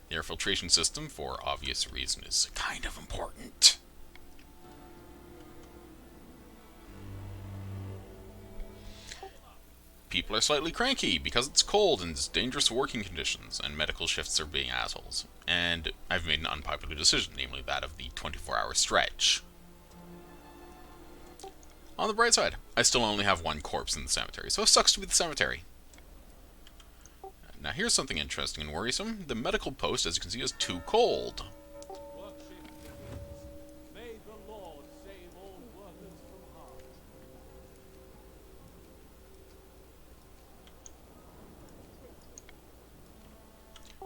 Speaker 1: The air filtration system, for obvious reason, is kind of important. People are slightly cranky because it's cold and it's dangerous working conditions, and medical shifts are being assholes. And I've made an unpopular decision, namely that of the 24-hour stretch. On the bright side, I still only have 1 corpse in the cemetery, so it sucks to be the cemetery. Now here's something interesting and worrisome. The medical post, as you can see, is too cold.
Speaker 3: Work shift begins. May the Lord save all workers from harm.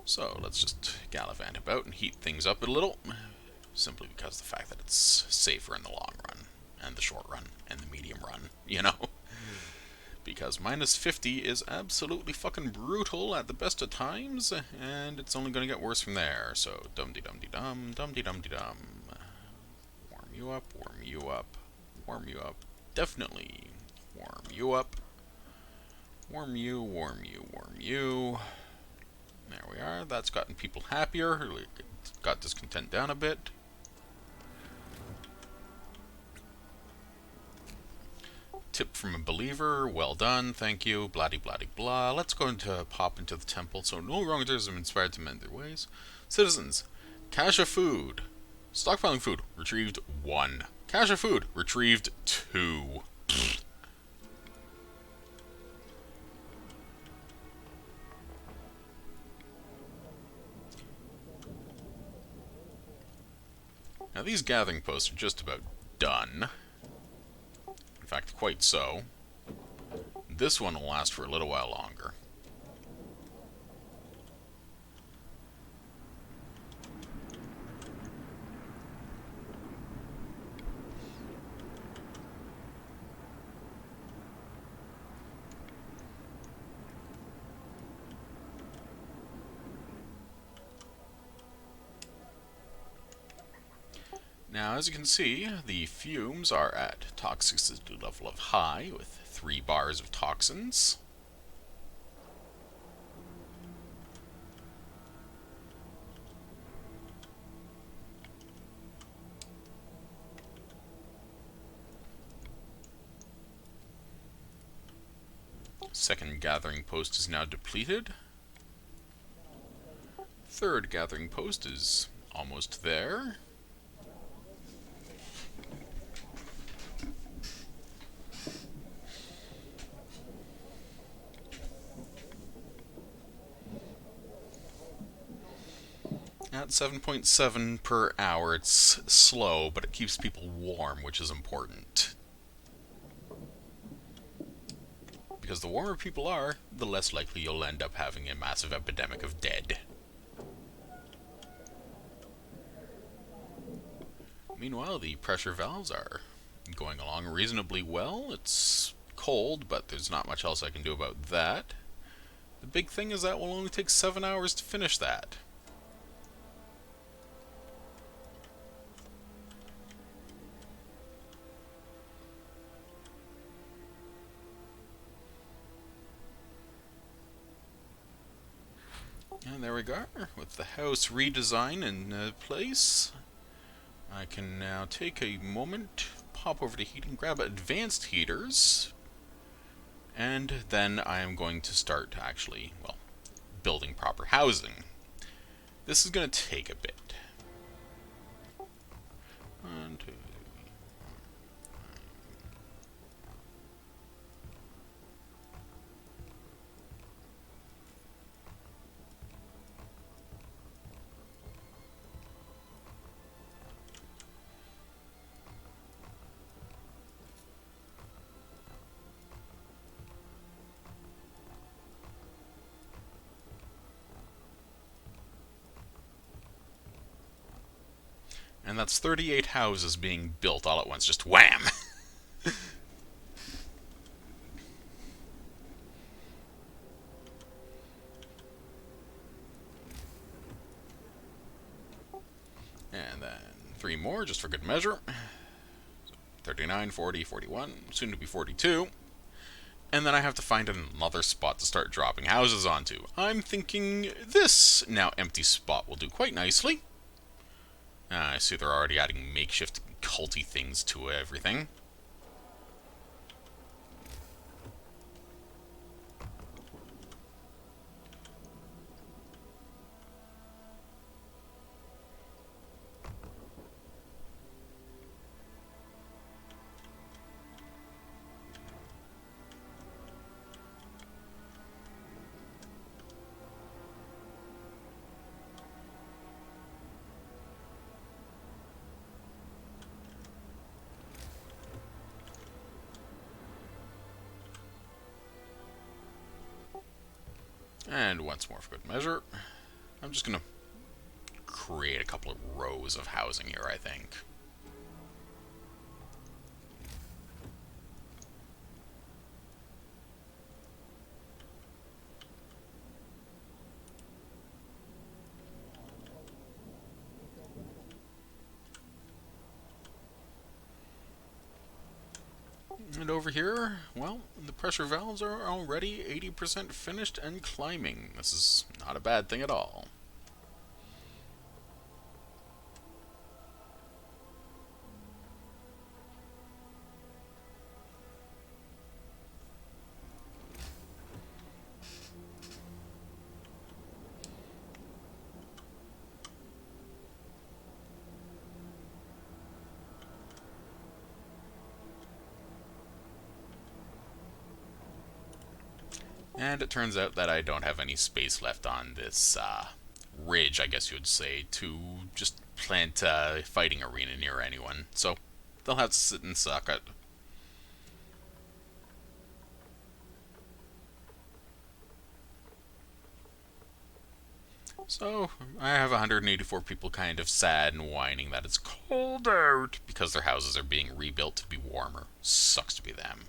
Speaker 1: So let's just gallivant about and heat things up a little, simply because of the fact that it's safer in the long run, and the short run, and the medium run, you know? Because minus 50 is absolutely fucking brutal at the best of times, and it's only going to get worse from there. So dum-de-dum-de-dum, dum-de-dum-de-dum. Warm you up, warm you up, warm you up. Definitely warm you up. Warm you, warm you, warm you. There we are. That's gotten people happier. Got discontent down a bit. Tip from a believer. Well done. Thank you. Blah blah blah. Let's go into pop into the temple so no wrongdoers are inspired to mend their ways. Citizens, cache of food. Stockpiling food. Retrieved 1. Cache of food. Retrieved 2. Now these gathering posts are just about done. In fact, quite so. This one will last for a little while longer. Now, as you can see, the fumes are at toxicity level of high, with 3 bars of toxins. Second gathering post is now depleted. Third gathering post is almost there. At 7.7 per hour, it's slow, but it keeps people warm, which is important. Because the warmer people are, the less likely you'll end up having a massive epidemic of dead. Meanwhile, the pressure valves are going along reasonably well. It's cold, but there's not much else I can do about that. The big thing is that will only take 7 hours to finish that. And there we go, with the house redesign in place. I can now take a moment, pop over to heating, grab advanced heaters, and then I am going to start actually, well, building proper housing. This is going to take a bit. 1, 2, and that's 38 houses being built all at once, just wham! And then 3 more, just for good measure. 39, 40, 41, soon to be 42. And then I have to find another spot to start dropping houses onto. I'm thinking this now empty spot will do quite nicely. I see they're already adding makeshift culty things to everything. And once more for good measure, I'm just going to create a couple of rows of housing here, I think. And over here, well, the pressure valves are already 80% finished and climbing. This is not a bad thing at all. And it turns out that I don't have any space left on this ridge, I guess you would say, to just plant a fighting arena near anyone. So they'll have to sit and suck it. So I have 184 people kind of sad and whining that it's cold out because their houses are being rebuilt to be warmer. Sucks to be them.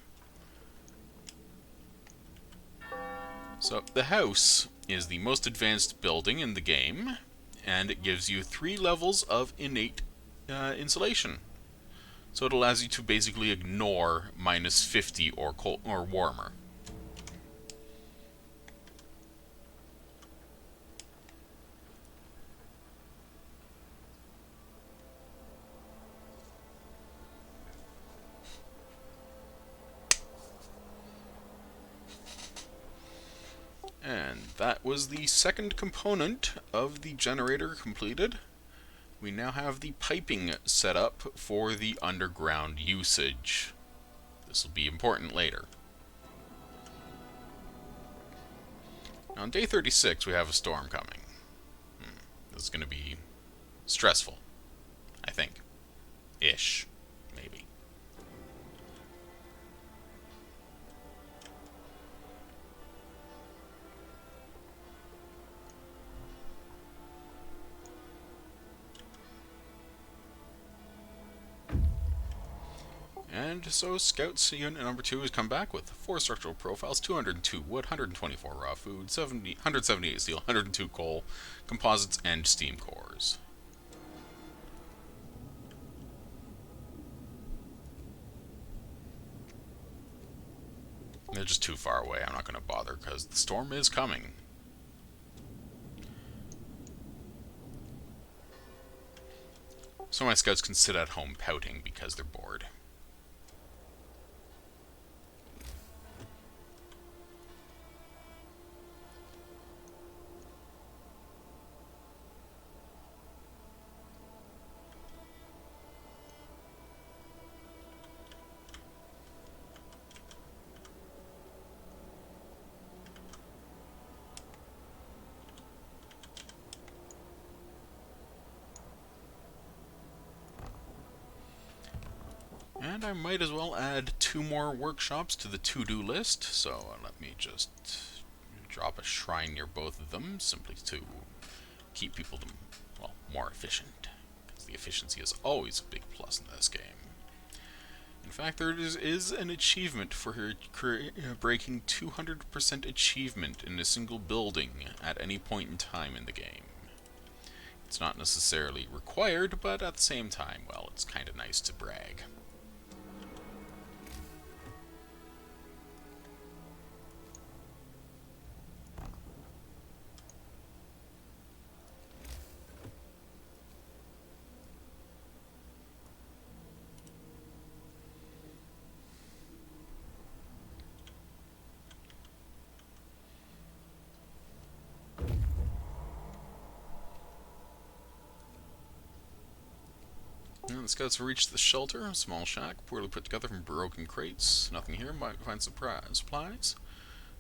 Speaker 1: So the house is the most advanced building in the game, and it gives you 3 levels of innate insulation. So it allows you to basically ignore minus 50 or cold or warmer. And that was the second component of the generator completed. We now have the piping set up for the underground usage. This will be important later. Now on day 36 we have a storm coming. This is going to be stressful, I think. Ish, maybe. And so Scouts Unit number 2 has come back with 4 structural profiles, 202 wood, 124 raw food, 178 steel, 102 coal, composites, and steam cores. They're just too far away. I'm not going to bother because the storm is coming. So my scouts can sit at home pouting because they're bored. And I might as well add 2 more workshops to the to-do list, so let me just drop a shrine near both of them, simply to keep people, well, more efficient, because the efficiency is always a big plus in this game. In fact, there is an achievement for her breaking 200% achievement in a single building at any point in time in the game. It's not necessarily required, but at the same time, well, it's kind of nice to brag. And the scouts have reached the shelter, a small shack, poorly put together from broken crates. Nothing here, might find supplies.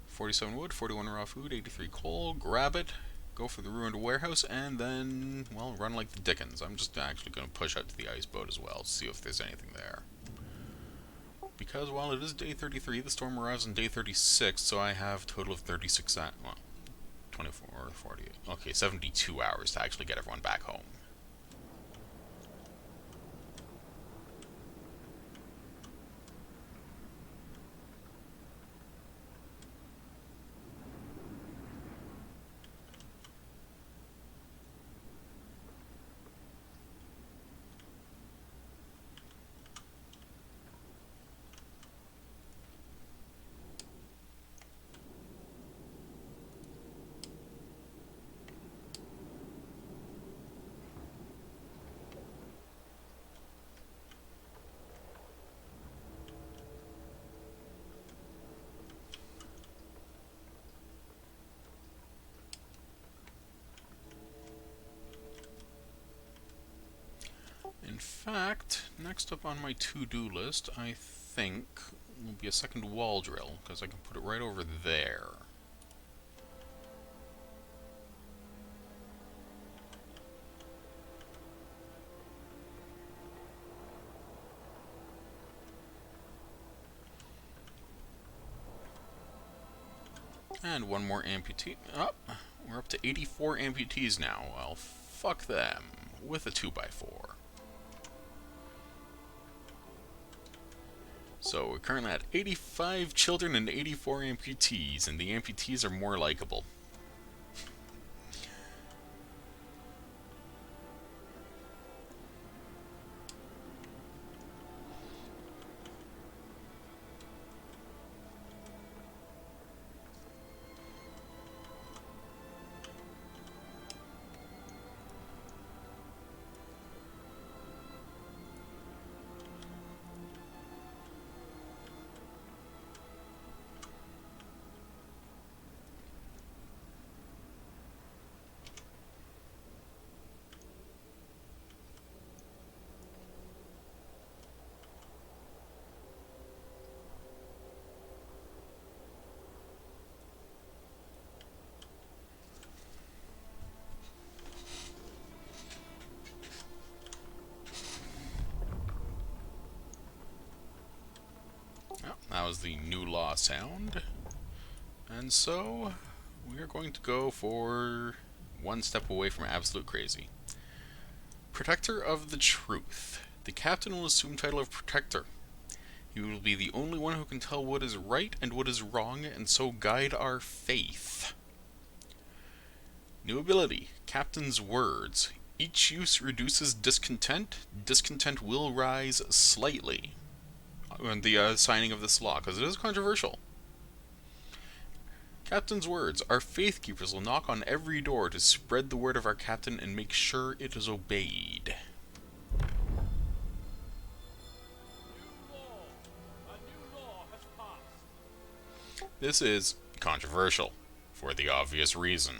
Speaker 1: 47 wood, 41 raw food, 83 coal, grab it, go for the ruined warehouse, and then, well, run like the dickens. I'm just actually going to push out to the ice boat as well to see if there's anything there. Because while it is day 33, the storm arrives on day 36, so I have a total of 36, well, 24 or 40, okay, 72 hours to actually get everyone back home. In fact, next up on my to-do list, I think, will be a second wall drill, because I can put it right over there. And one more amputee. Oh, we're up to 84 amputees now. Well, fuck them. With a 2x4. So we're currently at 85 children and 84 amputees, and the amputees are more likable. Oh, that was the new law sound. And so, we are going to go for one step away from absolute crazy. Protector of the Truth. The captain will assume title of Protector. He will be the only one who can tell what is right and what is wrong, and so guide our faith. New ability, Captain's Words. Each use reduces discontent. Discontent will rise slightly. And the signing of this law, because it is controversial. Captain's Words. Our faith keepers will knock on every door to spread the word of our captain and make sure it is obeyed. This is controversial, for the obvious reason.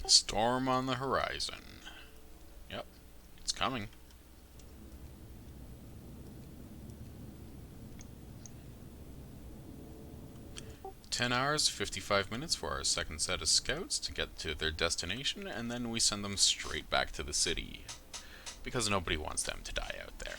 Speaker 1: Storm on the horizon. Yep, it's coming. $10, 55 minutes for our second set of scouts to get to their destination, and then we send them straight back to the city. Because nobody wants them to die out there.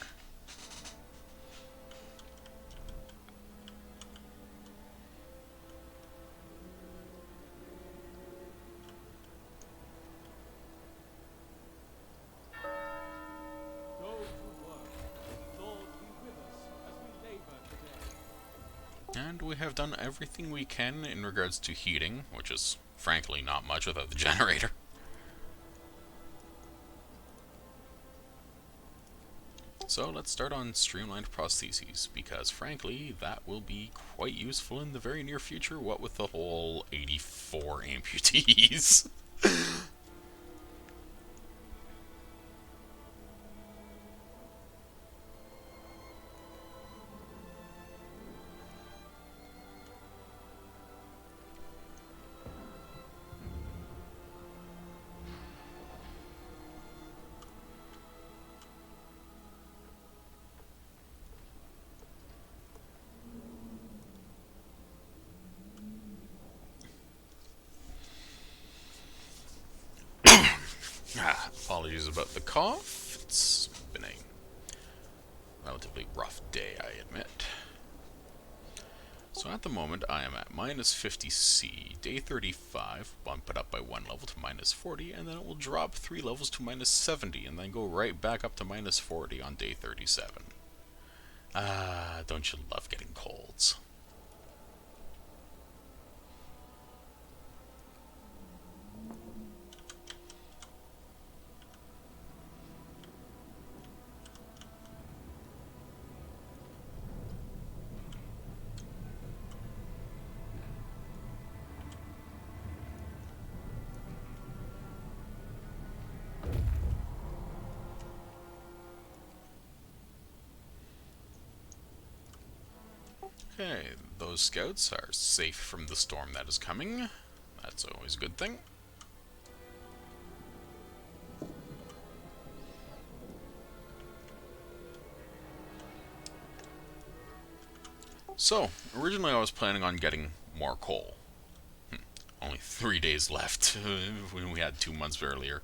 Speaker 3: Go to work. Lord be with us as we labor today.
Speaker 1: And we have done everything we can in regards to heating, which is frankly not much without the generator. So let's start on streamlined prostheses, because frankly that will be quite useful in the very near future, what with the whole 84 amputees. Apologies about the cough. It's been a relatively rough day, I admit. So at the moment I am at minus 50C. Day 35, bump it up by 1 level to minus 40, and then it will drop 3 levels to minus 70, and then go right back up to minus 40 on day 37. Ah, don't you love getting colds? Okay, those scouts are safe from the storm that is coming. That's always a good thing. So, originally I was planning on getting more coal. Only 3 days left when we had 2 months earlier.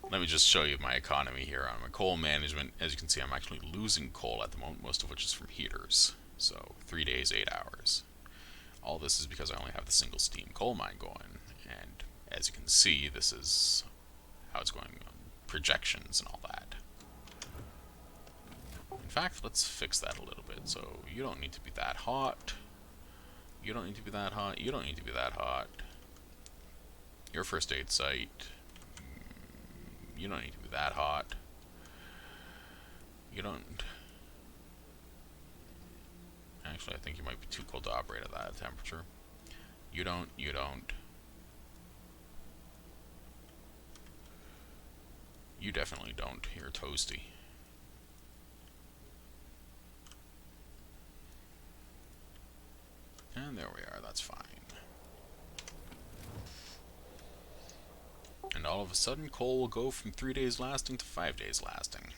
Speaker 1: Let me just show you my economy here on my coal management. As you can see, I'm actually losing coal at the moment, most of which is from heaters. So 3 days, 8 hours. All this is because I only have the single steam coal mine going. And as you can see, this is how it's going on projections and all that. In fact, let's fix that a little bit. So you don't need to be that hot. You don't need to be that hot. You don't need to be that hot. Your first aid site. You don't need to be that hot. You don't... Actually, I think you might be too cold to operate at that temperature. You don't. You definitely don't. You're toasty. And there we are, that's fine. And all of a sudden, coal will go from 3 days lasting to 5 days lasting.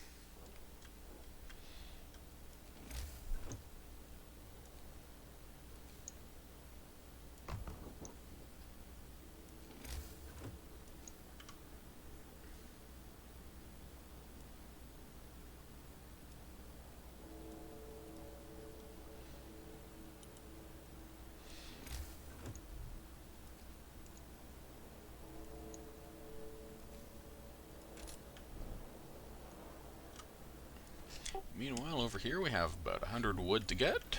Speaker 1: Meanwhile, over here we have about 100 wood to get.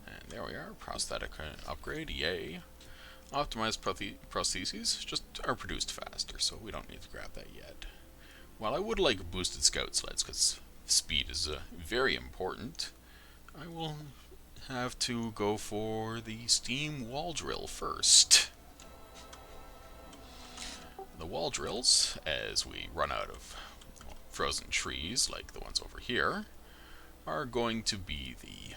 Speaker 1: And there we are, prosthetic upgrade, yay. Optimized prostheses just are produced faster, so we don't need to grab that yet. While I would like boosted scout sleds, because speed is very important, I will have to go for the steam wall drill first. The wall drills, as we run out of frozen trees, like the ones over here, are going to be the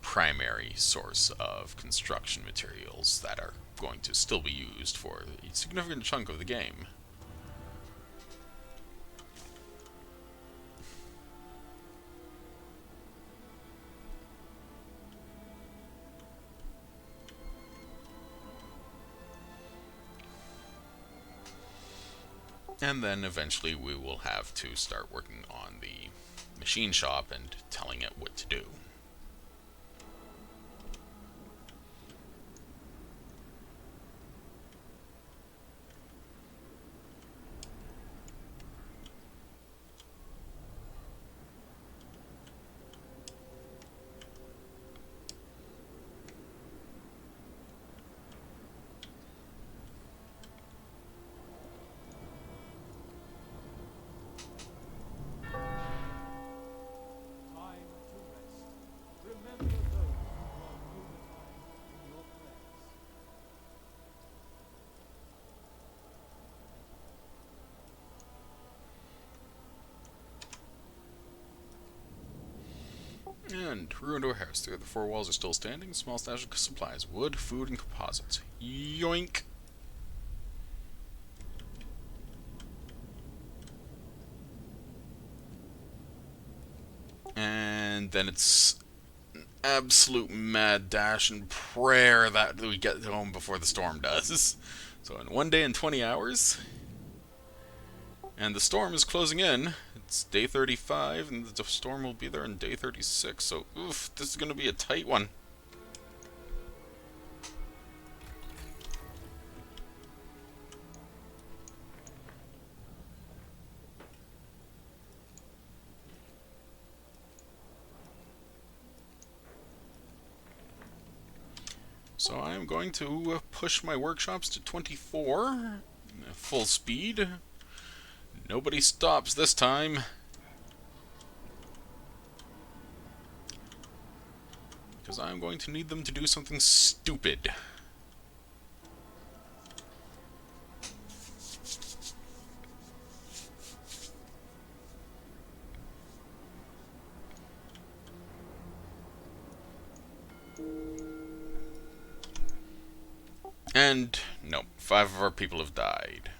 Speaker 1: primary source of construction materials that are going to still be used for a significant chunk of the game. And then eventually we will have to start working on the machine shop and telling it what to do.
Speaker 3: Time to rest. Remember those who work overtime in your prayers.
Speaker 1: And ruined warehouse. The other 4 walls are still standing. Small stash of supplies. Wood, food, and composites. Yoink! And then it's an absolute mad dash and prayer that we get home before the storm does. So in 1 day and 20 hours, and the storm is closing in. It's day 35, and the storm will be there in day 36. So, oof, this is going to be a tight one. So I am going to push my workshops to 24, full speed. Nobody stops this time. Because I'm going to need them to do something stupid. And, no, 5 of our people have died.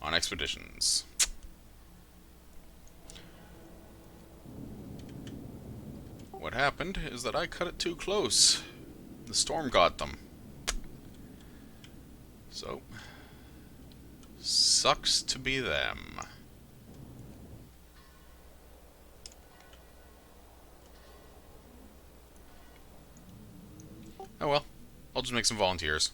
Speaker 1: On expeditions. What happened is that I cut it too close. The storm got them. So, sucks to be them. Oh well, I'll just make some volunteers.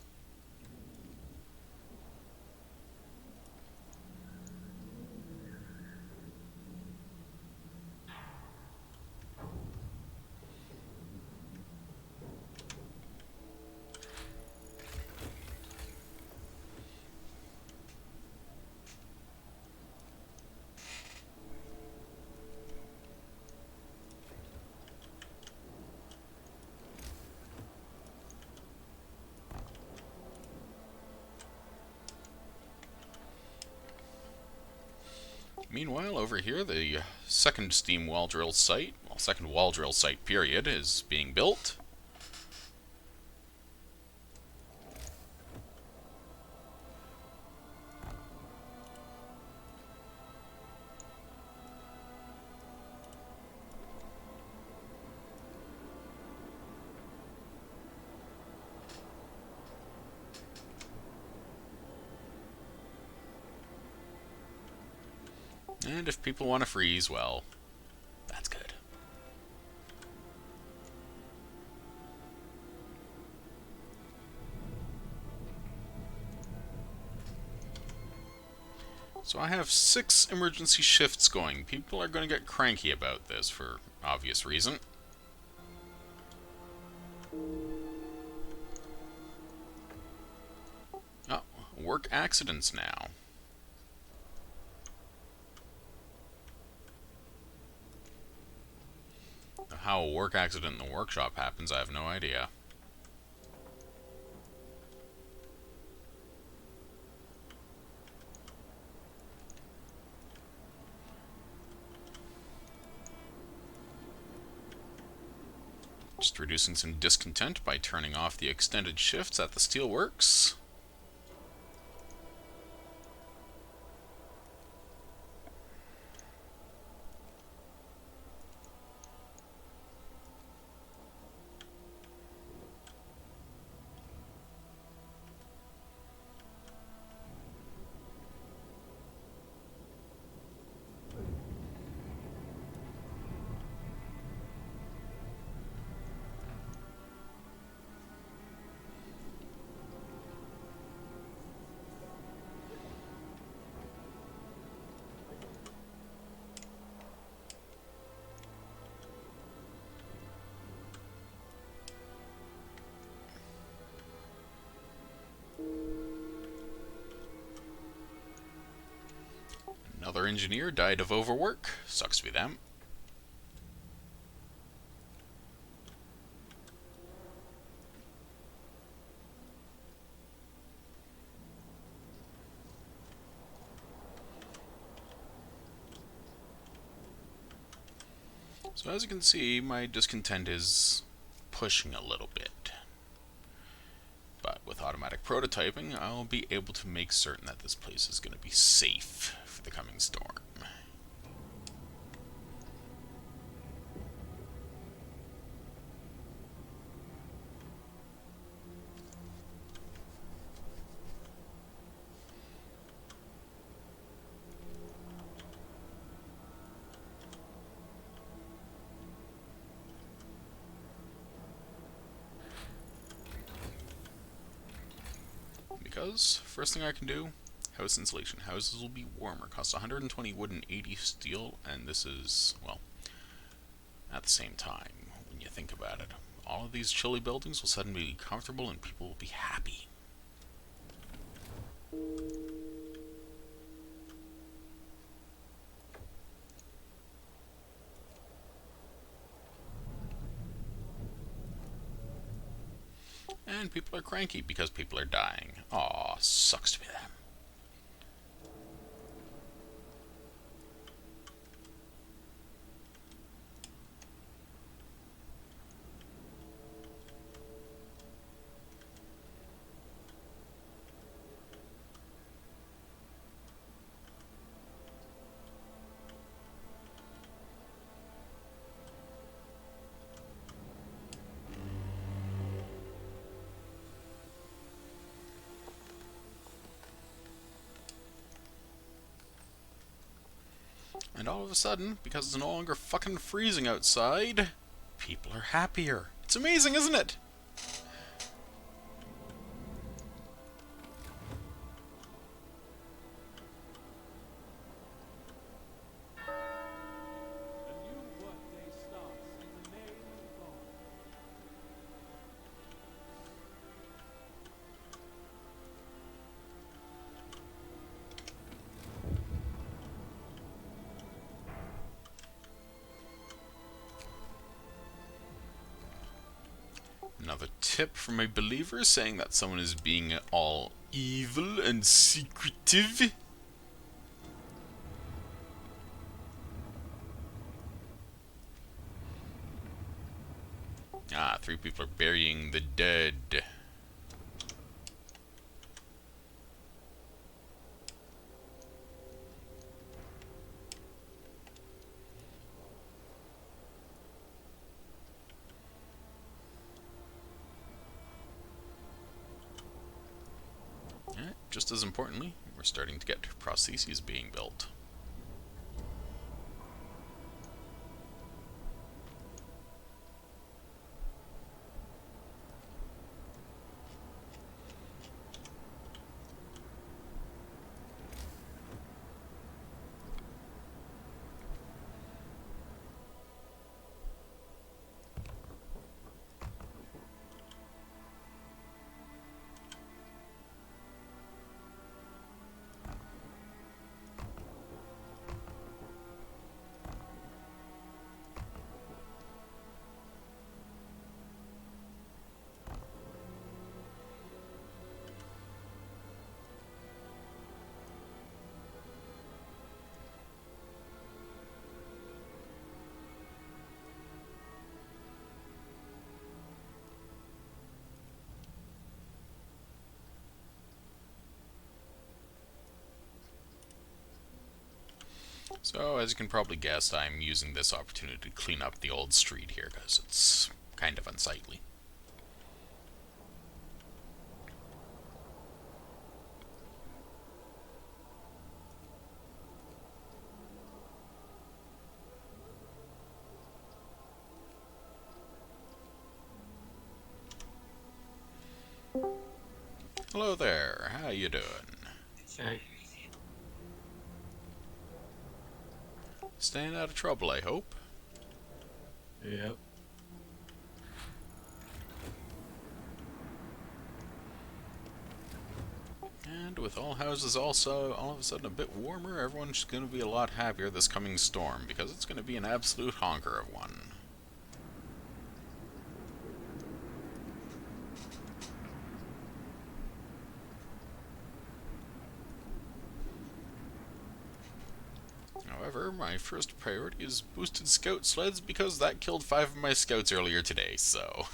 Speaker 1: Meanwhile, over here, the second steam wall drill site, well, second wall drill site period, is being built. And if people want to freeze, well, that's good. So I have 6 emergency shifts going. People are going to get cranky about this for obvious reason. Oh, work accidents now. How a work accident in the workshop happens, I have no idea. Just reducing some discontent by turning off the extended shifts at the steelworks. Another engineer died of overwork. Sucks to be them. So as you can see, my discontent is pushing a little bit. But with automatic prototyping, I'll be able to make certain that this place is going to be safe for the coming storm. Because, first thing I can do, house insulation. Houses will be warmer. Costs 120 wood and 80 steel, and this is, well, at the same time, when you think about it, all of these chilly buildings will suddenly be comfortable and people will be happy. And people are cranky because people are dying. Aw, sucks to be them. And all of a sudden, because it's no longer fucking freezing outside, people are happier. It's amazing, isn't it?
Speaker 3: A new workday starts in the name of God.
Speaker 1: Another tip from a believer saying that someone is being all evil and secretive. Ah, 3 people are burying the dead. Just as importantly, we're starting to get prostheses being built. So, as you can probably guess, I'm using this opportunity to clean up the old street here, because it's kind of unsightly. Hello there, how you doing?
Speaker 4: Hey.
Speaker 1: Staying out of trouble, I hope?
Speaker 4: Yep.
Speaker 1: And with all houses also all of a sudden a bit warmer, everyone's going to be a lot happier this coming storm, because it's going to be an absolute honker of one. However, my first priority is boosted scout sleds, because that killed 5 of my scouts earlier today, so...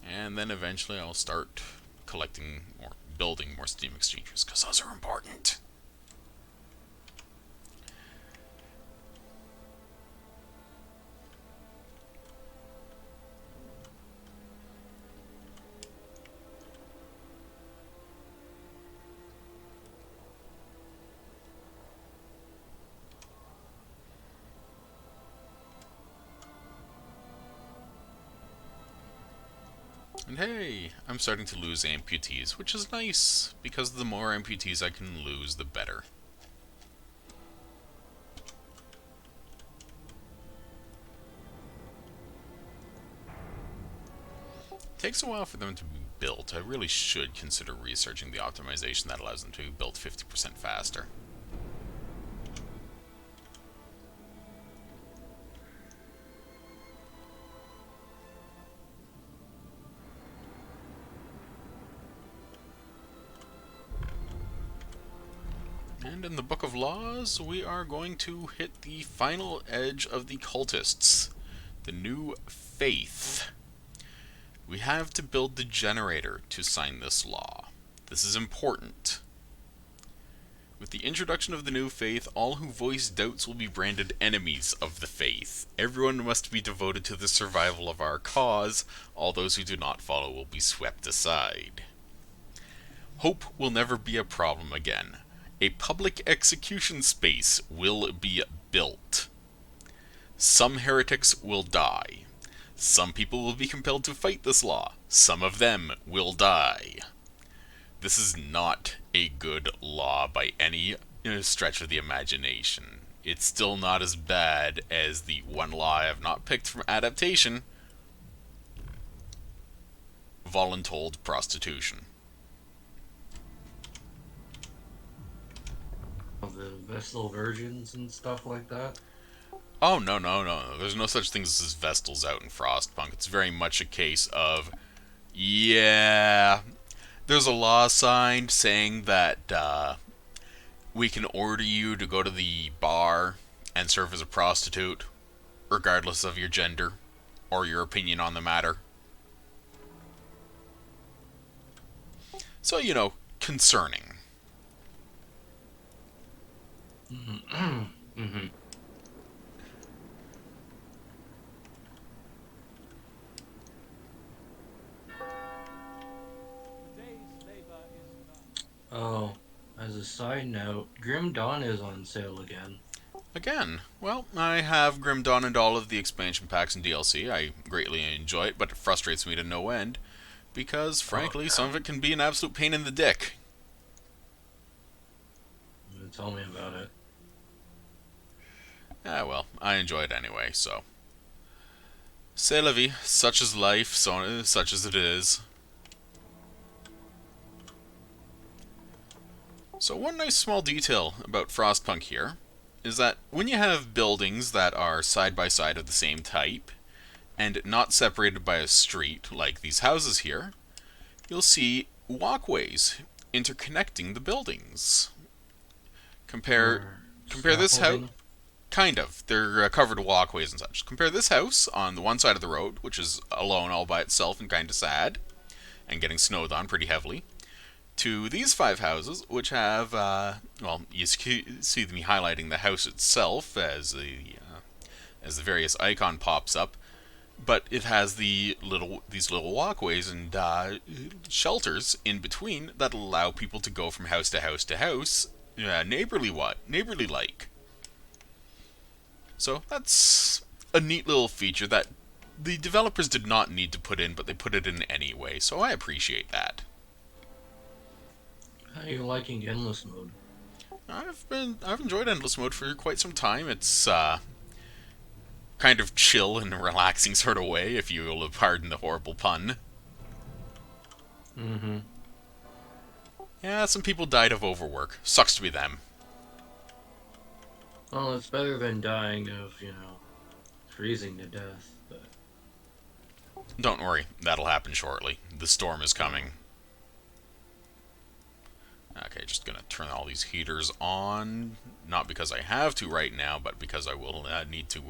Speaker 1: And then eventually I'll start collecting or building more steam exchangers, because those are important. And hey, I'm starting to lose amputees, which is nice, because the more amputees I can lose, the better. Takes a while for them to be built. I really should consider researching the optimization that allows them to be built 50% faster. And in the Book of Laws, we are going to hit the final edge of the cultists. The new faith. We have to build the generator to sign this law. This is important. With the introduction of the new faith, all who voice doubts will be branded enemies of the faith. Everyone must be devoted to the survival of our cause. All those who do not follow will be swept aside. Hope will never be a problem again. A public execution space will be built. Some heretics will die. Some people will be compelled to fight this law. Some of them will die. This is not a good law by any stretch of the imagination. It's still not as bad as the one law I have not picked from adaptation: voluntold prostitution.
Speaker 4: Of the Vestal Virgins and stuff like that.
Speaker 1: Oh, no, no, no. There's no such thing as Vestals out in Frostpunk. It's very much a case of, yeah, there's a law signed saying that we can order you to go to the bar and serve as a prostitute, regardless of your gender or your opinion on the matter. So, concerning.
Speaker 4: Mm-hmm.
Speaker 3: The day's labor is done.
Speaker 4: Oh, as a side note, Grim Dawn is on sale again.
Speaker 1: Again, well, I have Grim Dawn and all of the expansion packs and DLC. I greatly enjoy it, but it frustrates me to no end, because,
Speaker 4: Oh,
Speaker 1: frankly,
Speaker 4: yeah.
Speaker 1: some of it can be an absolute pain in the dick.
Speaker 4: Tell me about it.
Speaker 1: Ah, well, I enjoy it anyway, so. C'est la vie, such is life, such as it is. So one nice small detail about Frostpunk here is that when you have buildings that are side by side of the same type, and not separated by a street like these houses here, you'll see walkways interconnecting the buildings. Compare
Speaker 4: Or
Speaker 1: compare this house.
Speaker 4: scaffolding.
Speaker 1: Kind of. They're covered walkways and such. Compare this house on the one side of the road, which is alone all by itself and kind of sad, and getting snowed on pretty heavily, to these 5 houses, which have, well, you see me highlighting the house itself as the various icon pops up, but it has these little walkways and shelters in between that allow people to go from house to house to house, neighborly like. So that's a neat little feature that the developers did not need to put in, but they put it in anyway. So I appreciate that.
Speaker 4: How are you liking endless mode?
Speaker 1: I've enjoyed endless mode for quite some time. It's kind of chill in a relaxing sort of way, if you will pardon the horrible pun.
Speaker 4: Mm-hmm.
Speaker 1: Yeah, some people died of overwork. Sucks to be them.
Speaker 4: Well, it's better than dying of, freezing to death, but...
Speaker 1: Don't worry, that'll happen shortly. The storm is coming. Okay, just gonna turn all these heaters on. Not because I have to right now, but because I will need to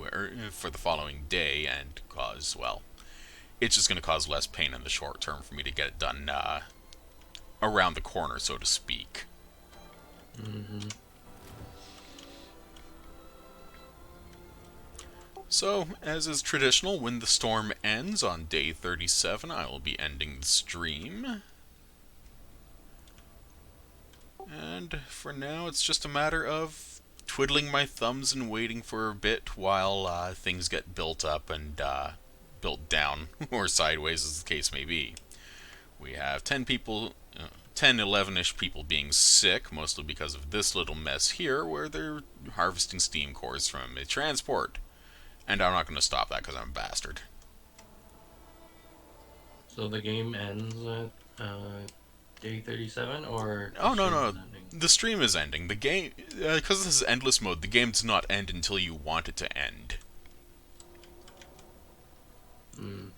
Speaker 1: for the following day, and cause, well, it's just gonna cause less pain in the short term for me to get it done around the corner, so to speak.
Speaker 4: Mm-hmm.
Speaker 1: So, as is traditional, when the storm ends on day 37, I will be ending the stream. And for now, it's just a matter of twiddling my thumbs and waiting for a bit while things get built up and built down, or sideways as the case may be. We have 10 people, 10, 11-ish people being sick, mostly because of this little mess here, where they're harvesting steam cores from a transport. And I'm not going to stop that because I'm a bastard.
Speaker 4: So the game ends at, day 37, or...
Speaker 1: Oh, no,
Speaker 4: stream
Speaker 1: no.
Speaker 4: is ending?
Speaker 1: The stream is ending. The game, because this is endless mode, the game does not end until you want it to end.
Speaker 4: Mm.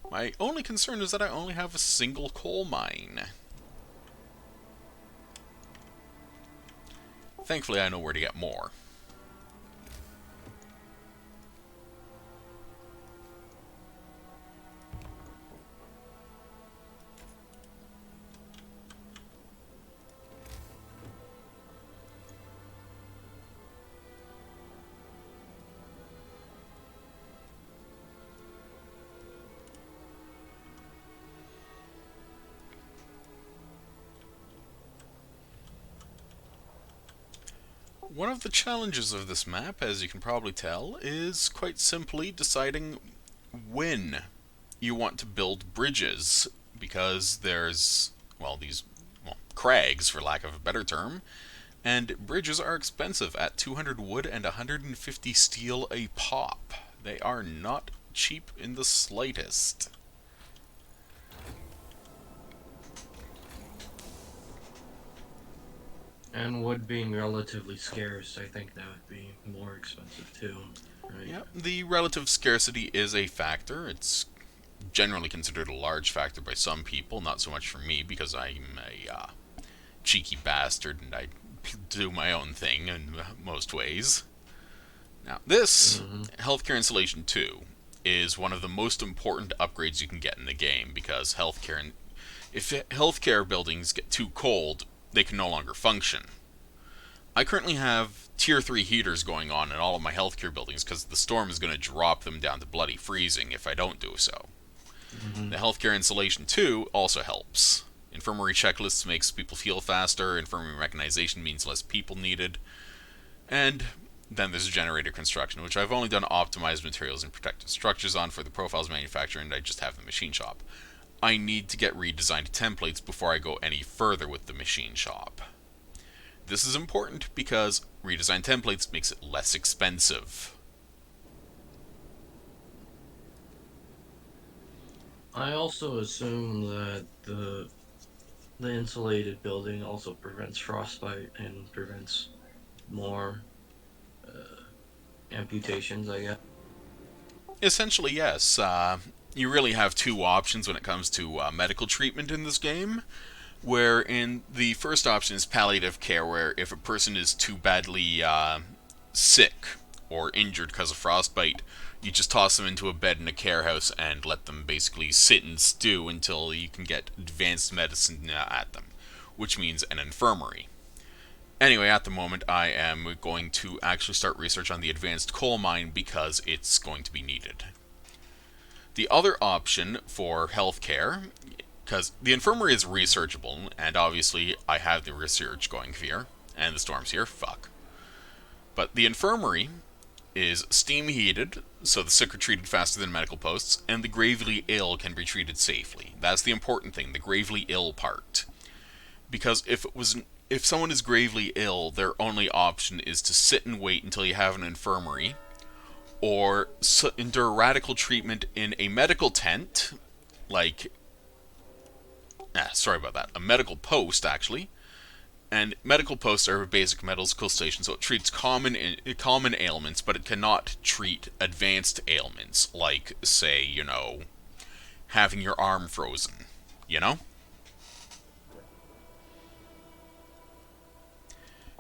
Speaker 1: My only concern is that I only have a single coal mine. Thankfully, I know where to get more. One of the challenges of this map, as you can probably tell, is quite simply deciding when you want to build bridges, because there's, well, these, well, crags, for lack of a better term, and bridges are expensive at 200 wood and 150 steel a pop. They are not cheap in the slightest.
Speaker 4: And wood being relatively scarce, I think that would be more expensive too, right?
Speaker 1: Yeah, the relative scarcity is a factor. It's generally considered a large factor by some people, not so much for me because I'm a cheeky bastard and I do my own thing in most ways. Now, this
Speaker 4: Mm-hmm.
Speaker 1: Healthcare Installation 2 is one of the most important upgrades you can get in the game because if healthcare buildings get too cold, they can no longer function. I currently have tier 3 heaters going on in all of my healthcare buildings because the storm is going to drop them down to bloody freezing if I don't do so.
Speaker 4: Mm-hmm.
Speaker 1: The Healthcare Installation 2 also helps. Infirmary checklists makes people feel faster, infirmary mechanization means less people needed, and then there's generator construction, which I've only done optimized materials and protected structures on for the profiles manufacturer, and I just have the machine shop. I need to get redesigned templates before I go any further with the machine shop. This is important because redesigned templates makes it less expensive.
Speaker 4: I also assume that the insulated building also prevents frostbite and prevents more amputations, I guess.
Speaker 1: Essentially, yes. You really have two options when it comes to medical treatment in this game. Where in the first option is palliative care, where if a person is too badly sick or injured because of frostbite, you just toss them into a bed in a care house and let them basically sit and stew until you can get advanced medicine at them, which means an infirmary. Anyway, at the moment, I am going to actually start research on the advanced coal mine because it's going to be needed. The other option for healthcare, because the infirmary is researchable, and obviously I have the research going here, and the storm's here, fuck. But the infirmary is steam heated, so the sick are treated faster than medical posts, and the gravely ill can be treated safely. That's the important thing, the gravely ill part. Because if someone is gravely ill, their only option is to sit and wait until you have an infirmary, or endure radical treatment in a medical tent, like sorry about that, a medical post actually. And medical posts are a basic medical station, so it treats common ailments, but it cannot treat advanced ailments, like, say, having your arm frozen. You know?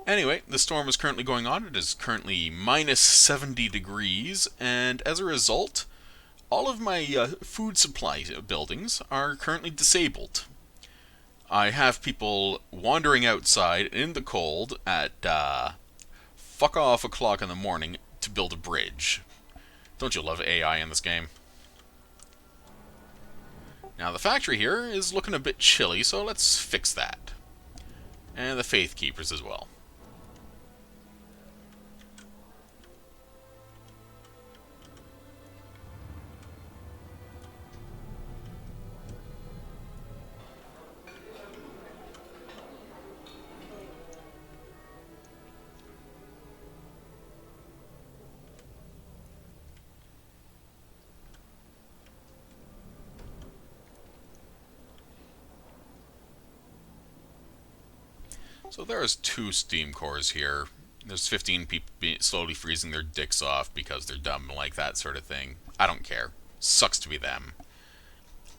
Speaker 1: Anyway, the storm is currently going on. It is currently minus 70 degrees, and as a result, all of my food supply buildings are currently disabled. I have people wandering outside in the cold at fuck off o'clock in the morning to build a bridge. Don't you love AI in this game? Now the factory here is looking a bit chilly, so let's fix that. And the Faith Keepers as well. So there's 2 steam cores here. There's 15 people slowly freezing their dicks off because they're dumb like that sort of thing. I don't care. Sucks to be them.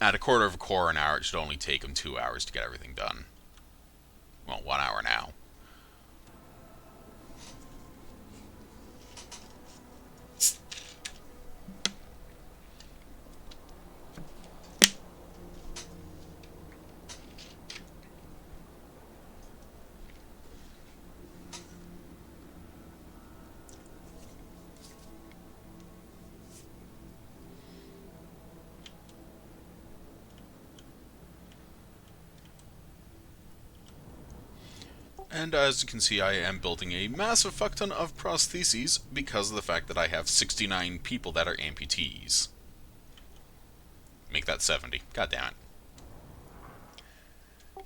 Speaker 1: At a quarter of a core an hour, it should only take them 2 hours to get everything done. Well, 1 hour now. And as you can see, I am building a massive fuck ton of prostheses because of the fact that I have 69 people that are amputees. Make that 70. God damn it.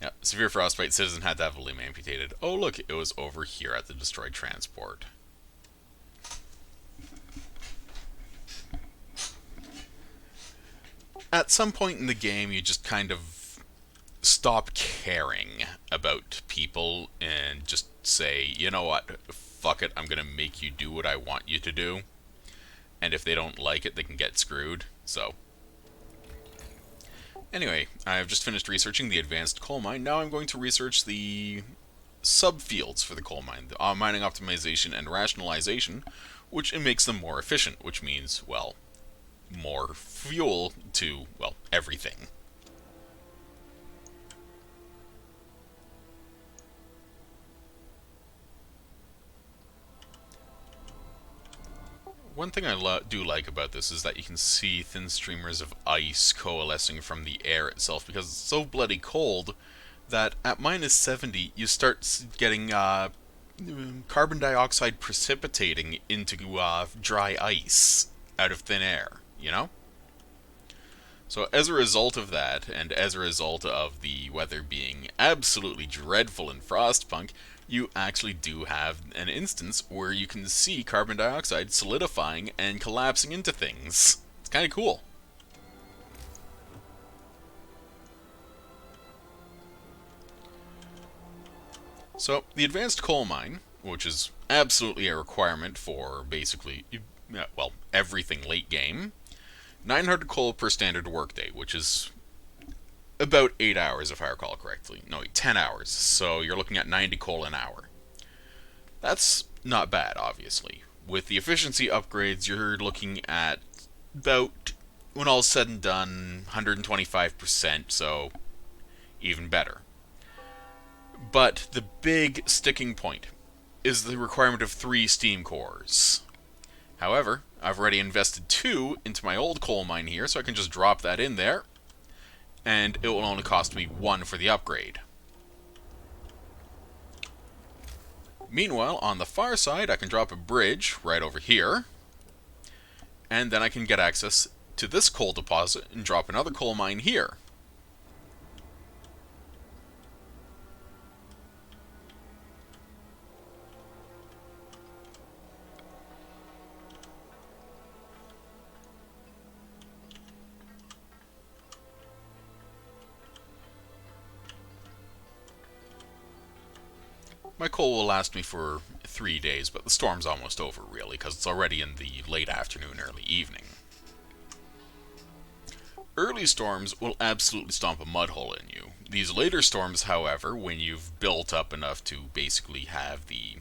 Speaker 1: Yep, severe frostbite, citizen had to have a limb amputated. Oh look, it was over here at the destroyed transport. At some point in the game, you just kind of stop caring about people and just say, you know what, fuck it, I'm gonna make you do what I want you to do. And if they don't like it, they can get screwed. So, anyway, I've just finished researching the advanced coal mine. Now I'm going to research the subfields for the coal mine, the mining optimization and rationalization, which makes them more efficient, which means, well, more fuel to, well, everything. One thing I do like about this is that you can see thin streamers of ice coalescing from the air itself, because it's so bloody cold that at minus 70 you start getting carbon dioxide precipitating into dry ice out of thin air, you know? So as a result of that, and as a result of the weather being absolutely dreadful in Frostpunk, you actually do have an instance where you can see carbon dioxide solidifying and collapsing into things. It's kind of cool. So, the advanced coal mine, which is absolutely a requirement for basically, well, everything late game, 900 coal per standard workday, which is about 8 hours if I recall correctly. No, 10 hours, so you're looking at 90 coal an hour. That's not bad, obviously. With the efficiency upgrades, you're looking at about, when all's said and done, 125%, so even better. But the big sticking point is the requirement of 3 steam cores. However, I've already invested 2 into my old coal mine here, so I can just drop that in there, and it will only cost me 1 for the upgrade. Meanwhile, on the far side, I can drop a bridge right over here, and then I can get access to this coal deposit and drop another coal mine here. My coal will last me for 3 days, but the storm's almost over, really, because it's already in the late afternoon, early evening. Early storms will absolutely stomp a mud hole in you. These later storms, however, when you've built up enough to basically have the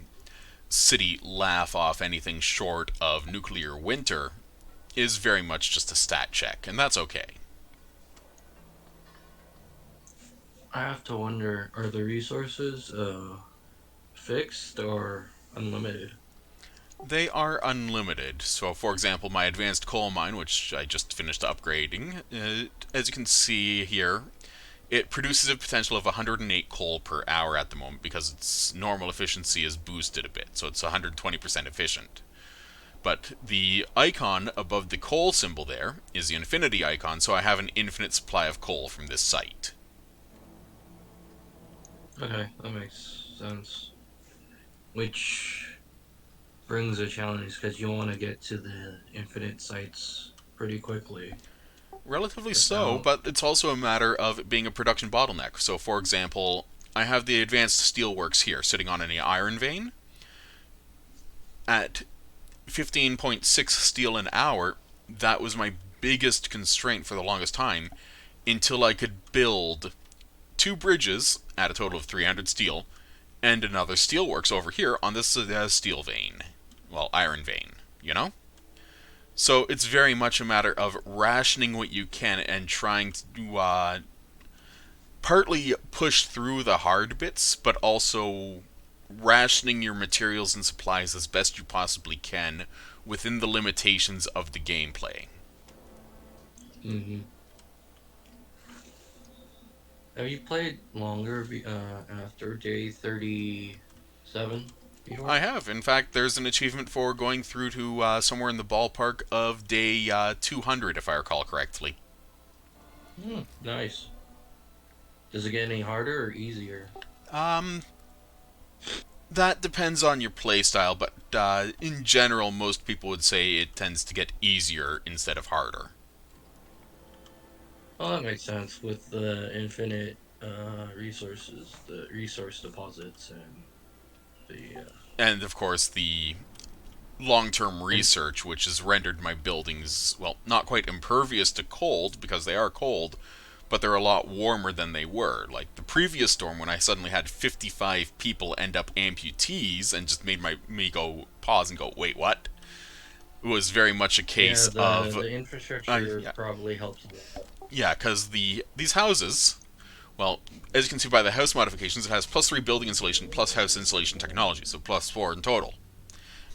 Speaker 1: city laugh off anything short of nuclear winter, is very much just a stat check, and that's okay.
Speaker 4: I have to wonder, are the resources fixed or unlimited?
Speaker 1: They are unlimited. So, for example, my advanced coal mine, which I just finished upgrading, as you can see here, it produces a potential of 108 coal per hour at the moment because its normal efficiency is boosted a bit, so it's 120% efficient. But the icon above the coal symbol there is the infinity icon, so I have an infinite supply of coal from this site.
Speaker 4: Okay, that makes sense. Which brings a challenge because you want to get to the infinite sites pretty quickly.
Speaker 1: Relatively so, but it's also a matter of it being a production bottleneck. So, for example, I have the advanced steelworks here sitting on an iron vein. At 15.6 steel an hour, that was my biggest constraint for the longest time until I could build 2 bridges at a total of 300 steel and another steelworks over here on this steel vein. Well, iron vein, you know? So it's very much a matter of rationing what you can and trying to partly push through the hard bits, but also rationing your materials and supplies as best you possibly can within the limitations of the gameplay.
Speaker 4: Mm-hmm. Have you played longer after day 37? Before?
Speaker 1: I have. In fact, there's an achievement for going through to somewhere in the ballpark of day 200, if I recall correctly.
Speaker 4: Nice. Does it get any harder or easier?
Speaker 1: That depends on your playstyle, but in general, most people would say it tends to get easier instead of harder.
Speaker 4: Well, that makes sense with the infinite Resources, the resource deposits, and the
Speaker 1: And of course, the long-term
Speaker 4: and
Speaker 1: research, which has rendered my buildings, well, not quite impervious to cold, because they are cold, but they're a lot warmer than they were. Like the previous storm, when I suddenly had 55 people end up amputees, and just made me go pause and go, wait, what? It was very much a
Speaker 4: yeah,
Speaker 1: case of,
Speaker 4: the infrastructure
Speaker 1: yeah,
Speaker 4: probably helps a lot.
Speaker 1: yeah, because these houses, well, as you can see by the house modifications, it has +3 building insulation plus house insulation technology, so +4 in total,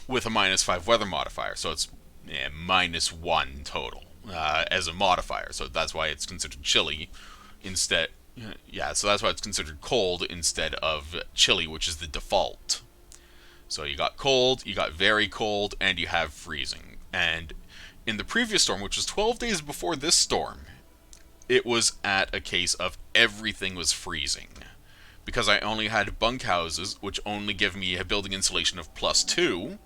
Speaker 1: with a -5 weather modifier, so it's -1 total as a modifier. So that's why it's considered chilly instead. Yeah, so that's why it's considered cold instead of chilly, which is the default. So you got cold, you got very cold, and you have freezing. And in the previous storm, which was 12 days before this storm, it was at a case of everything was freezing. Because I only had bunkhouses, which only give me a building insulation of +2,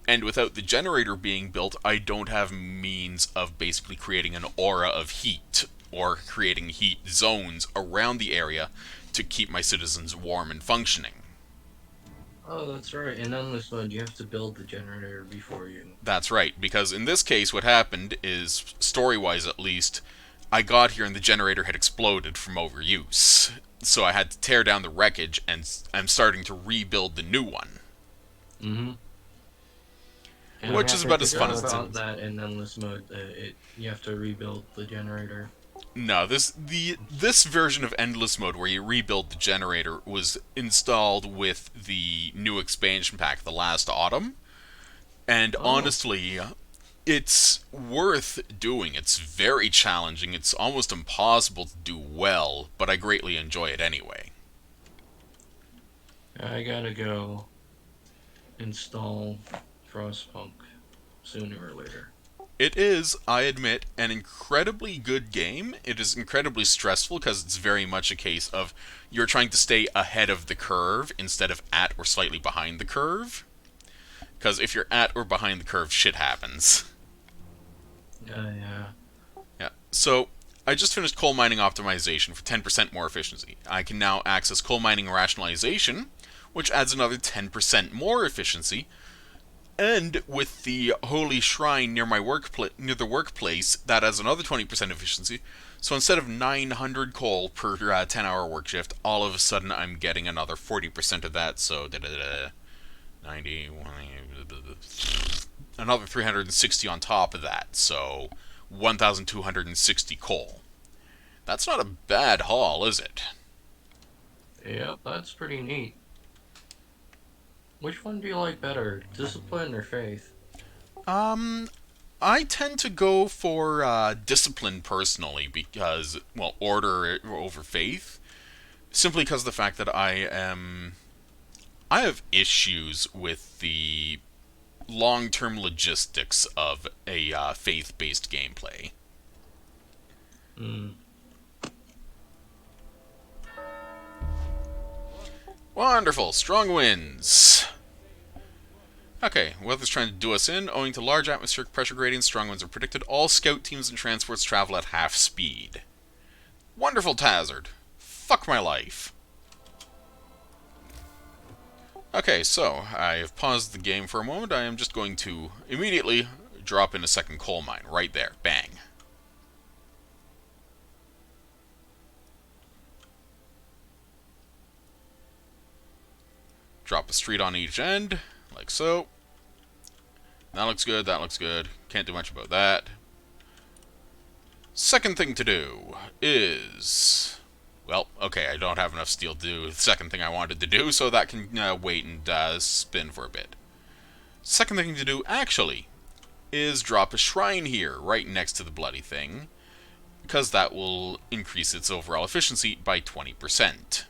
Speaker 1: and without the generator being built, I don't have means of basically creating an aura of heat or creating heat zones around the area to keep my citizens warm and functioning.
Speaker 4: Oh, that's right. In endless mode, you have to build the generator before you.
Speaker 1: That's right, because in this case, what happened is, story-wise at least, I got here and the generator had exploded from overuse. So I had to tear down the wreckage, and I'm starting to rebuild the new one.
Speaker 4: Mm-hmm. And
Speaker 1: Which
Speaker 2: Yeah,
Speaker 1: is
Speaker 2: take
Speaker 1: about
Speaker 2: your
Speaker 1: as
Speaker 4: I
Speaker 1: fun
Speaker 2: time
Speaker 1: as
Speaker 4: forgot
Speaker 1: it's.
Speaker 2: about
Speaker 4: about that in endless mode. You have to rebuild the generator.
Speaker 1: No, this version of Endless Mode, where you rebuild the generator, was installed with the new expansion pack the last autumn, and
Speaker 4: Oh,
Speaker 1: honestly, it's worth doing. It's very challenging. It's almost impossible to do well, but I greatly enjoy it anyway.
Speaker 4: I gotta go install Frostpunk sooner or later.
Speaker 1: It is, I admit, an incredibly good game. It is incredibly stressful because it's very much a case of you're trying to stay ahead of the curve instead of at or slightly behind the curve. Because if you're at or behind the curve, shit happens.
Speaker 4: Yeah.
Speaker 1: Yeah. So, I just finished coal mining optimization for 10% more efficiency. I can now access coal mining rationalization, which adds another 10% more efficiency. And with the holy shrine near near the workplace, that adds another 20% efficiency. So instead of 900 coal per 10-hour work shift, all of a sudden I'm getting another 40% of that. So 90, another 360 on top of that. So 1,260 coal. That's not a bad haul, is it?
Speaker 4: Yep, that's pretty neat. Which one do you like better, discipline or faith?
Speaker 1: Um, I tend to go for discipline personally because, well, order over faith. Simply because of the fact that I have issues with the long-term logistics of a faith-based gameplay.
Speaker 4: Hmm.
Speaker 1: Wonderful, strong winds. Okay, weather's trying to do us in. Owing to large atmospheric pressure gradients, strong winds are predicted. All scout teams and transports travel at half speed. Wonderful, Tazard. Fuck my life. Okay, so I've paused the game for a moment. I am just going to immediately drop in a second coal mine. Right there. Bang. Drop a street on each end, like so. That looks good, that looks good. Can't do much about that. Second thing to do is... Well, okay, I don't have enough steel to do the second thing I wanted to do, so that can wait and spin for a bit. Second thing to do, actually, is drop a shrine here, right next to the bloody thing, because that will increase its overall efficiency by 20%.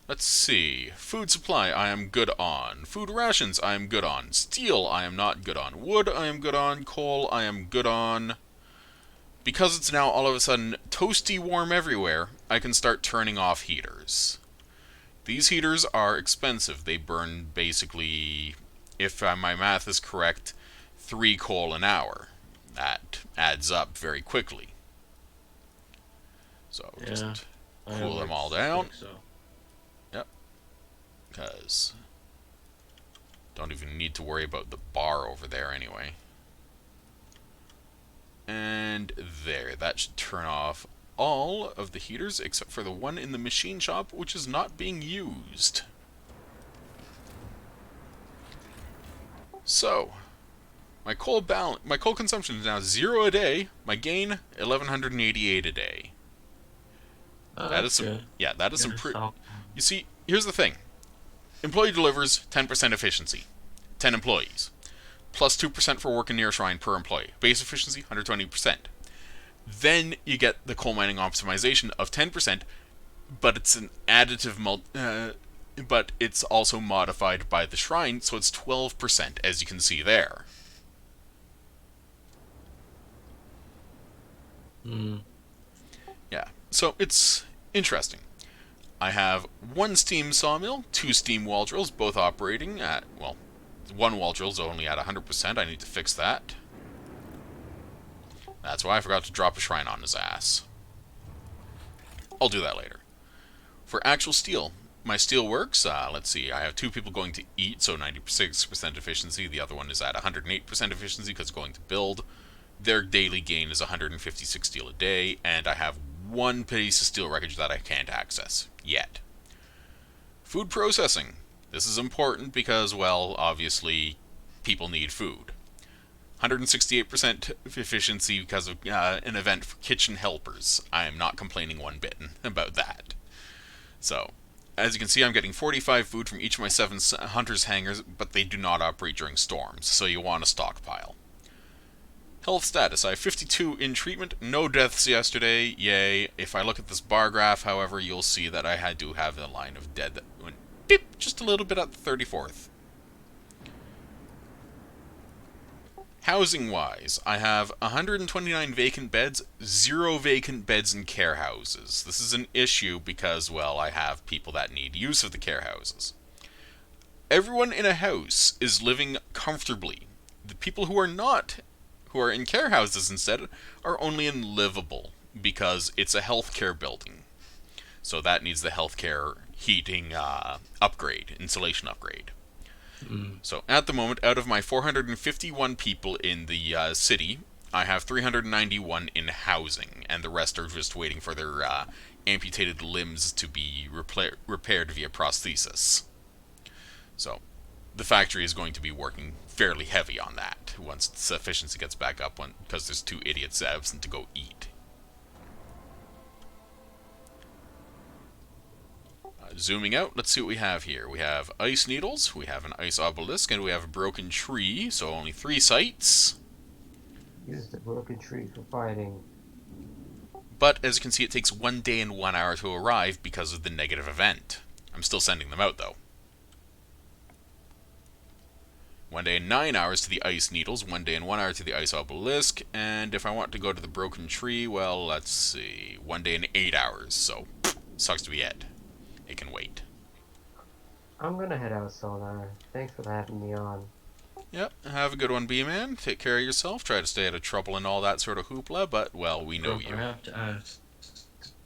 Speaker 1: Let's see. Food supply, I am good on. Food rations, I am good on. Steel, I am not good on. Wood, I am good on. Coal, I am good on. Because it's now all of a sudden toasty warm everywhere, I can start turning off heaters. These heaters are expensive. They burn basically, if my math is correct, 3 coal an hour. That adds up very quickly. So
Speaker 4: Yeah,
Speaker 1: just
Speaker 4: I
Speaker 1: cool
Speaker 4: would
Speaker 1: them all down.
Speaker 4: think so.
Speaker 1: Yep. Because don't even need to worry about the bar over there anyway. And there, that should turn off all of the heaters except for the one in the machine shop, which is not being used. So, my coal consumption is now 0 a day. My gain 1188 a day.
Speaker 4: Oh,
Speaker 1: That
Speaker 4: that's
Speaker 1: is some,
Speaker 4: good.
Speaker 1: yeah, that is some
Speaker 4: Gotta
Speaker 1: pretty.
Speaker 4: stock.
Speaker 1: You see, here's the thing. Employee delivers 10% efficiency. 10 employees. Plus 2% for work in near shrine per employee. Base efficiency 120%. Then you get the coal mining optimization of 10%, but it's an additive but it's also modified by the shrine, so it's 12%, as you can see there.
Speaker 4: Hmm.
Speaker 1: Yeah, so it's interesting. I have one steam sawmill, two steam wall drills, both operating at, well, one wall drill's only at 100%. I need to fix that. That's why I forgot to drop a shrine on his ass. I'll do that later. For actual steel, my steel works. Let's see, I have two people going to eat, so 96% efficiency. The other one is at 108% efficiency because it's going to build. Their daily gain is 156 steel a day, and I have one piece of steel wreckage that I can't access yet. Food processing. This is important because, well, obviously, people need food. 168% efficiency because of an event for kitchen helpers. I am not complaining one bit about that. So, as you can see, I'm getting 45 food from each of my 7 hunters' hangars, but they do not operate during storms, so you want a stockpile. Health status, I have 52 in treatment, no deaths yesterday, yay. If I look at this bar graph, however, you'll see that I do have a line of dead that went beep just a little bit at the 34th. Housing-wise, I have 129 vacant beds, 0 vacant beds in care houses. This is an issue because, well, I have people that need use of the care houses. Everyone in a house is living comfortably. The people who are in care houses instead, are only in livable because it's a healthcare building. So that needs the healthcare heating upgrade, insulation upgrade. So at the moment, out of my 451 people in the city, I have 391 in housing, and the rest are just waiting for their amputated limbs to be repaired via prosthesis. So the factory is going to be working fairly heavy on that once its efficiency gets back up, because there's 2 idiots absent to go eat. Zooming out, let's see what we have here. We have ice needles, we have an ice obelisk, and we have a broken tree, so only 3 sites.
Speaker 2: Use the broken tree for fighting.
Speaker 1: But as you can see, it takes 1 day and 1 hour to arrive because of the negative event. I'm still sending them out, though. 1 day and 9 hours to the ice needles, 1 day and 1 hour to the ice obelisk, and if I want to go to the broken tree, well, let's see, 1 day and 8 hours, so sucks to be it. It can wait.
Speaker 2: I'm gonna head out, Sonar. Thanks for having me on.
Speaker 1: Yep, have a good one, B-Man. Take care of yourself, try to stay out of trouble and all that sort of hoopla, but, well, we know you.
Speaker 4: I have to ask,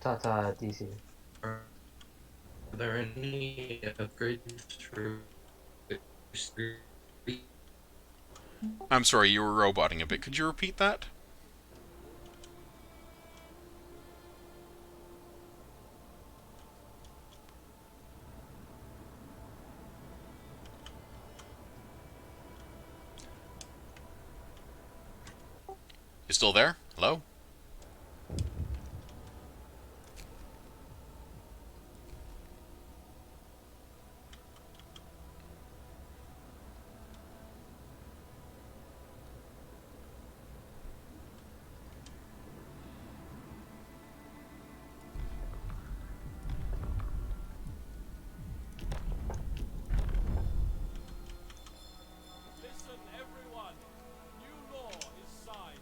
Speaker 2: Ta-ta, DC.
Speaker 4: are there any upgrades for
Speaker 1: I'm sorry, you were roboting a bit. Could you repeat that? You still there? Hello?
Speaker 3: Listen, everyone. New law is signed.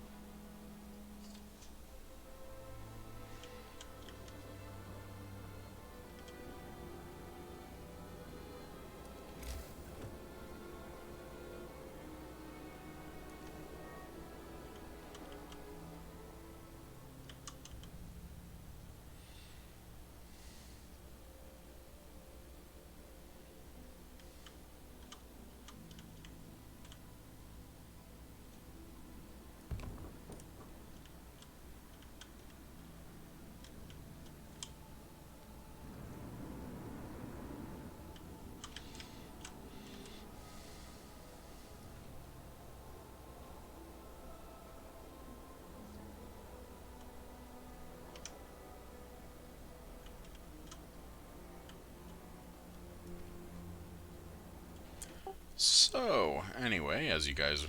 Speaker 1: So, anyway, as you guys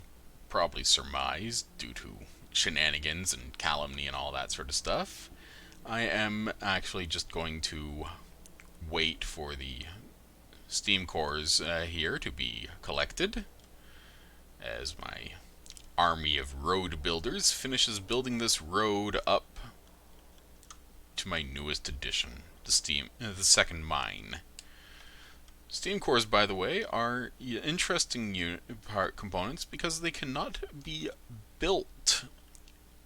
Speaker 1: probably surmised, due to shenanigans and calumny and all that sort of stuff, I am actually just going to wait for the steam cores here to be collected as my army of road builders finishes building this road up to my newest addition, the second mine. Steam cores, by the way, are interesting components because they cannot be built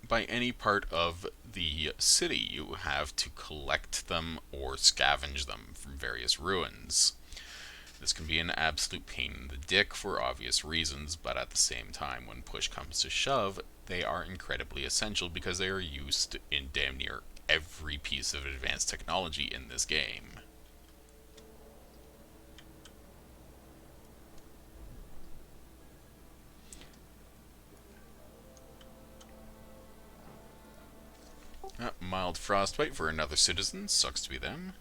Speaker 1: by any part of the city. You have to collect them or scavenge them from various ruins. This can be an absolute pain in the dick for obvious reasons, but at the same time, when push comes to shove, they are incredibly essential because they are used in damn near every piece of advanced technology in this game. Mild frostbite for another citizen, sucks to be them.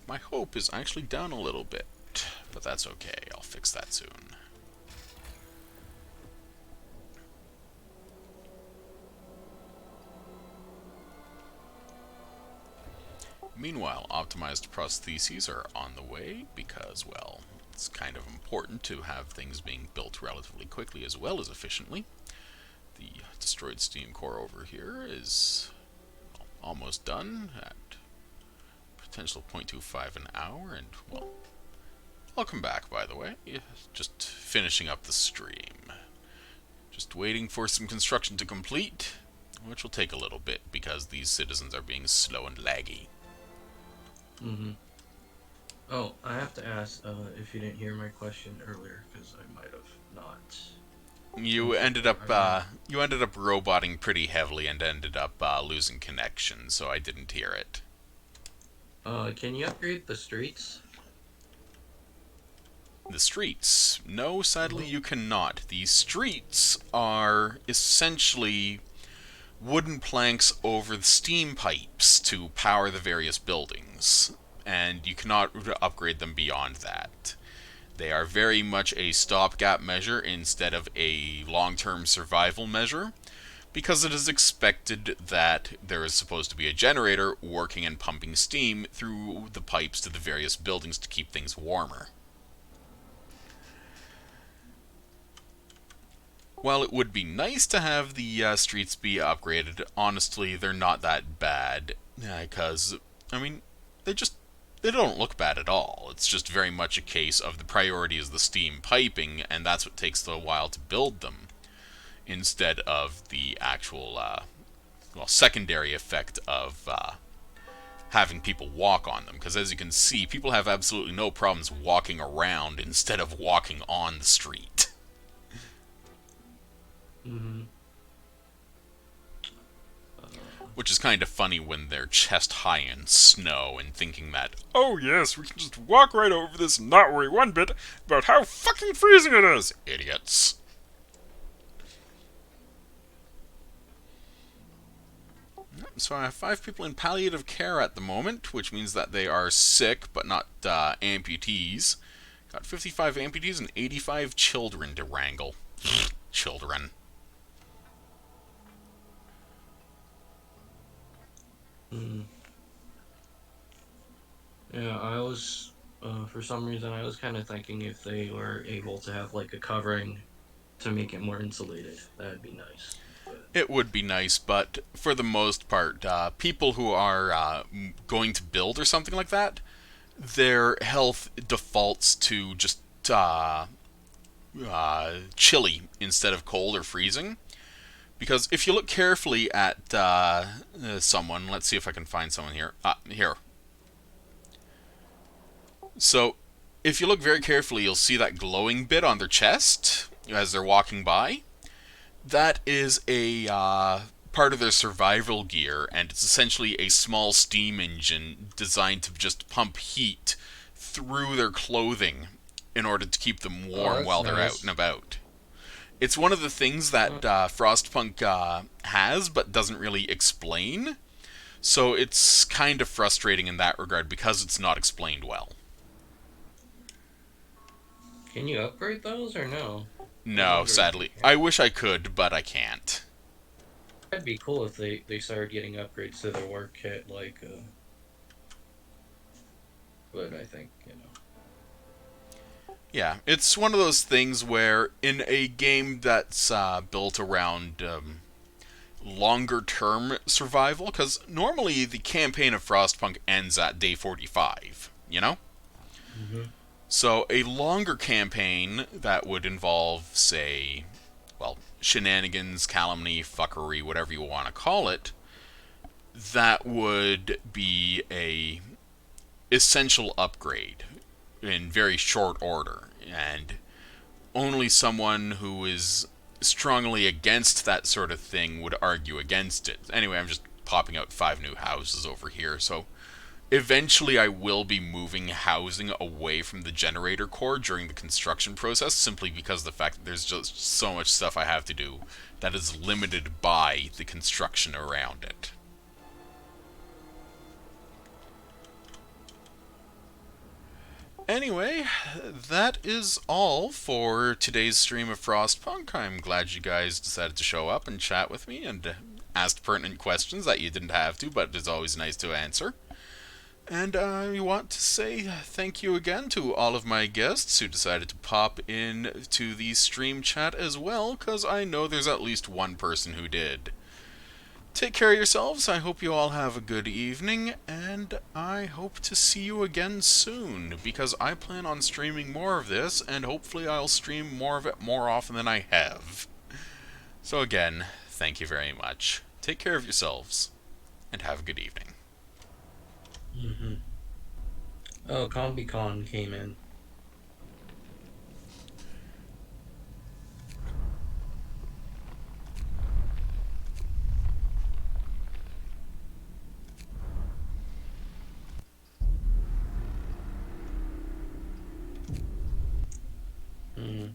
Speaker 1: My hope is actually down a little bit, but that's okay, I'll fix that soon. Meanwhile, optimized prostheses are on the way because, well, it's kind of important to have things being built relatively quickly as well as efficiently. The destroyed steam core over here is almost done at potential 0.25 an hour, and, well, welcome back, by the way. Just finishing up the stream. Just waiting for some construction to complete, which will take a little bit because these citizens are being slow and laggy.
Speaker 4: Mm-hmm. Oh, I have to ask if you didn't hear my question earlier, because I might have not.
Speaker 1: You ended up roboting pretty heavily and ended up losing connection, so I didn't hear it.
Speaker 4: Can you upgrade the streets?
Speaker 1: The streets. No, sadly you cannot. The streets are essentially wooden planks over the steam pipes to power the various buildings, and you cannot upgrade them beyond that. They are very much a stopgap measure instead of a long-term survival measure, because it is expected that there is supposed to be a generator working and pumping steam through the pipes to the various buildings to keep things warmer. While it would be nice to have the streets be upgraded, honestly, they're not that bad, because, I mean, they don't look bad at all. It's just very much a case of the priority is the steam piping, and that's what takes a while to build them, instead of the actual, secondary effect of having people walk on them. Because as you can see, people have absolutely no problems walking around instead of walking on the street.
Speaker 4: Mm-hmm.
Speaker 1: Which is kind of funny when they're chest high in snow and thinking that, oh yes, we can just walk right over this and not worry one bit about how fucking freezing it is. Idiots. So I have 5 people in palliative care at the moment, which means that they are sick but not amputees. Got 55 amputees and 85 children to wrangle. Children.
Speaker 4: Mm. Yeah, I was, for some reason, I was kind of thinking if they were able to have, like, a covering to make it more insulated, that'd be nice. But...
Speaker 1: It would be nice, but for the most part, people who are going to build or something like that, their health defaults to just chilly instead of cold or freezing. Because if you look carefully at someone, let's see if I can find someone here. Here. So, if you look very carefully, you'll see that glowing bit on their chest as they're walking by. That is a part of their survival gear, and it's essentially a small steam engine designed to just pump heat through their clothing in order to keep them warm while they're out and about. It's one of the things that Frostpunk has, but doesn't really explain. So it's kind of frustrating in that regard because it's not explained well.
Speaker 4: Can you upgrade those or no? I was
Speaker 1: No,
Speaker 4: wondering if you
Speaker 1: sadly.
Speaker 4: can.
Speaker 1: I wish I could, but I can't.
Speaker 4: That'd be cool if they started getting upgrades to their work kit, like, but I think, you know.
Speaker 1: Yeah, it's one of those things where in a game that's built around longer term survival, because normally the campaign of Frostpunk ends at day 45, you know?
Speaker 4: Mm-hmm.
Speaker 1: So a longer campaign that would involve, say, well, shenanigans, calumny, fuckery, whatever you want to call it, that would be a essential upgrade in very short order, and only someone who is strongly against that sort of thing would argue against it. Anyway, I'm just popping out 5 new houses over here, so eventually I will be moving housing away from the generator core during the construction process, simply because of the fact that there's just so much stuff I have to do that is limited by the construction around it. Anyway, that is all for today's stream of Frostpunk. I'm glad you guys decided to show up and chat with me and asked pertinent questions that you didn't have to, but it's always nice to answer. And I want to say thank you again to all of my guests who decided to pop in to the stream chat as well, because I know there's at least one person who did. Take care of yourselves. I hope you all have a good evening, and I hope to see you again soon, because I plan on streaming more of this, and hopefully I'll stream more of it more often than I have. So again, thank you very much. Take care of yourselves, and have a good evening.
Speaker 4: Mm-hmm. Oh, CombiCon came in. Mm.